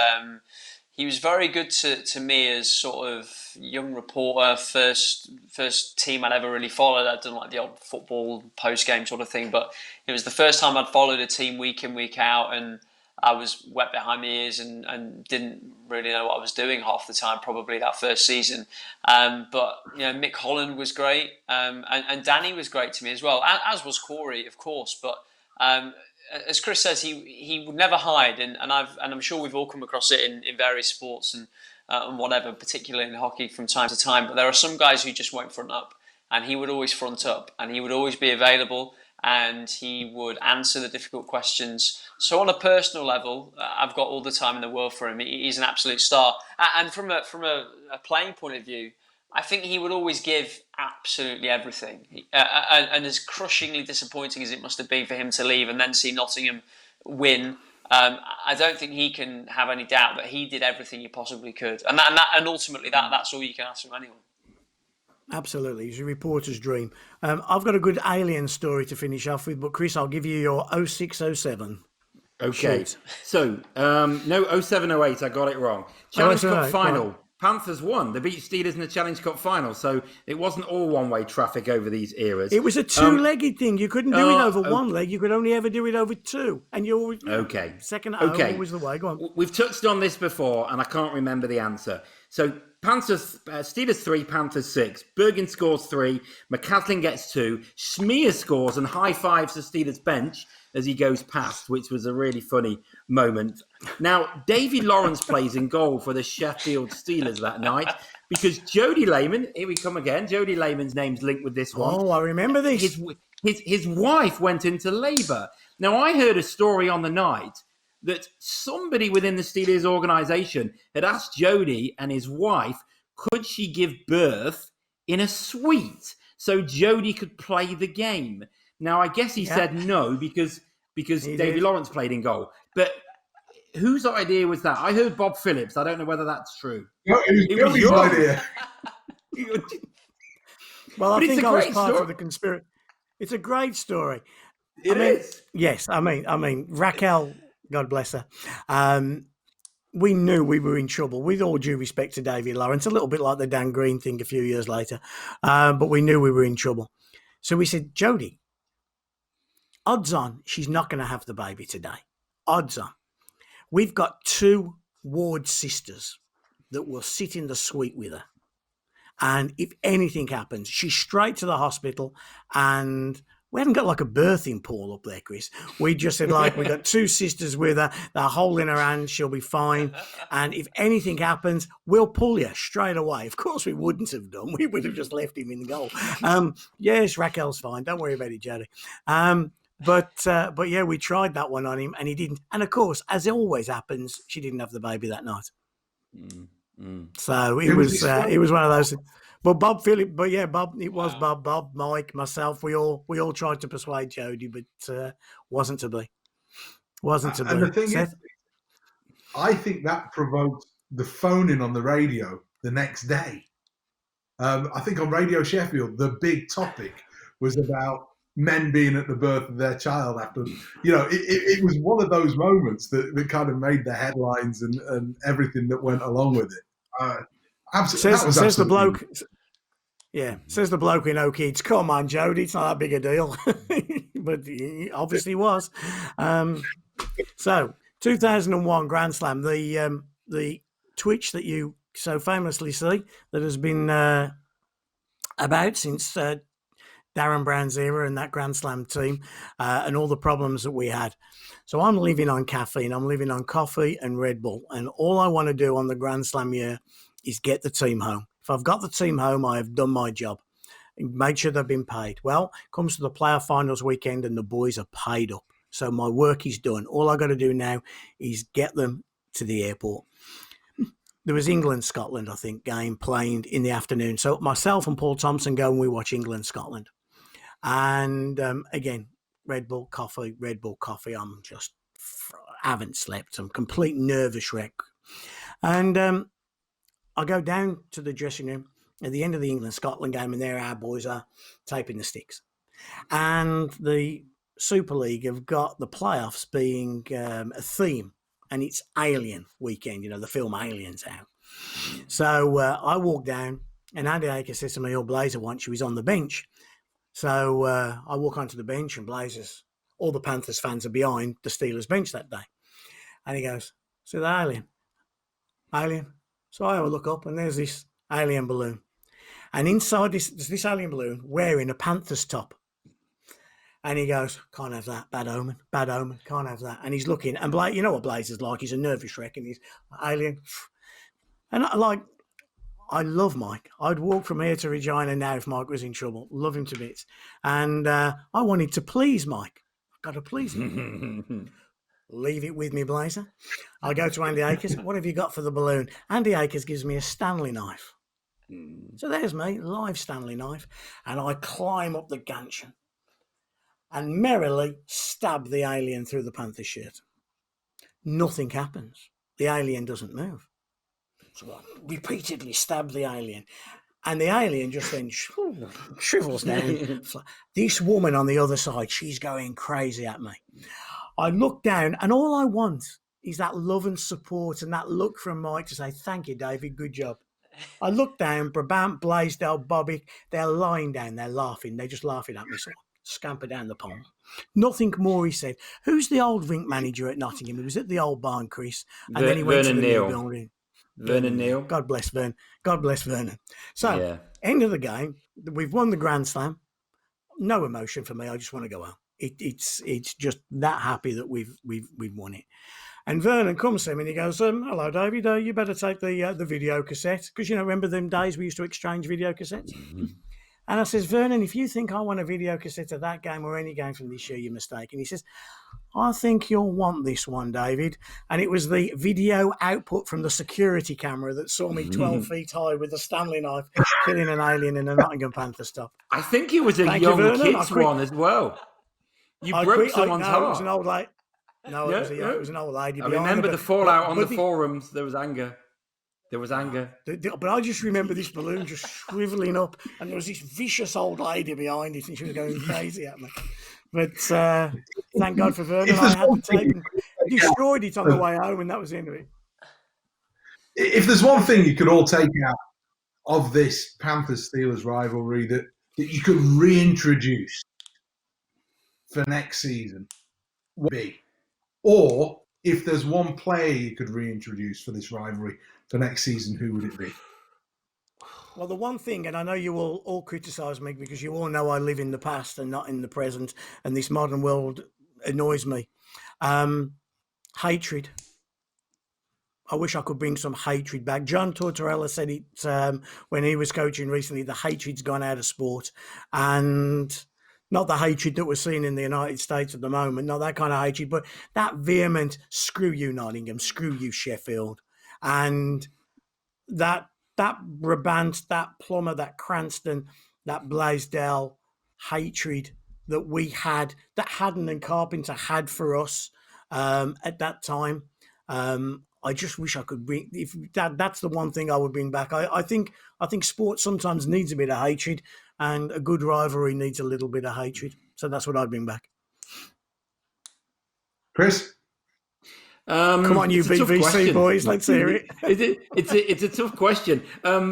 very good to me as sort of young reporter, first team I'd ever really followed. I'd done like the odd football post-game sort of thing, but it was the first time I'd followed a team week in, week out, and I was wet behind my ears and didn't really know what I was doing half the time, probably that first season. But Mick Holland was great, and Danny was great to me as well, as was Corey, of course. But as Chris says, he would never hide, and I'm sure we've all come across it in various sports and whatever, particularly in hockey from time to time. But there are some guys who just won't front up, and he would always front up, and he would always be available, and he would answer the difficult questions. So on a personal level, I've got all the time in the world for him. He's an absolute star. And from a playing point of view, I think he would always give absolutely everything. And as crushingly disappointing as it must have been for him to leave and then see Nottingham win, I don't think he can have any doubt that he did everything he possibly could. And ultimately, that's all you can ask from anyone. Absolutely. He's a reporter's dream. I've got a good alien story to finish off with, but Chris, I'll give you your 0607. Okay. Shoot. So, no, 0708, I got it wrong. Challenge Cup final. Right. Panthers won. They beat Steelers in the Challenge Cup final. So it wasn't all one-way traffic over these eras. It was a two-legged thing. You couldn't do it over one leg. You could only ever do it over two. And you always... Okay. Second at home was the way. Go on. We've touched on this before, and I can't remember the answer. So Steelers 3, Panthers 6. Bergen scores 3. McCaslin gets 2. Schmier scores and high-fives the Steelers bench as he goes past, which was a really funny moment. Now, Davy Lawrence plays in goal for the Sheffield Steelers that night because Jody Lehman, here we come again, Jody Lehman's name's linked with this one. Oh, I remember this. His wife went into labour. Now, I heard a story on the night that somebody within the Steelers organisation had asked Jody and his wife, could she give birth in a suite so Jody could play the game? Now, I guess he said no because Davy Lawrence played in goal. But whose idea was that? I heard Bob Phillips. I don't know whether that's true. No, it was your idea. Well, I think I was part of the conspiracy. It's a great story. It is. Yes, I mean, Raquel, God bless her. We knew we were in trouble, with all due respect to Davy Lawrence, a little bit like the Dan Green thing a few years later. But we knew we were in trouble. So we said, Jody, odds on she's not going to have the baby today. Odds on. We've got 2 ward sisters that will sit in the suite with her. And if anything happens, she's straight to the hospital. And we haven't got like a birthing pool up there, Chris. We just said, like, we got 2 sisters with her. They're holding her hand. She'll be fine. And if anything happens, we'll pull you straight away. Of course, we wouldn't have done. We would have just left him in the goal. Yes, Raquel's fine. Don't worry about it, Jody. But yeah, we tried that one on him and he didn't. And of course, as it always happens, she didn't have the baby that night. So it was one of those. But Bob Phillips, it was Bob, Mike, myself. We all tried to persuade Jody, but wasn't to be. Wasn't to be. And the thing is, I think that provoked the phone-in on the radio the next day. I think on Radio Sheffield, the big topic was about men being at the birth of their child after, it was one of those moments that kind of made the headlines and everything that went along with it. Absolutely. Says the bloke. Yeah, says the bloke in Oak Heads, come on, Jody, it's not that big a deal. But he obviously was. So, 2001 Grand Slam, the twitch that you so famously see that has been about since Darren Brown's era and that Grand Slam team and all the problems that we had. So I'm living on caffeine. I'm living on coffee and Red Bull. And all I want to do on the Grand Slam year is get the team home. If I've got the team home, I have done my job. Make sure they've been paid. Well, comes to the playoff finals weekend and the boys are paid up. So my work is done. All I got to do now is get them to the airport. There was England-Scotland, I think, game playing in the afternoon. So myself and Paul Thompson go and we watch England-Scotland. And again, Red Bull coffee. I'm just haven't slept. I'm complete nervous wreck. And I go down to the dressing room at the end of the England-Scotland game, and there our boys are taping the sticks. And the Super League have got the playoffs being a theme, and it's Alien weekend, the film Aliens out. So I walk down, and Andy Aker says to me, Blazer once, she was on the bench. So I walk onto the bench, and Blazers, all the Panthers fans are behind the Steelers bench that day. And he goes, see the alien? So I have a look up, and there's this alien balloon. And inside this alien balloon wearing a Panthers top. And he goes, can't have that, bad omen, can't have that. And he's looking, and you know what Blazer's like, he's a nervous wreck, and he's alien. And I love Mike. I'd walk from here to Regina now if Mike was in trouble. Love him to bits. And I wanted to please Mike. I've got to please him. Leave it with me, Blazer. I go to Andy Akers. What have you got for the balloon? Andy Akers gives me a Stanley knife. So there's me, live Stanley knife. And I climb up the gantry and merrily stab the alien through the Panther shirt. Nothing happens. The alien doesn't move. So I repeatedly stab the alien. And the alien just then shrivels down. This woman on the other side, she's going crazy at me. I look down, and all I want is that love and support and that look from Mike to say, thank you, David, good job. I look down, Brabant, Blaisdell, Bobby, they're lying down, they're laughing. They're just laughing at me, so I scamper down the pond. Nothing more, he said. Who's the old rink manager at Nottingham? He was at the old barn, Chris. And then he went to the new building. Vernon Neal. God bless Vernon. God bless Vernon. So, End of the game. We've won the Grand Slam. No emotion for me. I just want to go home. It's just that happy that we've won it. And Vernon comes to me and he goes, hello, David, you better take the video cassette. Because, remember them days we used to exchange video cassettes? Mm-hmm. And I says, Vernon, if you think I want a video cassette of that game or any game from this year, you're mistaken. He says, I think you'll want this one, David. And it was the video output from the security camera that saw me 12 feet high with a Stanley knife killing an alien in a Nottingham Panther stop. I think it was a young kids one as well. You broke someone's heart. It was an old lady. No, it was an old lady. I remember the fallout on the forums. There was anger. But I just remember this balloon just shriveling up, and there was this vicious old lady behind it, and she was going crazy at me. But thank God for Vernon. I had the tape and destroyed it on the way home, and that was the end of it. If there's one thing you could all take out of this Panthers-Steelers rivalry that you could reintroduce for next season, what would it be? Or if there's one player you could reintroduce for this rivalry for next season, who would it be? Well, the one thing, and I know you all criticise me because you all know I live in the past and not in the present, and this modern world annoys me. Hatred. I wish I could bring some hatred back. John Tortorella said it when he was coaching recently, the hatred's gone out of sport. And not the hatred that we're seeing in the United States at the moment, not that kind of hatred, but that vehement, screw you, Nottingham, screw you, Sheffield. And that Brabant, that Plummer, that Cranston, that Blaisdell hatred that we had, that Haddon and Carpenter had for us at that time. I just wish I could bring. If that's the one thing I would bring back. I think sports sometimes needs a bit of hatred, and a good rivalry needs a little bit of hatred. So that's what I'd bring back. Chris, come on, you BBC boys, let's hear it. It's a tough question.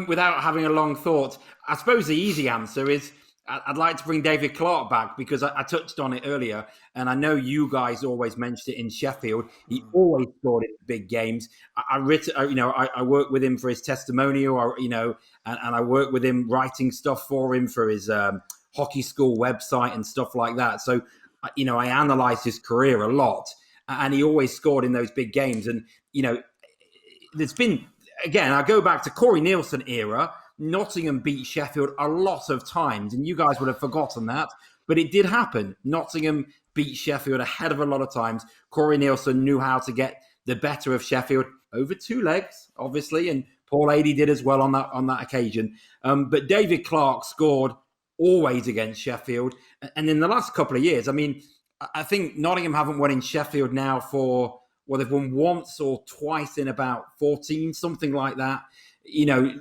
Without having a long thought, I suppose the easy answer is I'd like to bring David Clark back because I touched on it earlier, and I know you guys always mentioned it in Sheffield. He always scored in big games. I worked with him for his testimonial, and I worked with him writing stuff for him for his hockey school website and stuff like that. So, I analysed his career a lot, and he always scored in those big games. And, there's been, again, I go back to Corey Nielsen era. Nottingham beat Sheffield a lot of times, and you guys would have forgotten that, but it did happen. Nottingham beat Sheffield a head of a lot of times. Corey Nielsen knew how to get the better of Sheffield over two legs, obviously, and Paul Adey did as well on that occasion. But David Clarke scored always against Sheffield, and in the last couple of years, I think Nottingham haven't won in Sheffield now for, they've won once or twice in about 14, something like that.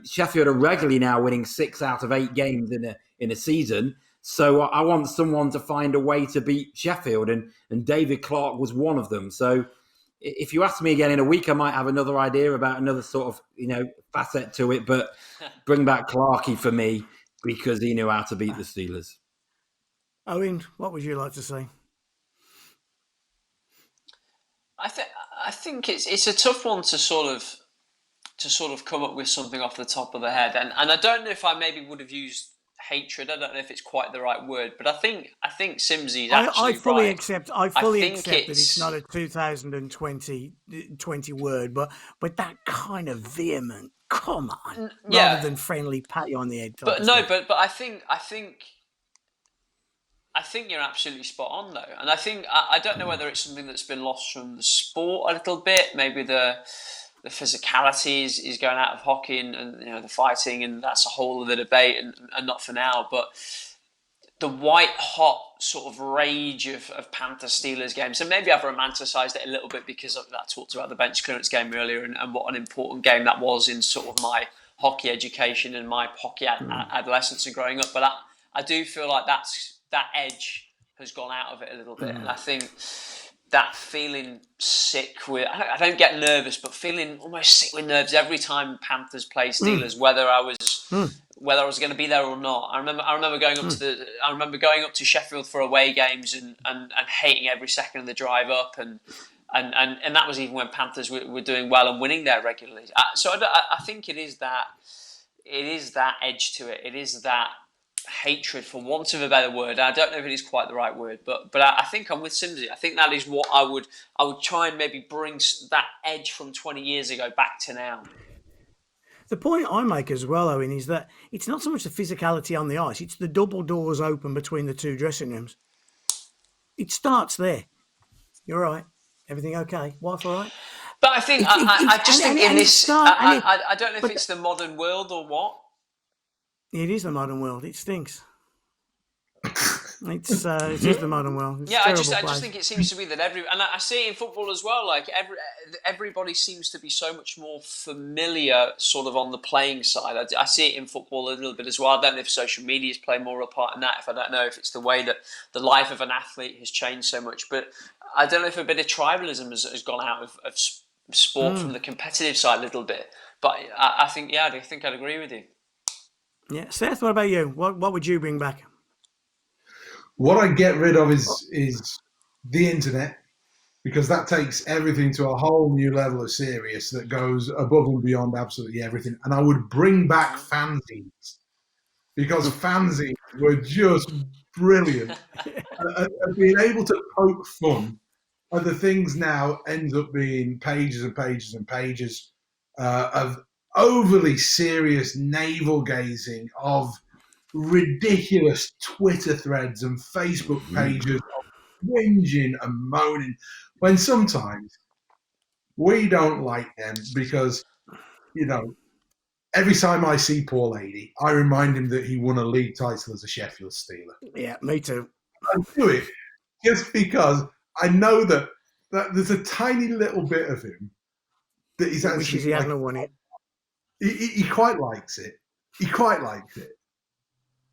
Sheffield are regularly now winning 6 out of 8 games in a season. So I want someone to find a way to beat Sheffield, and David Clarke was one of them. So if you ask me again in a week, I might have another idea about another sort of, facet to it. But bring back Clarkey for me, because he knew how to beat the Steelers. Owen, what would you like to say? I think it's a tough one to sort of come up with something off the top of the head, and I don't know if I maybe would have used hatred. I don't know if it's quite the right word, but I think Simsy's actually I fully right. accept. I fully accept that it's not a 2020 word, but that kind of vehement, come on, rather than friendly pat you on the head. But no, but I think you're absolutely spot on though, and I think I don't know whether it's something that's been lost from the sport a little bit. Maybe the physicality is going out of hockey, and the fighting, and that's a whole other debate, and not for now. But the white hot sort of rage of Panthers Steelers games, and maybe I've romanticised it a little bit because I talked about the bench clearance game earlier, and what an important game that was in sort of my hockey education and my hockey adolescence and growing up. But I do feel like that edge has gone out of it a little bit, and I think that feeling sick with, I don't get nervous, but feeling almost sick with nerves every time Panthers play Steelers, whether I was going to be there or not. I remember going up to Sheffield for away games and hating every second of the drive up, and that was even when Panthers were doing well and winning there regularly. So I think it is that edge to it. It is that hatred, for want of a better word. I don't know if it is quite the right word, but I think I'm with Simsy. I think that is what I would try and maybe bring that edge from 20 years ago back to now. The point I make as well, Owen, is that it's not so much the physicality on the ice, it's the double doors open between the two dressing rooms. It starts there. You're right. Everything okay? Wife all right? But I think I just think in this, I don't know if it's the modern world or what. It is the modern world. It stinks. It is the modern world. It's I just think it seems to be that and I see it in football as well. Like everybody seems to be so much more familiar, sort of on the playing side. I see it in football a little bit as well. I don't know if social media's play more a part in that. If I don't know if it's the way that the life of an athlete has changed so much, but I don't know if a bit of tribalism has gone out of sport from the competitive side a little bit. But I think I'd agree with you. Yeah, Seth, what about you? What would you bring back? What I get rid of is the internet, because that takes everything to a whole new level of serious that goes above and beyond absolutely everything. And I would bring back fanzines, because fanzines were just brilliant. Being able to poke fun at the things now ends up being pages and pages and pages of overly serious navel gazing, of ridiculous Twitter threads and Facebook pages of whinging and moaning, when sometimes we don't like them because, every time I see Paul Adey, I remind him that he won a league title as a Sheffield Steeler. Yeah, me too. I do it just because I know that there's a tiny little bit of him that he's actually wishes he hadn't won it. He quite likes it. He quite likes it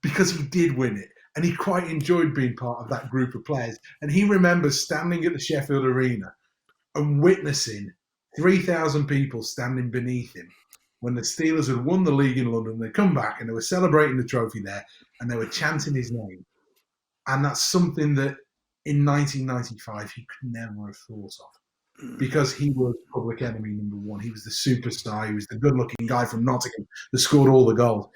because he did win it, and he quite enjoyed being part of that group of players. And he remembers standing at the Sheffield Arena and witnessing 3,000 people standing beneath him when the Steelers had won the league in London. They come back and they were celebrating the trophy there, and they were chanting his name. And that's something that in 1995 he could never have thought of. because he was public enemy number one. He was the superstar. He was the good-looking guy from Nottingham that scored all the goals.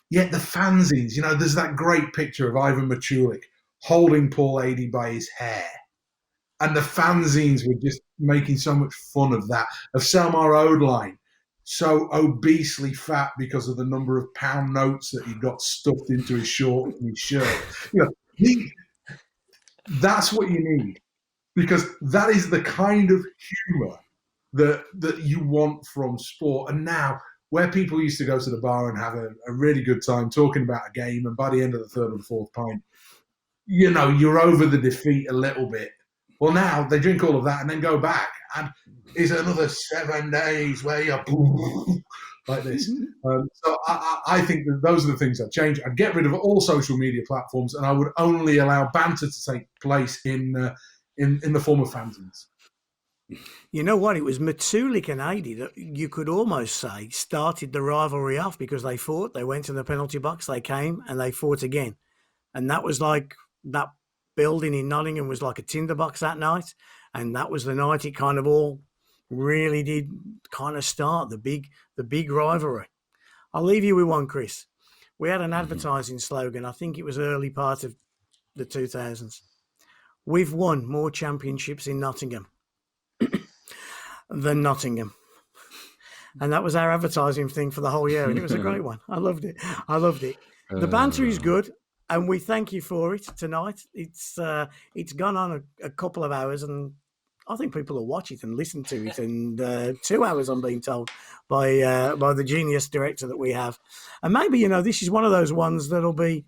Yet the fanzines, there's that great picture of Ivan Machulik holding Paul Adey by his hair. And the fanzines were just making so much fun of that, of Selmar Odeline, so obesely fat because of the number of pound notes that he got stuffed into his shorts and his shirt. That's what you need, because that is the kind of humour that you want from sport. And now, where people used to go to the bar and have a really good time talking about a game, and by the end of the third or the fourth pint, you're over the defeat a little bit. Well, now they drink all of that and then go back, and it's another 7 days where you're like this. So I think that those are the things I'd change. I'd get rid of all social media platforms, and I would only allow banter to take place in the form of fanzines. You know what? It was Machulik and Adey that you could almost say started the rivalry off, because they fought, they went to the penalty box, they came and they fought again. And that was like, that building in Nottingham was like a tinderbox that night. And that was the night it kind of all really did kind of start, the big rivalry. I'll leave you with one, Chris. We had an advertising slogan, I think it was early part of the 2000s. We've won more championships in Nottingham than Nottingham. And that was our advertising thing for the whole year. And it was a great one. I loved it. The banter is good, and we thank you for it tonight. It's gone on a couple of hours, and I think people will watch it and listen to it. And 2 hours, I'm being told, by the genius director that we have. And maybe, this is one of those ones that'll be,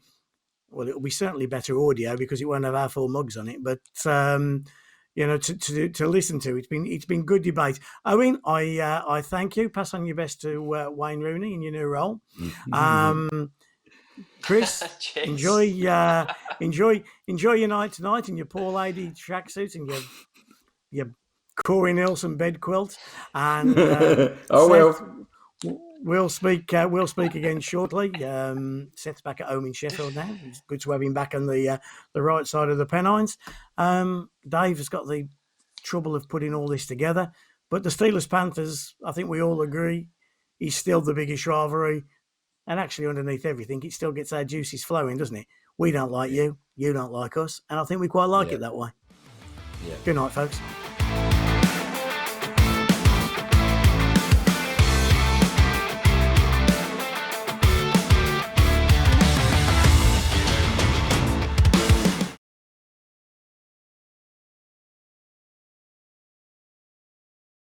well, it'll be certainly better audio because it won't have our full mugs on it. But to listen to, it's been good debate. Owen, I thank you. Pass on your best to Wayne Rooney in your new role. Chris, enjoy your night tonight in your Paul Adey tracksuit and your Corey Nielsen bed quilt. And we'll speak again shortly. Seth's back at home in Sheffield now. It's good to have him back on the right side of the Pennines. Dave has got the trouble of putting all this together, but the Steelers Panthers, I think we all agree, is still the biggest rivalry. And actually, underneath everything, it still gets our juices flowing, doesn't it? We don't like you, you don't like us, and I think we quite like it that way. Good night, folks.